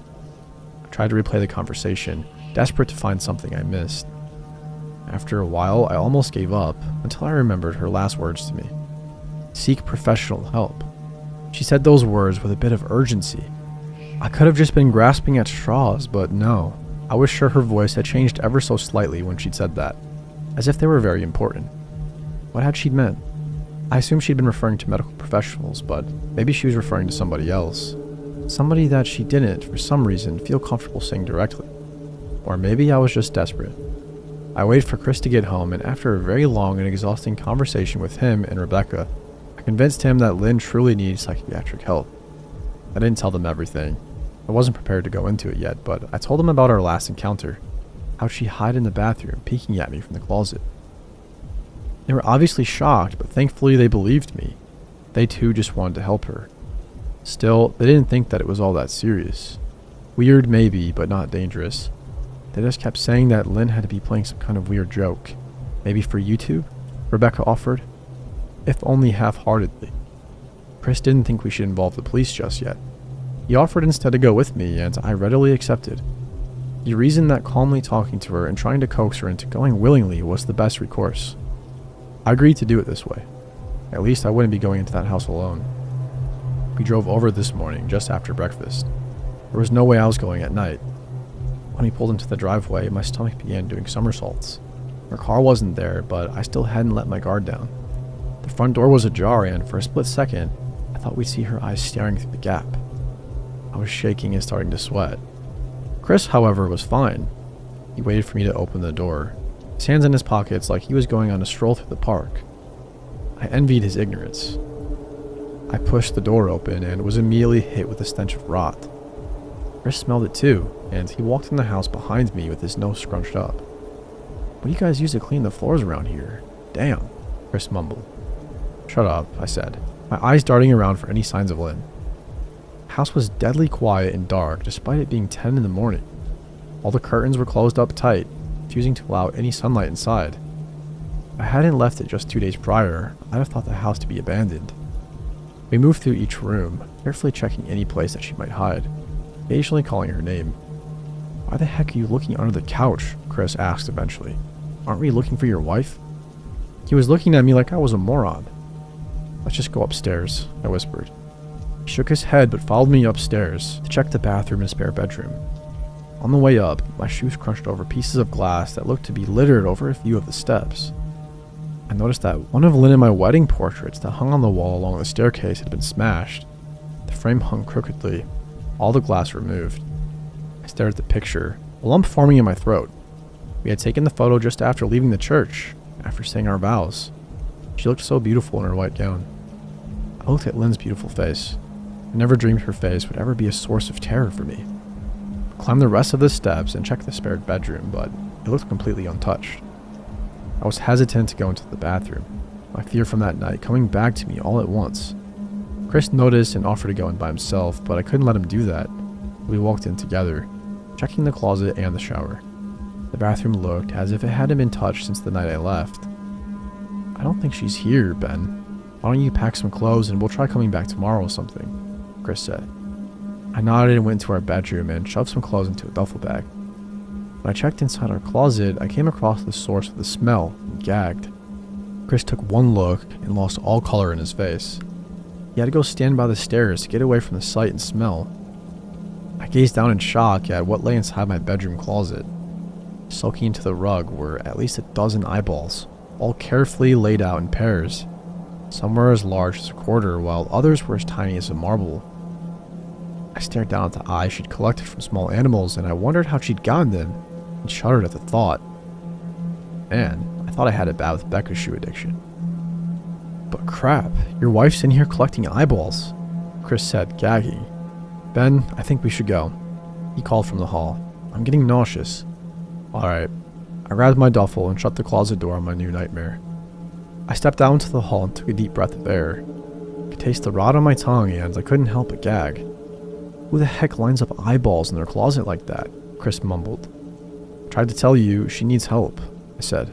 I tried to replay the conversation, desperate to find something I missed. After a while, I almost gave up until I remembered her last words to me. Seek professional help. She said those words with a bit of urgency. I could have just been grasping at straws, but no. I was sure her voice had changed ever so slightly when she'd said that, as if they were very important. What had she meant? I assumed she'd been referring to medical professionals, but maybe she was referring to somebody else. Somebody that she didn't, for some reason, feel comfortable saying directly. Or maybe I was just desperate. I waited for Chris to get home, and after a very long and exhausting conversation with him and Rebecca, I convinced him that Lynn truly needed psychiatric help. I didn't tell them everything. I wasn't prepared to go into it yet, but I told them about our last encounter, how she'd hide in the bathroom, peeking at me from the closet. They were obviously shocked, but thankfully they believed me. They too just wanted to help her. Still, they didn't think that it was all that serious. Weird maybe, but not dangerous. They just kept saying that Lynn had to be playing some kind of weird joke. Maybe for YouTube? Rebecca offered. If only half-heartedly. Chris didn't think we should involve the police just yet. He offered instead to go with me, and I readily accepted. He reasoned that calmly talking to her and trying to coax her into going willingly was the best recourse. I agreed to do it this way. At least I wouldn't be going into that house alone. We drove over this morning, just after breakfast. There was no way I was going at night. When we pulled into the driveway, my stomach began doing somersaults. Her car wasn't there, but I still hadn't let my guard down. The front door was ajar, and for a split second, I thought we'd see her eyes staring through the gap. I was shaking and starting to sweat. Chris, however, was fine. He waited for me to open the door, his hands in his pockets like he was going on a stroll through the park. I envied his ignorance. I pushed the door open and was immediately hit with a stench of rot. Chris smelled it too, and he walked in the house behind me with his nose scrunched up. What do you guys use to clean the floors around here? Damn, Chris mumbled. Shut up, I said, my eyes darting around for any signs of Lynn. The house was deadly quiet and dark despite it being 10 in the morning. All the curtains were closed up tight, refusing to allow any sunlight inside. If I hadn't left it just 2 days prior, I'd have thought the house to be abandoned. We moved through each room, carefully checking any place that she might hide, occasionally calling her name. Why the heck are you looking under the couch? Chris asked eventually. Aren't we looking for your wife? He was looking at me like I was a moron. Let's just go upstairs, I whispered. He shook his head but followed me upstairs to check the bathroom and spare bedroom. On the way up, my shoes crunched over pieces of glass that looked to be littered over a few of the steps. I noticed that one of Lynn and my wedding portraits that hung on the wall along the staircase had been smashed. The frame hung crookedly, all the glass removed. I stared at the picture, a lump forming in my throat. We had taken the photo just after leaving the church, after saying our vows. She looked so beautiful in her white gown. I looked at Lynn's beautiful face. I never dreamed her face would ever be a source of terror for me. I climbed the rest of the steps and checked the spare bedroom, but it looked completely untouched. I was hesitant to go into the bathroom, my fear from that night coming back to me all at once. Chris noticed and offered to go in by himself, but I couldn't let him do that. We walked in together, checking the closet and the shower. The bathroom looked as if it hadn't been touched since the night I left. "I don't think she's here, Ben. Why don't you pack some clothes and we'll try coming back tomorrow or something," Chris said. I nodded and went to our bedroom and shoved some clothes into a duffel bag. When I checked inside our closet, I came across the source of the smell and gagged. Chris took one look and lost all color in his face. He had to go stand by the stairs to get away from the sight and smell. I gazed down in shock at what lay inside my bedroom closet. Soaking into the rug were at least a dozen eyeballs, all carefully laid out in pairs. Some were as large as a quarter, while others were as tiny as a marble. I stared down at the eyes she'd collected from small animals, and I wondered how she'd gotten them, and shuddered at the thought. Man, I thought I had it bad with Becca's shoe addiction. "But crap, your wife's in here collecting eyeballs," Chris said, gagging. "Ben, I think we should go," he called from the hall. "I'm getting nauseous." Alright. I grabbed my duffel and shut the closet door on my new nightmare. I stepped out into the hall and took a deep breath of air. I could taste the rot on my tongue and I couldn't help but gag. "Who the heck lines up eyeballs in their closet like that?" Chris mumbled. "I tried to tell you, she needs help," I said.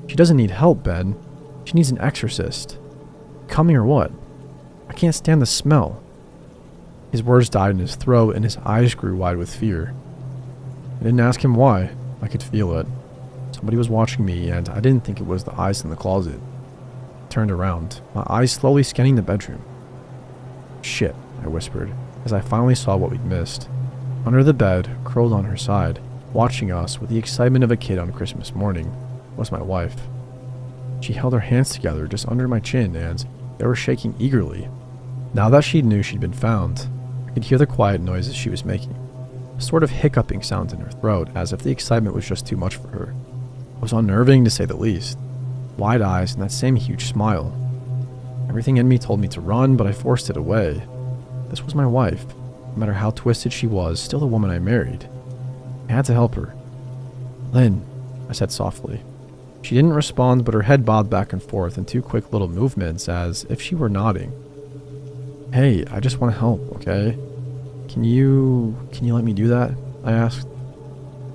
"She doesn't need help, Ben. She needs an exorcist." "Coming or what? I can't stand the smell." His words died in his throat and his eyes grew wide with fear. I didn't ask him why. I could feel it. Somebody was watching me, and I didn't think it was the eyes in the closet. I turned around, my eyes slowly scanning the bedroom. "Shit," I whispered, as I finally saw what we'd missed. Under the bed, curled on her side, watching us with the excitement of a kid on Christmas morning, was my wife. She held her hands together just under my chin, and they were shaking eagerly. Now that she knew she'd been found, I could hear the quiet noises she was making. A sort of hiccuping sound in her throat, as if the excitement was just too much for her. It was unnerving to say the least. Wide eyes and that same huge smile. Everything in me told me to run, but I forced it away. This was my wife. No matter how twisted she was, still the woman I married. I had to help her. "Lynn," I said softly. She didn't respond, but her head bobbed back and forth in two quick little movements, as if she were nodding. "Hey, I just want to help, okay? Can you let me do that?" I asked.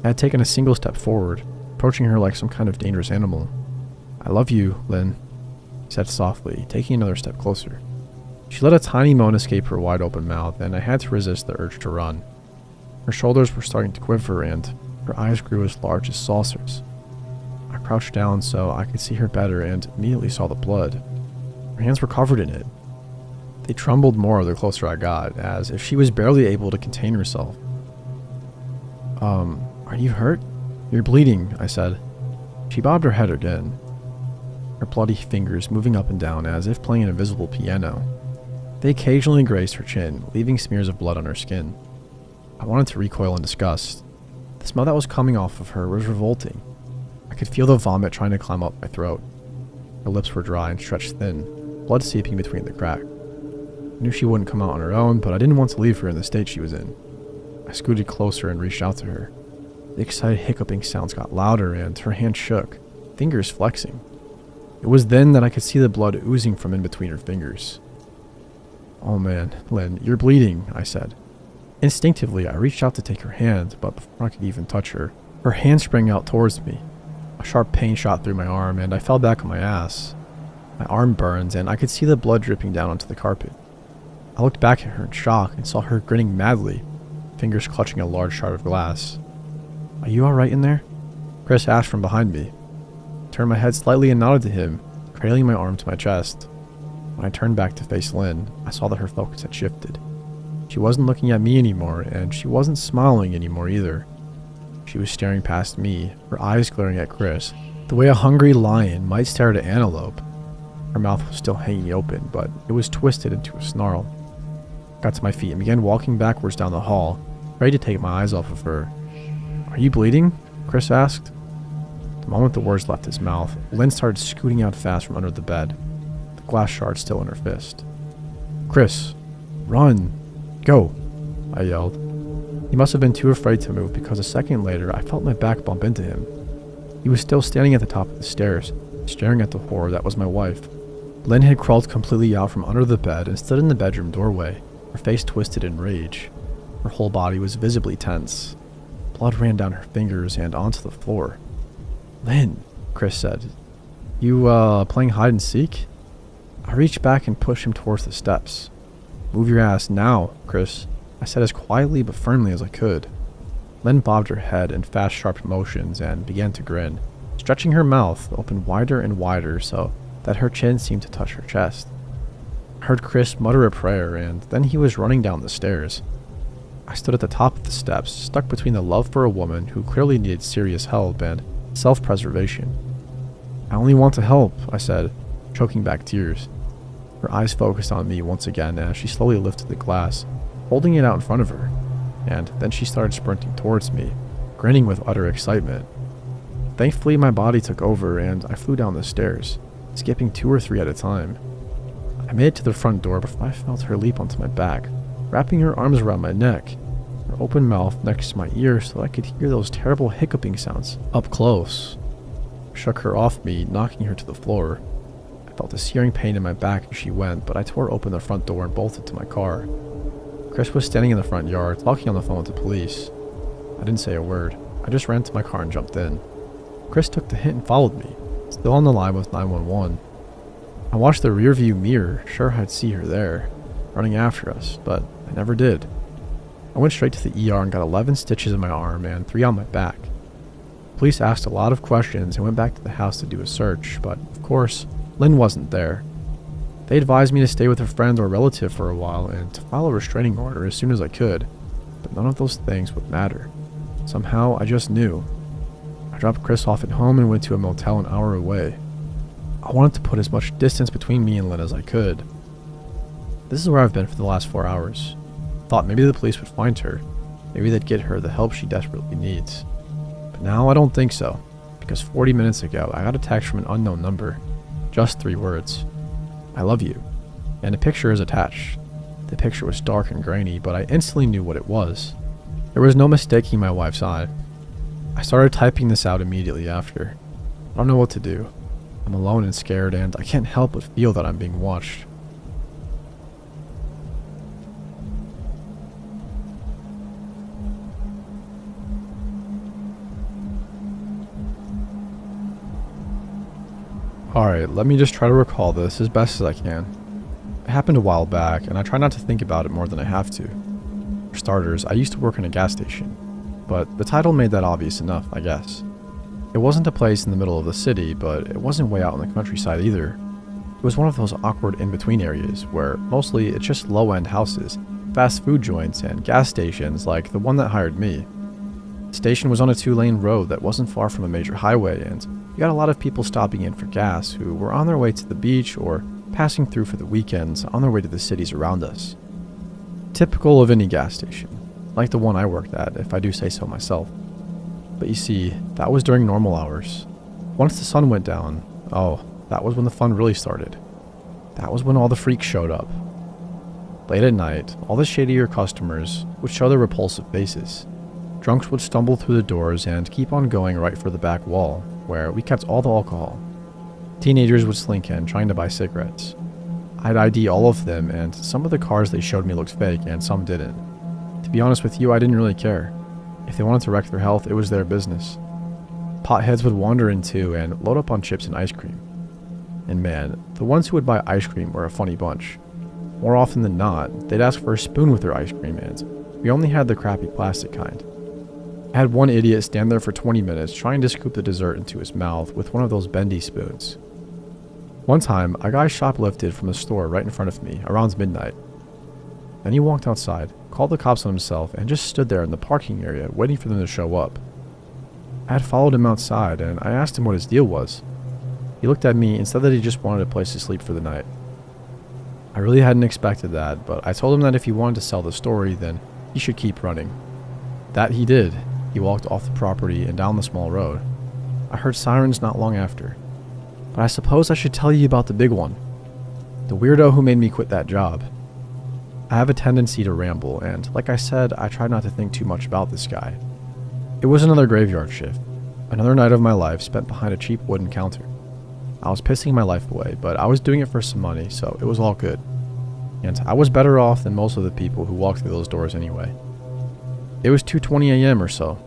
I had taken a single step forward, approaching her like some kind of dangerous animal. "I love you, Lynn," I said softly, taking another step closer. She let a tiny moan escape her wide open mouth, and I had to resist the urge to run. Her shoulders were starting to quiver, and her eyes grew as large as saucers. I crouched down so I could see her better and immediately saw the blood. Her hands were covered in it. They trembled more the closer I got, as if she was barely able to contain herself. Are you hurt? You're bleeding," I said. She bobbed her head again, her bloody fingers moving up and down as if playing an invisible piano. They occasionally grazed her chin, leaving smears of blood on her skin. I wanted to recoil in disgust. The smell that was coming off of her was revolting. I could feel the vomit trying to climb up my throat. Her lips were dry and stretched thin, blood seeping between the cracks. I knew she wouldn't come out on her own, but I didn't want to leave her in the state she was in. I scooted closer and reached out to her. The excited hiccuping sounds got louder and her hand shook, fingers flexing. It was then that I could see the blood oozing from in between her fingers. "Oh man, Lynn, you're bleeding," I said. Instinctively, I reached out to take her hand, but before I could even touch her, her hand sprang out towards me. A sharp pain shot through my arm and I fell back on my ass. My arm burned and I could see the blood dripping down onto the carpet. I looked back at her in shock and saw her grinning madly, fingers clutching a large shard of glass. "Are you alright in there?" Chris asked from behind me. I turned my head slightly and nodded to him, cradling my arm to my chest. When I turned back to face Lynn, I saw that her focus had shifted. She wasn't looking at me anymore, and she wasn't smiling anymore either. She was staring past me, her eyes glaring at Chris, the way a hungry lion might stare at an antelope. Her mouth was still hanging open, but it was twisted into a snarl. I got to my feet and began walking backwards down the hall, ready to take my eyes off of her. "Are you bleeding?" Chris asked. The moment the words left his mouth, Lynn started scooting out fast from under the bed, the glass shard still in her fist. "Chris, run! Go!" I yelled. He must have been too afraid to move because a second later I felt my back bump into him. He was still standing at the top of the stairs, staring at the horror that was my wife. Lynn had crawled completely out from under the bed and stood in the bedroom doorway, her face twisted in rage. Her whole body was visibly tense. Blood ran down her fingers and onto the floor. "Lynn," Chris said, "You, playing hide and seek?" I reached back and pushed him towards the steps. "Move your ass now, Chris," I said as quietly but firmly as I could. Lynn bobbed her head in fast, sharp motions and began to grin, stretching her mouth open wider and wider so that her chin seemed to touch her chest. I heard Chris mutter a prayer, and then he was running down the stairs. I stood at the top of the steps, stuck between the love for a woman who clearly needed serious help and self-preservation. "I only want to help," I said, choking back tears. Her eyes focused on me once again as she slowly lifted the glass, holding it out in front of her, and then she started sprinting towards me, grinning with utter excitement. Thankfully, my body took over and I flew down the stairs, skipping 2 or 3 at a time. I made it to the front door before I felt her leap onto my back, wrapping her arms around my neck, her open mouth next to my ear so that I could hear those terrible hiccuping sounds up close. I shook her off me, knocking her to the floor. I felt a searing pain in my back as she went, but I tore open the front door and bolted to my car. Chris was standing in the front yard, talking on the phone with the police. I didn't say a word. I just ran to my car and jumped in. Chris took the hint and followed me, still on the line with 911. I watched the rearview mirror, sure I'd see her there, running after us, but I never did. I went straight to the ER and got 11 stitches in my arm and 3 on my back. Police asked a lot of questions and went back to the house to do a search, but of course, Lynn wasn't there. They advised me to stay with a friend or relative for a while and to file a restraining order as soon as I could, but none of those things would matter. Somehow, I just knew. I dropped Chris off at home and went to a motel an hour away. I wanted to put as much distance between me and Lynn as I could. This is where I've been for the last 4 hours. Thought maybe the police would find her. Maybe they'd get her the help she desperately needs. But now I don't think so, because 40 minutes ago I got a text from an unknown number. Just 3 words. "I love you." And a picture is attached. The picture was dark and grainy, but I instantly knew what it was. There was no mistaking my wife's eye. I started typing this out immediately after. I don't know what to do. I'm alone and scared, and I can't help but feel that I'm being watched. Alright, let me just try to recall this as best as I can. It happened a while back, and I try not to think about it more than I have to. For starters, I used to work in a gas station, but the title made that obvious enough, I guess. It wasn't a place in the middle of the city, but it wasn't way out in the countryside either. It was one of those awkward in-between areas where mostly it's just low-end houses, fast food joints, and gas stations like the one that hired me. The station was on a 2-lane road that wasn't far from a major highway, and you got a lot of people stopping in for gas who were on their way to the beach or passing through for the weekends on their way to the cities around us. Typical of any gas station, like the one I worked at, if I do say so myself. But you see, that was during normal hours. Once the sun went down, that was when the fun really started. That was when all the freaks showed up. Late at night, all the shadier customers would show their repulsive faces. Drunks would stumble through the doors and keep on going right for the back wall, where we kept all the alcohol. Teenagers would slink in, trying to buy cigarettes. I'd ID all of them, and some of the cars they showed me looked fake, and some didn't. To be honest with you, I didn't really care. If they wanted to wreck their health, it was their business. Potheads would wander in too and load up on chips and ice cream. And man, the ones who would buy ice cream were a funny bunch. More often than not, they'd ask for a spoon with their ice cream, and we only had the crappy plastic kind. I had one idiot stand there for 20 minutes trying to scoop the dessert into his mouth with one of those bendy spoons. One time, a guy shoplifted from a store right in front of me around midnight. Then he walked outside, called the cops on himself, and just stood there in the parking area waiting for them to show up. I had followed him outside, and I asked him what his deal was. He looked at me and said that he just wanted a place to sleep for the night. I really hadn't expected that, but I told him that if he wanted to sell the story, then he should keep running. That he did. He walked off the property and down the small road. I heard sirens not long after. But I suppose I should tell you about the big one. The weirdo who made me quit that job. I have a tendency to ramble, and like I said, I tried not to think too much about this guy. It was another graveyard shift. Another night of my life spent behind a cheap wooden counter. I was pissing my life away, but I was doing it for some money, so it was all good. And I was better off than most of the people who walked through those doors anyway. It was 2:20 a.m. or so.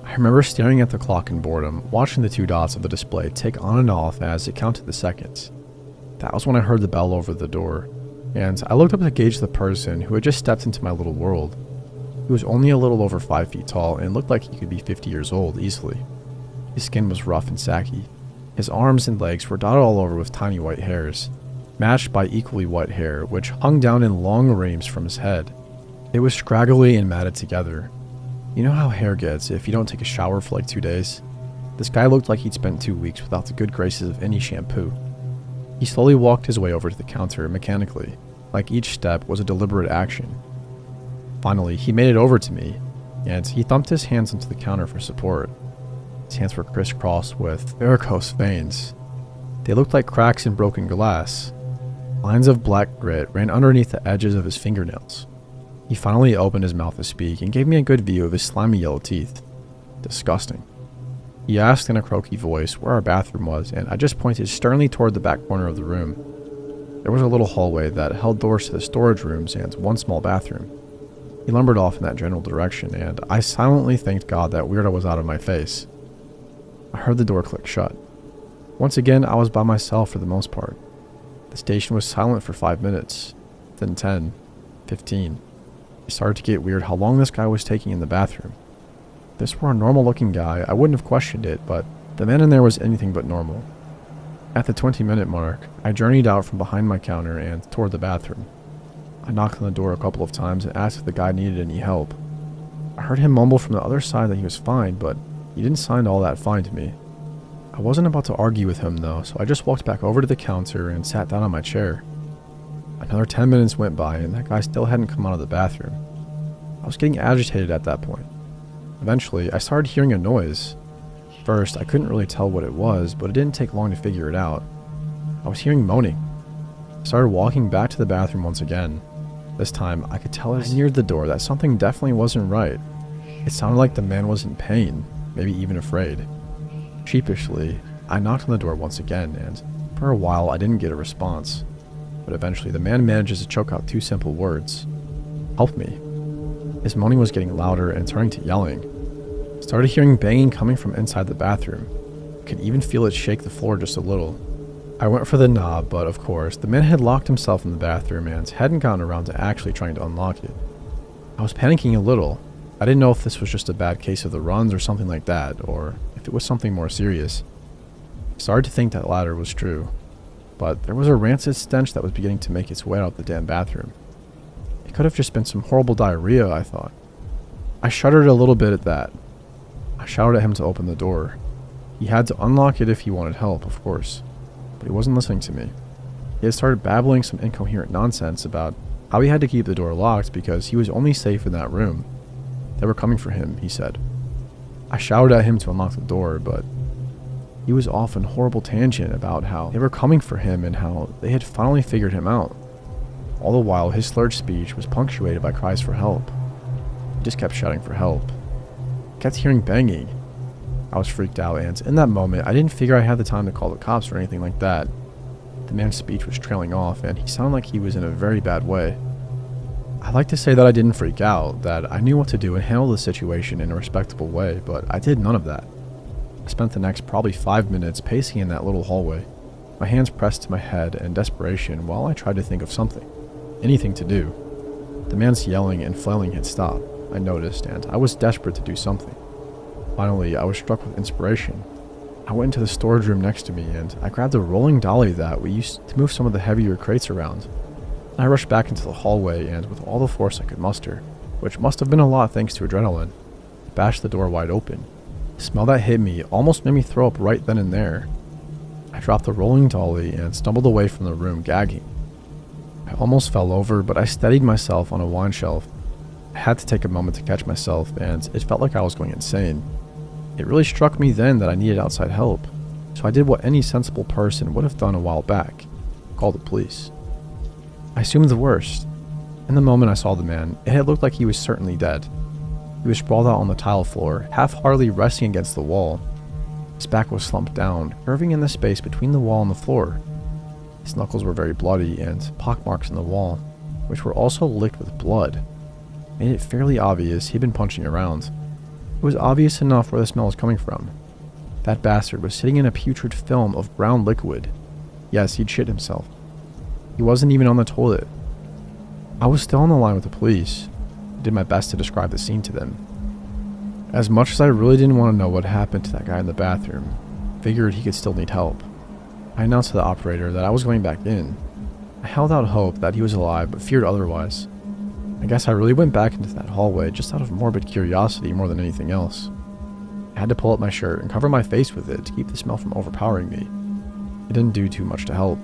I remember staring at the clock in boredom, watching the 2 dots of the display tick on and off as it counted the seconds. That was when I heard the bell over the door, and I looked up to gauge the person who had just stepped into my little world. He was only a little over 5 feet tall and looked like he could be 50 years old easily. His skin was rough and saggy. His arms and legs were dotted all over with tiny white hairs, matched by equally white hair which hung down in long reams from his head. It was scraggly and matted together. You know how hair gets if you don't take a shower for like 2 days? This guy looked like he'd spent 2 weeks without the good graces of any shampoo. He slowly walked his way over to the counter mechanically, like each step was a deliberate action. Finally, he made it over to me, and he thumped his hands into the counter for support. His hands were crisscrossed with varicose veins. They looked like cracks in broken glass. Lines of black grit ran underneath the edges of his fingernails. He finally opened his mouth to speak and gave me a good view of his slimy yellow teeth. Disgusting. He asked in a croaky voice where our bathroom was, and I just pointed sternly toward the back corner of the room. There was a little hallway that held doors to the storage rooms and one small bathroom. He lumbered off in that general direction, and I silently thanked God that weirdo was out of my face. I heard the door click shut. Once again, I was by myself for the most part. The station was silent for 5 minutes, then 10, 15. It started to get weird how long this guy was taking in the bathroom. If this were a normal-looking guy, I wouldn't have questioned it, but the man in there was anything but normal. At the 20-minute mark, I journeyed out from behind my counter and toward the bathroom. I knocked on the door a couple of times and asked if the guy needed any help. I heard him mumble from the other side that he was fine, but he didn't sound all that fine to me. I wasn't about to argue with him though, so I just walked back over to the counter and sat down on my chair. Another 10 minutes went by and that guy still hadn't come out of the bathroom. I was getting agitated at that point. Eventually, I started hearing a noise. First, I couldn't really tell what it was, but it didn't take long to figure it out. I was hearing moaning. I started walking back to the bathroom once again. This time, I could tell as I neared the door that something definitely wasn't right. It sounded like the man was in pain, maybe even afraid. Sheepishly, I knocked on the door once again, and for a while I didn't get a response. But eventually the man manages to choke out 2 simple words. Help me. His moaning was getting louder and turning to yelling. I started hearing banging coming from inside the bathroom. I could even feel it shake the floor just a little. I went for the knob, but of course, the man had locked himself in the bathroom and hadn't gotten around to actually trying to unlock it. I was panicking a little. I didn't know if this was just a bad case of the runs or something like that, or if it was something more serious. I started to think that latter was true, but there was a rancid stench that was beginning to make its way out the damn bathroom. It could have just been some horrible diarrhea, I thought. I shuddered a little bit at that. I shouted at him to open the door. He had to unlock it if he wanted help, of course, but he wasn't listening to me. He had started babbling some incoherent nonsense about how he had to keep the door locked because he was only safe in that room. They were coming for him, he said. I shouted at him to unlock the door, but he was off in horrible tangent about how they were coming for him and how they had finally figured him out. All the while, his slurred speech was punctuated by cries for help. He just kept shouting for help. I kept hearing banging. I was freaked out, and in that moment, I didn't figure I had the time to call the cops or anything like that. The man's speech was trailing off, and he sounded like he was in a very bad way. I'd like to say that I didn't freak out, that I knew what to do and handle the situation in a respectable way, but I did none of that. I spent the next probably 5 minutes pacing in that little hallway, my hands pressed to my head in desperation while I tried to think of something, anything to do. The man's yelling and flailing had stopped, I noticed, and I was desperate to do something. Finally, I was struck with inspiration. I went into the storage room next to me, and I grabbed a rolling dolly that we used to move some of the heavier crates around. I rushed back into the hallway, and with all the force I could muster, which must have been a lot thanks to adrenaline, I bashed the door wide open. The smell that hit me almost made me throw up right then and there. I dropped the rolling dolly and stumbled away from the room, gagging. I almost fell over, but I steadied myself on a wine shelf. I had to take a moment to catch myself, and it felt like I was going insane. It really struck me then that I needed outside help, so I did what any sensible person would have done a while back: call the police. I assumed the worst. In the moment I saw the man, it had looked like he was certainly dead. He was sprawled out on the tile floor, half-heartedly resting against the wall. His back was slumped down, curving in the space between the wall and the floor. His knuckles were very bloody, and pockmarks in the wall, which were also licked with blood, made it fairly obvious he'd been punching around. It was obvious enough where the smell was coming from. That bastard was sitting in a putrid film of brown liquid. Yes, he'd shit himself. He wasn't even on the toilet. I was still on the line with the police. I did my best to describe the scene to them. As much as I really didn't want to know what happened to that guy in the bathroom, figured he could still need help. I announced to the operator that I was going back in. I held out hope that he was alive, but feared otherwise. I guess I really went back into that hallway just out of morbid curiosity more than anything else. I had to pull up my shirt and cover my face with it to keep the smell from overpowering me. It didn't do too much to help.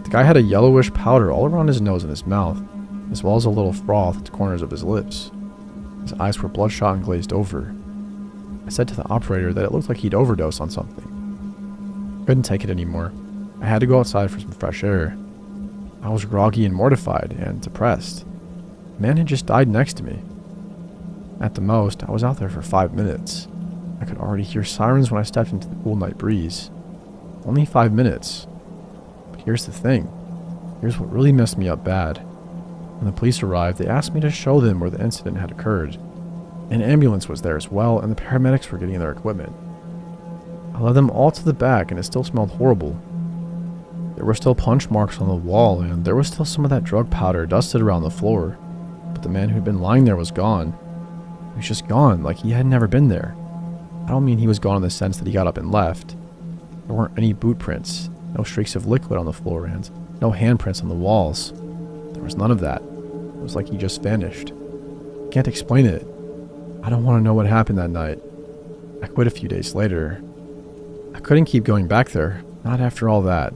The guy had a yellowish powder all around his nose and his mouth, as well as a little froth at the corners of his lips. His eyes were bloodshot and glazed over. I said to the operator that it looked like he'd overdosed on something. Couldn't take it anymore. I had to go outside for some fresh air. I was groggy and mortified and depressed. The man had just died next to me. At the most, I was out there for 5 minutes. I could already hear sirens when I stepped into the cool night breeze. Only 5 minutes. But here's the thing. Here's what really messed me up bad. When the police arrived, they asked me to show them where the incident had occurred. An ambulance was there as well, and the paramedics were getting their equipment. I led them all to the back, and it still smelled horrible. There were still punch marks on the wall, and there was still some of that drug powder dusted around the floor. But the man who'd been lying there was gone. He was just gone, like he had never been there. I don't mean he was gone in the sense that he got up and left. There weren't any boot prints, no streaks of liquid on the floor, and no handprints on the walls. There was none of that. It was like he just vanished. I can't explain it. I don't want to know what happened that night. I quit a few days later. I couldn't keep going back there, not after all that.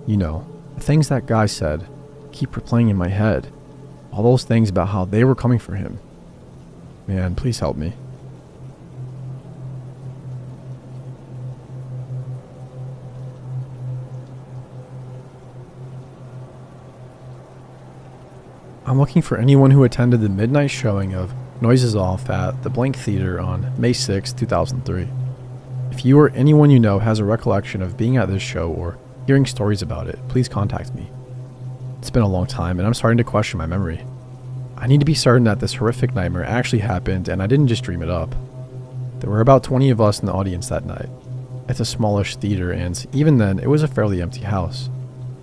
You know, the things that guy said keep replaying in my head. All those things about how they were coming for him. Man, please help me. I'm looking for anyone who attended the midnight showing of Noises Off at the Blank Theater on May 6, 2003. If you or anyone you know has a recollection of being at this show or hearing stories about it, please contact me. It's been a long time and I'm starting to question my memory. I need to be certain that this horrific nightmare actually happened and I didn't just dream it up. There were about 20 of us in the audience that night. It's a smallish theater and even then it was a fairly empty house.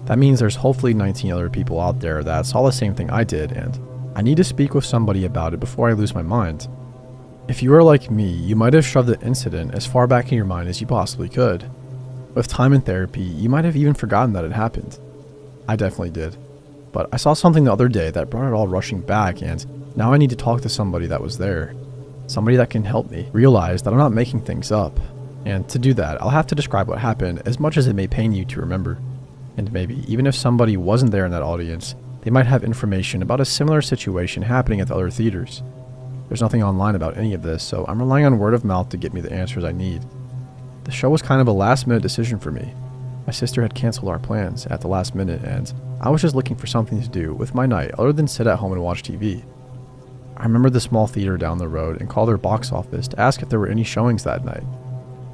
That means there's hopefully 19 other people out there that saw the same thing I did, and I need to speak with somebody about it before I lose my mind. If you are like me, you might have shoved the incident as far back in your mind as you possibly could. With time and therapy, you might have even forgotten that it happened. I definitely did. But I saw something the other day that brought it all rushing back, and now I need to talk to somebody that was there. Somebody that can help me realize that I'm not making things up. And to do that, I'll have to describe what happened as much as it may pain you to remember. And maybe, even if somebody wasn't there in that audience, they might have information about a similar situation happening at the other theaters. There's nothing online about any of this, so I'm relying on word of mouth to get me the answers I need. The show was kind of a last-minute decision for me. My sister had canceled our plans at the last minute, and I was just looking for something to do with my night other than sit at home and watch TV. I remembered the small theater down the road and called their box office to ask if there were any showings that night.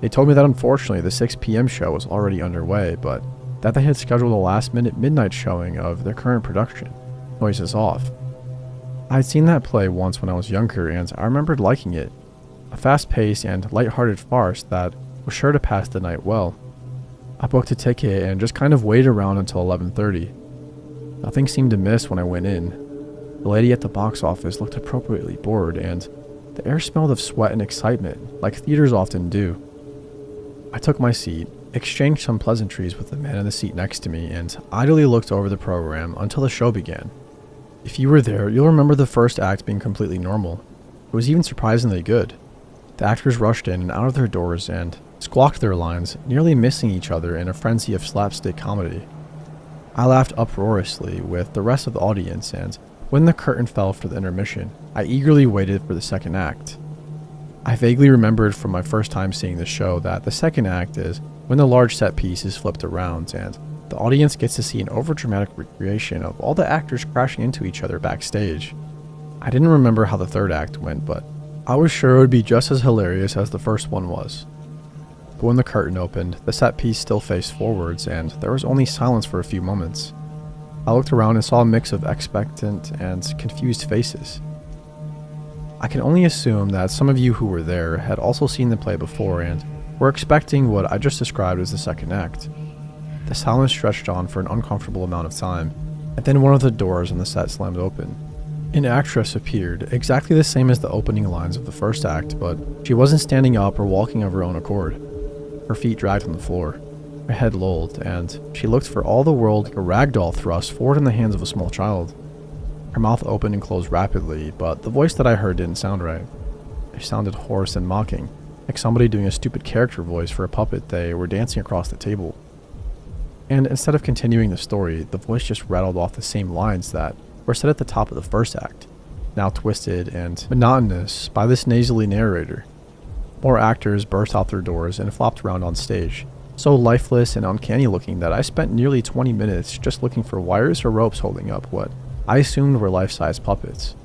They told me that unfortunately the 6 p.m. show was already underway, but that they had scheduled a last-minute midnight showing of their current production, Noises Off. I had seen that play once when I was younger, and I remembered liking it. A fast-paced and light-hearted farce that was sure to pass the night well. I booked a ticket and just kind of waited around until 11:30. Nothing seemed amiss when I went in. The lady at the box office looked appropriately bored, and the air smelled of sweat and excitement, like theaters often do. I took my seat, exchanged some pleasantries with the man in the seat next to me, and idly looked over the program until the show began. If you were there, you'll remember the first act being completely normal. It was even surprisingly good. The actors rushed in and out of their doors and squawked their lines, nearly missing each other in a frenzy of slapstick comedy. I laughed uproariously with the rest of the audience, and when the curtain fell for the intermission, I eagerly waited for the second act. I vaguely remembered from my first time seeing the show that the second act is when the large set piece is flipped around and the audience gets to see an overdramatic recreation of all the actors crashing into each other backstage. I didn't remember how the third act went, but I was sure it would be just as hilarious as the first one was. But when the curtain opened, the set piece still faced forwards, and there was only silence for a few moments. I looked around and saw a mix of expectant and confused faces. I can only assume that some of you who were there had also seen the play before and were expecting what I just described as the second act. The silence stretched on for an uncomfortable amount of time, and then one of the doors on the set slammed open. An actress appeared, exactly the same as the opening lines of the first act, but she wasn't standing up or walking of her own accord. Her feet dragged on the floor. Her head lolled, and she looked for all the world like a ragdoll thrust forward in the hands of a small child. Her mouth opened and closed rapidly, but the voice that I heard didn't sound right. It sounded hoarse and mocking, like somebody doing a stupid character voice for a puppet they were dancing across the table. And instead of continuing the story, the voice just rattled off the same lines that were said at the top of the first act, now twisted and monotonous by this nasally narrator. More actors burst out their doors and flopped around on stage, so lifeless and uncanny looking that I spent nearly 20 minutes just looking for wires or ropes holding up what I assumed were life-size puppets.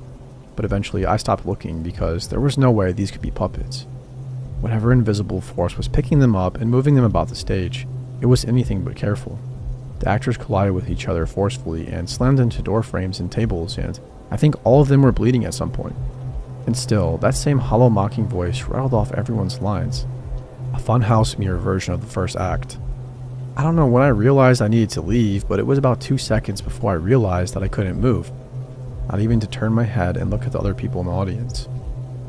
But eventually I stopped looking because there was no way these could be puppets. Whatever invisible force was picking them up and moving them about the stage, it was anything but careful. The actors collided with each other forcefully and slammed into door frames and tables, and I think all of them were bleeding at some point. And still, that same hollow mocking voice rattled off everyone's lines. A funhouse mirror version of the first act. I don't know when I realized I needed to leave, but it was about 2 seconds before I realized that I couldn't move, not even to turn my head and look at the other people in the audience.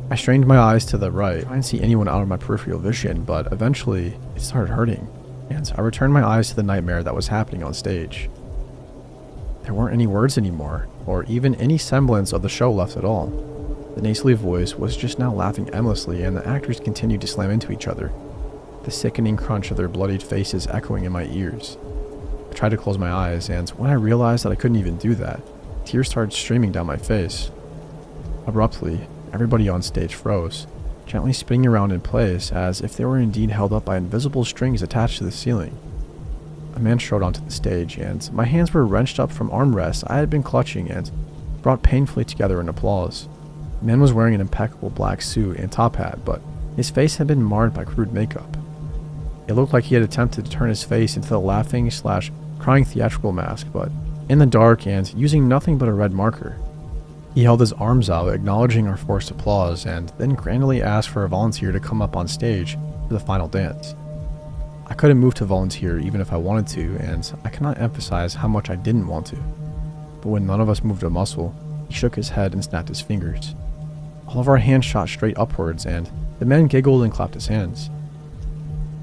I strained my eyes to the right, trying to see anyone out of my peripheral vision, but eventually it started hurting, and I returned my eyes to the nightmare that was happening on stage. There weren't any words anymore, or even any semblance of the show left at all. The nasally voice was just now laughing endlessly, and the actors continued to slam into each other, the sickening crunch of their bloodied faces echoing in my ears. I tried to close my eyes, and when I realized that I couldn't even do that, tears started streaming down my face. Abruptly, everybody on stage froze, gently spinning around in place as if they were indeed held up by invisible strings attached to the ceiling. A man strode onto the stage, and my hands were wrenched up from armrests I had been clutching and brought painfully together in applause. The man was wearing an impeccable black suit and top hat, but his face had been marred by crude makeup. It looked like he had attempted to turn his face into the laughing/crying theatrical mask, but in the dark and using nothing but a red marker. He held his arms out, acknowledging our forced applause, and then grandly asked for a volunteer to come up on stage for the final dance. I couldn't move to volunteer even if I wanted to, and I cannot emphasize how much I didn't want to. But when none of us moved a muscle, he shook his head and snapped his fingers. All of our hands shot straight upwards, and the man giggled and clapped his hands.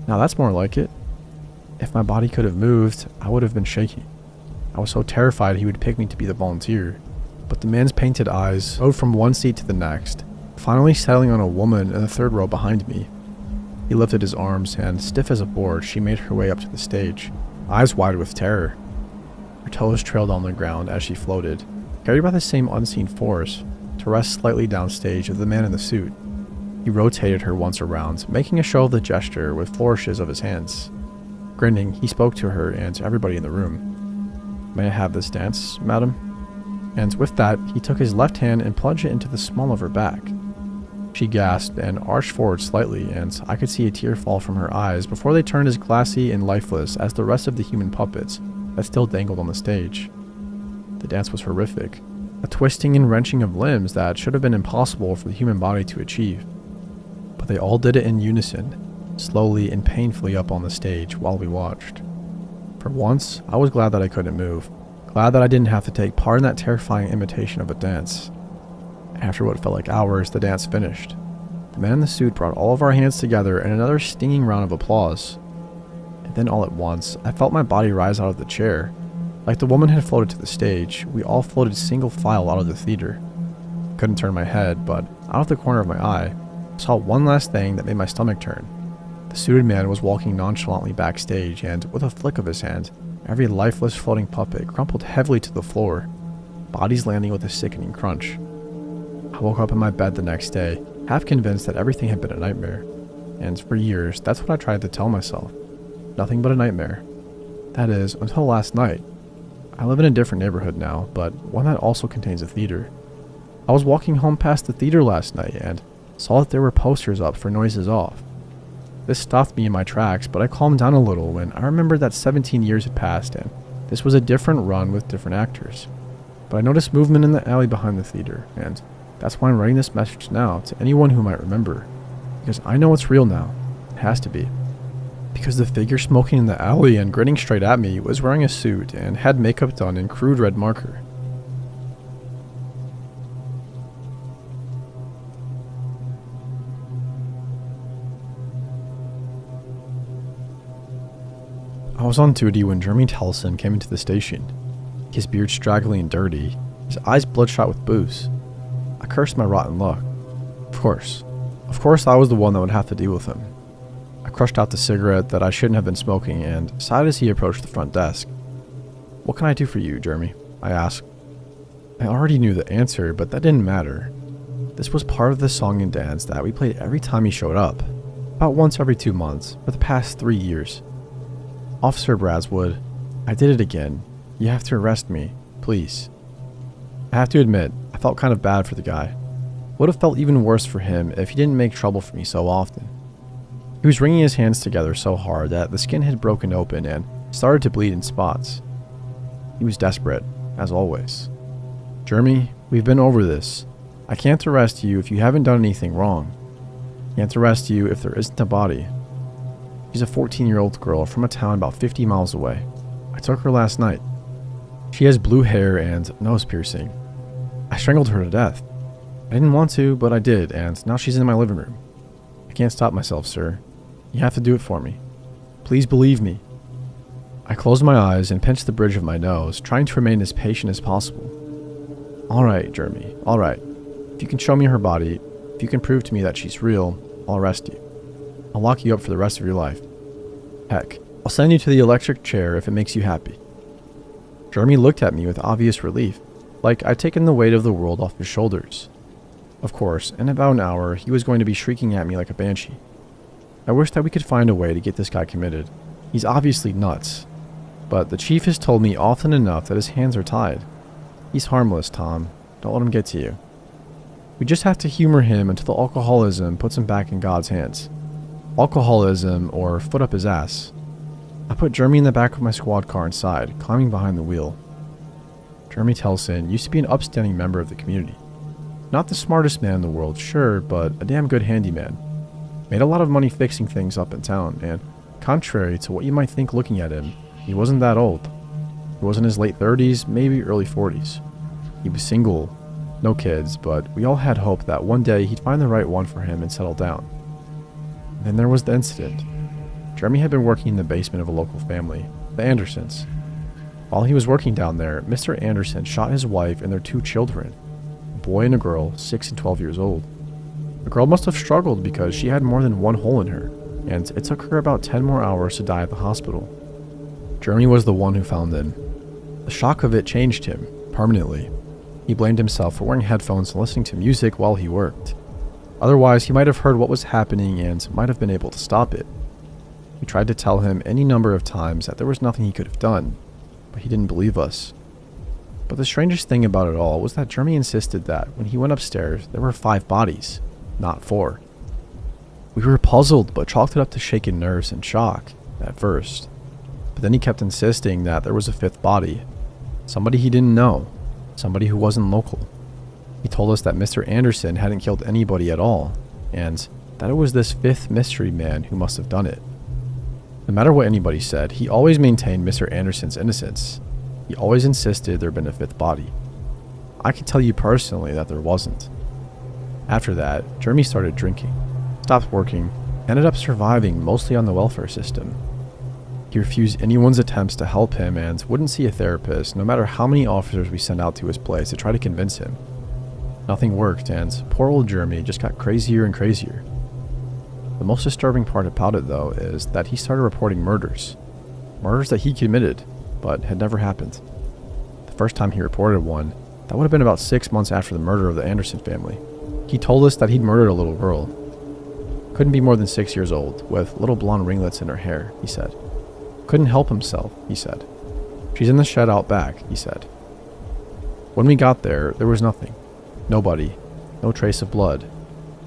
Now that's more like it. If my body could have moved, I would have been shaking. I was so terrified he would pick me to be the volunteer, but the man's painted eyes rode from one seat to the next, finally settling on a woman in the third row behind me. He lifted his arms, and stiff as a board, she made her way up to the stage, eyes wide with terror. Her toes trailed on the ground as she floated, carried by the same unseen force, to rest slightly downstage of the man in the suit. He rotated her once around, making a show of the gesture with flourishes of his hands. Grinning, he spoke to her and to everybody in the room. "May I have this dance, madam?" And with that, he took his left hand and plunged it into the small of her back. She gasped and arched forward slightly, and I could see a tear fall from her eyes before they turned as glassy and lifeless as the rest of the human puppets that still dangled on the stage. The dance was horrific, a twisting and wrenching of limbs that should have been impossible for the human body to achieve. But they all did it in unison, slowly and painfully up on the stage while we watched. For once, I was glad that I couldn't move, glad that I didn't have to take part in that terrifying imitation of a dance. After what felt like hours, the dance finished. The man in the suit brought all of our hands together in another stinging round of applause. And then all at once, I felt my body rise out of the chair. Like the woman had floated to the stage, we all floated single file out of the theater. Couldn't turn my head, but out of the corner of my eye, I saw one last thing that made my stomach turn. The suited man was walking nonchalantly backstage, and with a flick of his hand, every lifeless floating puppet crumpled heavily to the floor, bodies landing with a sickening crunch. I woke up in my bed the next day, half convinced that everything had been a nightmare. And for years, that's what I tried to tell myself. Nothing but a nightmare. That is, until last night. I live in a different neighborhood now, but one that also contains a theater. I was walking home past the theater last night and saw that there were posters up for noises off. This stopped me in my tracks, but I calmed down a little when I remembered that 17 years had passed and this was a different run with different actors. But I noticed movement in the alley behind the theater, and that's why I'm writing this message now to anyone who might remember. Because I know it's real now. It has to be. Because the figure smoking in the alley and grinning straight at me was wearing a suit and had makeup done in crude red marker. I was on duty when Jeremy Tellison came into the station. His beard straggly and dirty, his eyes bloodshot with booze. I cursed my rotten luck. Of course I was the one that would have to deal with him. I crushed out the cigarette that I shouldn't have been smoking and sighed as he approached the front desk. "What can I do for you, Jeremy?" I asked. I already knew the answer, but that didn't matter. This was part of the song and dance that we played every time he showed up, about once every 2 months for the past 3 years. "Officer Braswood, I did it again. You have to arrest me, please." I have to admit, I felt kind of bad for the guy. Would have felt even worse for him if he didn't make trouble for me so often. He was wringing his hands together so hard that the skin had broken open and started to bleed in spots. He was desperate, as always. "Jeremy, we've been over this. I can't arrest you if you haven't done anything wrong. Can't arrest you if there isn't a body. She's a 14-year-old girl from a town about 50 miles away. I took her last night. She has blue hair and nose piercing. I strangled her to death. I didn't want to, but I did, and now she's in my living room. I can't stop myself, sir. You have to do it for me. Please believe me." I closed my eyes and pinched the bridge of my nose, trying to remain as patient as possible. "All right, Jeremy, all right. If you can show me her body, if you can prove to me that she's real, I'll arrest you. I'll lock you up for the rest of your life. Heck, I'll send you to the electric chair if it makes you happy." Jeremy looked at me with obvious relief, like I'd taken the weight of the world off his shoulders. Of course, in about an hour, he was going to be shrieking at me like a banshee. I wish that we could find a way to get this guy committed. He's obviously nuts. But the chief has told me often enough that his hands are tied. He's harmless, Tom. Don't let him get to you. We just have to humor him until the alcoholism puts him back in God's hands. Alcoholism or foot up his ass. I put Jeremy in the back of my squad car inside, climbing behind the wheel. Jeremy Tellison used to be an upstanding member of the community. Not the smartest man in the world, sure, but a damn good handyman. Made a lot of money fixing things up in town, and contrary to what you might think looking at him, he wasn't that old. He was in his late 30s, maybe early 40s. He was single, no kids, but we all had hope that one day he'd find the right one for him and settle down. And then there was the incident. Jeremy had been working in the basement of a local family, the Andersons. While he was working down there, Mr. Anderson shot his wife and their 2 children, a boy and a girl, 6 and 12 years old. The girl must have struggled because she had more than one hole in her, and it took her about 10 more hours to die at the hospital. Jeremy was the one who found them. The shock of it changed him, permanently. He blamed himself for wearing headphones and listening to music while he worked. Otherwise, he might have heard what was happening and might have been able to stop it. We tried to tell him any number of times that there was nothing he could have done, but he didn't believe us. But the strangest thing about it all was that Jeremy insisted that when he went upstairs, there were 5 bodies, not 4. We were puzzled, but chalked it up to shaken nerves and shock, at first. But then he kept insisting that there was a 5th body. Somebody he didn't know. Somebody who wasn't local. He told us that Mr. Anderson hadn't killed anybody at all, and that it was this 5th mystery man who must have done it. No matter what anybody said, he always maintained Mr. Anderson's innocence. He always insisted there'd been a 5th body. I can tell you personally that there wasn't. After that, Jeremy started drinking, stopped working, ended up surviving mostly on the welfare system. He refused anyone's attempts to help him and wouldn't see a therapist no matter how many officers we sent out to his place to try to convince him. Nothing worked, and poor old Jeremy just got crazier and crazier. The most disturbing part about it, though, is that he started reporting murders. Murders that he committed, but had never happened. The first time he reported one, that would have been about 6 months after the murder of the Anderson family. He told us that he'd murdered a little girl. Couldn't be more than 6 years old, with little blonde ringlets in her hair, he said. Couldn't help himself, he said. She's in the shed out back, he said. When we got there, there was nothing. Nobody. No trace of blood.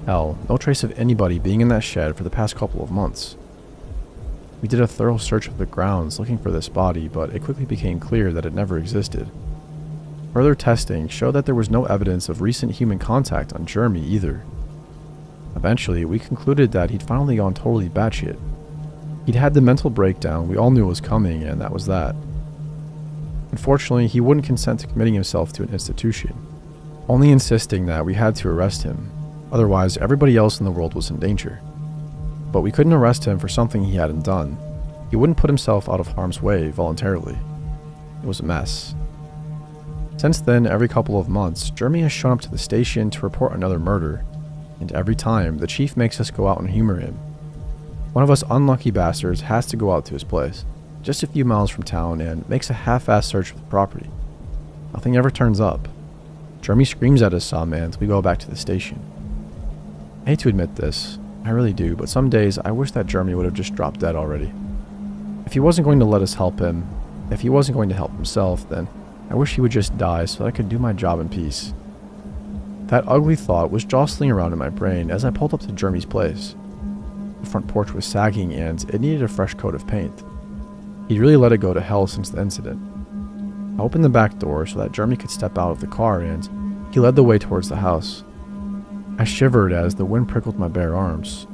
Hell, no trace of anybody being in that shed for the past couple of months. We did a thorough search of the grounds looking for this body, but it quickly became clear that it never existed. Further testing showed that there was no evidence of recent human contact on Jeremy either. Eventually, we concluded that he'd finally gone totally batshit. He'd had the mental breakdown we all knew was coming, and that was that. Unfortunately, he wouldn't consent to committing himself to an institution, only insisting that we had to arrest him, otherwise everybody else in the world was in danger. But we couldn't arrest him for something he hadn't done. He wouldn't put himself out of harm's way voluntarily. It was a mess. Since then, every couple of months, Jeremy has shown up to the station to report another murder, and every time, the chief makes us go out and humor him. One of us unlucky bastards has to go out to his place, just a few miles from town, and makes a half-assed search of the property. Nothing ever turns up. Jeremy screams at us some, and we go back to the station. I hate to admit this, I really do, but some days I wish that Jeremy would have just dropped dead already. If he wasn't going to let us help him, if he wasn't going to help himself, then I wish he would just die so that I could do my job in peace. That ugly thought was jostling around in my brain as I pulled up to Jeremy's place. The front porch was sagging and it needed a fresh coat of paint. He'd really let it go to hell since the incident. I opened the back door so that Jeremy could step out of the car and he led the way towards the house. I shivered as the wind prickled my bare arms.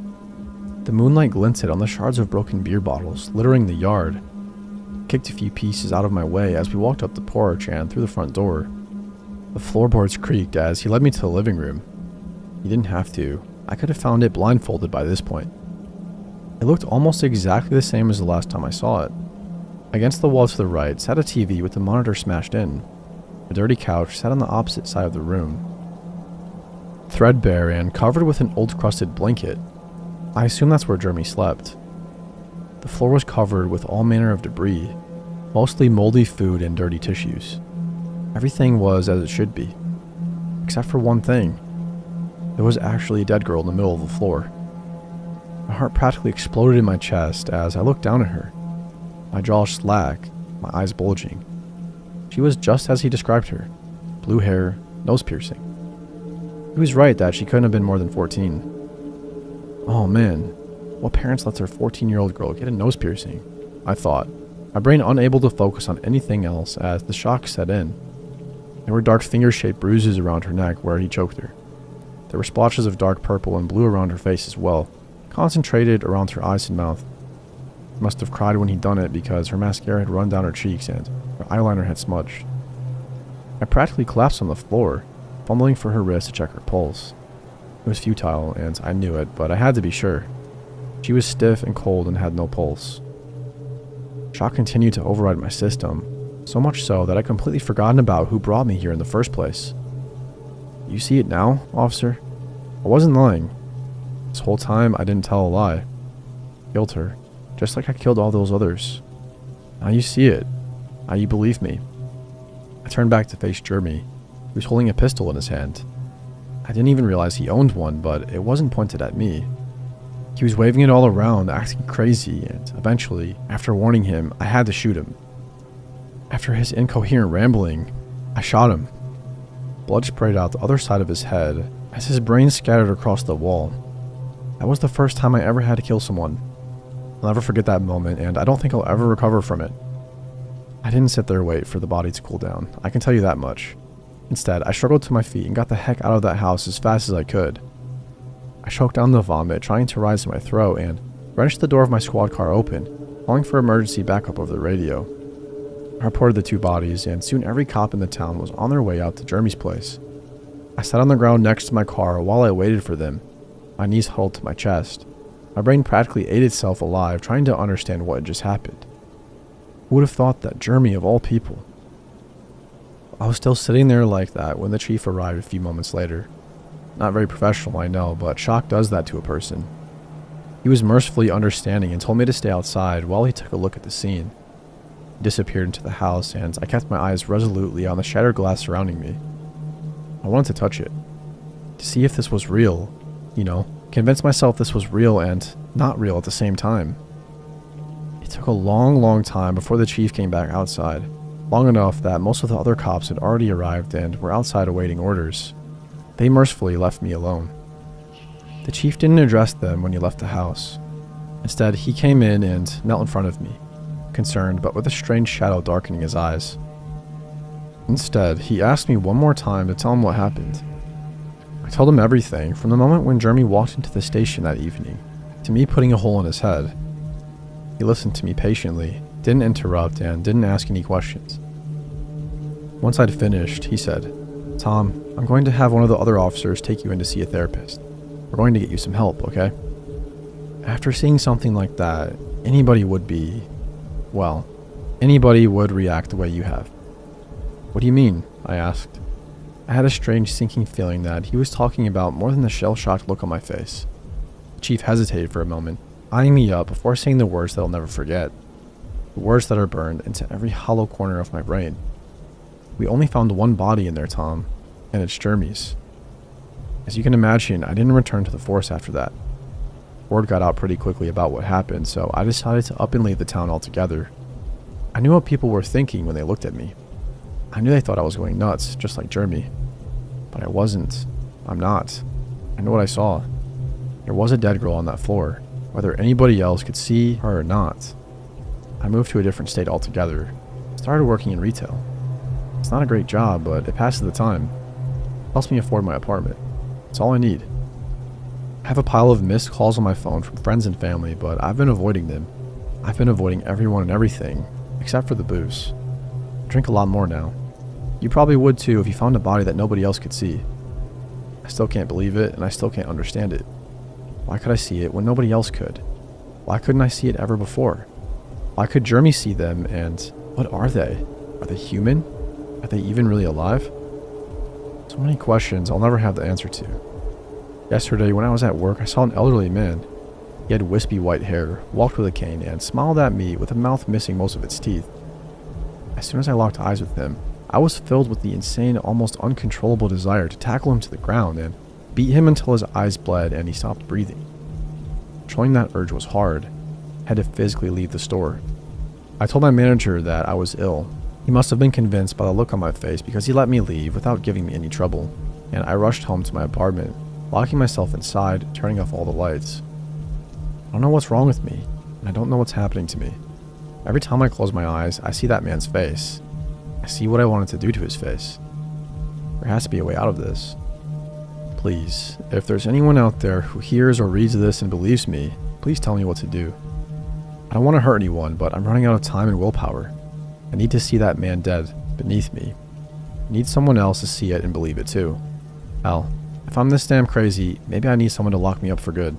The moonlight glinted on the shards of broken beer bottles littering the yard. I kicked a few pieces out of my way as we walked up the porch and through the front door. The floorboards creaked as he led me to the living room. He didn't have to. I could have found it blindfolded by this point. It looked almost exactly the same as the last time I saw it. Against the wall to the right sat a TV with the monitor smashed in. A dirty couch sat on the opposite side of the room. Threadbare and covered with an old crusted blanket. I assume that's where Jeremy slept. The floor was covered with all manner of debris, mostly moldy food and dirty tissues. Everything was as it should be. Except for one thing. There was actually a dead girl in the middle of the floor. My heart practically exploded in my chest as I looked down at her. My jaw slack, my eyes bulging. She was just as he described her. Blue hair, nose piercing. He was right that she couldn't have been more than 14. Oh man, what parents let their 14-year-old girl get a nose piercing? I thought, my brain unable to focus on anything else as the shock set in. There were dark finger-shaped bruises around her neck where he choked her. There were splotches of dark purple and blue around her face as well, concentrated around her eyes and mouth. She must have cried when he'd done it because her mascara had run down her cheeks and her eyeliner had smudged. I practically collapsed on the floor, fumbling for her wrist to check her pulse. It was futile, and I knew it, but I had to be sure. She was stiff and cold and had no pulse. Shock continued to override my system, so much so that I'd completely forgotten about who brought me here in the first place. You see it now, officer? I wasn't lying. This whole time, I didn't tell a lie. Killed her, just like I killed all those others. Now you see it. Now you believe me. I turned back to face Jeremy. He was holding a pistol in his hand. I didn't even realize he owned one, but it wasn't pointed at me. He was waving it all around, acting crazy, and eventually, after warning him, I had to shoot him. After his incoherent rambling, I shot him. Blood sprayed out the other side of his head as his brain scattered across the wall. That was the first time I ever had to kill someone. I'll never forget that moment, and I don't think I'll ever recover from it. I didn't sit there and wait for the body to cool down, I can tell you that much. Instead, I struggled to my feet and got the heck out of that house as fast as I could. I choked down the vomit, trying to rise to my throat, and wrenched the door of my squad car open, calling for emergency backup over the radio. I reported the two bodies, and soon every cop in the town was on their way out to Jeremy's place. I sat on the ground next to my car while I waited for them, my knees huddled to my chest. My brain practically ate itself alive trying to understand what had just happened. Who would have thought that Jeremy, of all people? I was still sitting there like that when the chief arrived a few moments later. Not very professional, I know, but shock does that to a person. He was mercifully understanding and told me to stay outside while he took a look at the scene. He disappeared into the house, and I kept my eyes resolutely on the shattered glass surrounding me. I wanted to touch it, to see if this was real, convince myself this was real and not real at the same time. It took a long time before the chief came back outside, long enough that most of the other cops had already arrived and were outside awaiting orders. They mercifully left me alone. The chief didn't address them when he left the house. Instead, he came in and knelt in front of me, concerned but with a strange shadow darkening his eyes. Instead, he asked me one more time to tell him what happened. I told him everything, from the moment when Jeremy walked into the station that evening, to me putting a hole in his head. He listened to me patiently, didn't interrupt, and didn't ask any questions. Once I'd finished, he said, "Tom, I'm going to have one of the other officers take you in to see a therapist. We're going to get you some help, okay?" After seeing something like that, anybody would react the way you have. "What do you mean?" I asked. I had a strange sinking feeling that he was talking about more than the shell-shocked look on my face. The chief hesitated for a moment, eyeing me up before saying the words that I'll never forget. The words that are burned into every hollow corner of my brain. "We only found one body in there, Tom, and it's Jeremy's." As you can imagine, I didn't return to the force after that. Word got out pretty quickly about what happened, so I decided to up and leave the town altogether. I knew what people were thinking when they looked at me. I knew they thought I was going nuts, just like Jeremy. But I wasn't. I'm not. I know what I saw. There was a dead girl on that floor, whether anybody else could see her or not. I moved to a different state altogether. Started working in retail. It's not a great job, but it passes the time. Helps me afford my apartment. It's all I need. I have a pile of missed calls on my phone from friends and family, but I've been avoiding them. I've been avoiding everyone and everything, except for the booze. I drink a lot more now. You probably would too if you found a body that nobody else could see. I still can't believe it, and I still can't understand it. Why could I see it when nobody else could? Why couldn't I see it ever before? Why could Jeremy see them, and what are they? Are they human? Are they even really alive? So many questions I'll never have the answer to. Yesterday, when I was at work, I saw an elderly man. He had wispy white hair, walked with a cane, and smiled at me with a mouth missing most of its teeth. As soon as I locked eyes with him, I was filled with the insane, almost uncontrollable desire to tackle him to the ground and beat him until his eyes bled and he stopped breathing. Controlling that urge was hard. I had to physically leave the store. I told my manager that I was ill. He must have been convinced by the look on my face because he let me leave without giving me any trouble, and I rushed home to my apartment, locking myself inside, turning off all the lights. I don't know what's wrong with me, and I don't know what's happening to me. Every time I close my eyes, I see that man's face. I see what I wanted to do to his face. There has to be a way out of this. Please, if there's anyone out there who hears or reads this and believes me, please tell me what to do. I don't want to hurt anyone, but I'm running out of time and willpower. I need to see that man dead beneath me. I need someone else to see it and believe it too. Hell, if I'm this damn crazy, maybe I need someone to lock me up for good.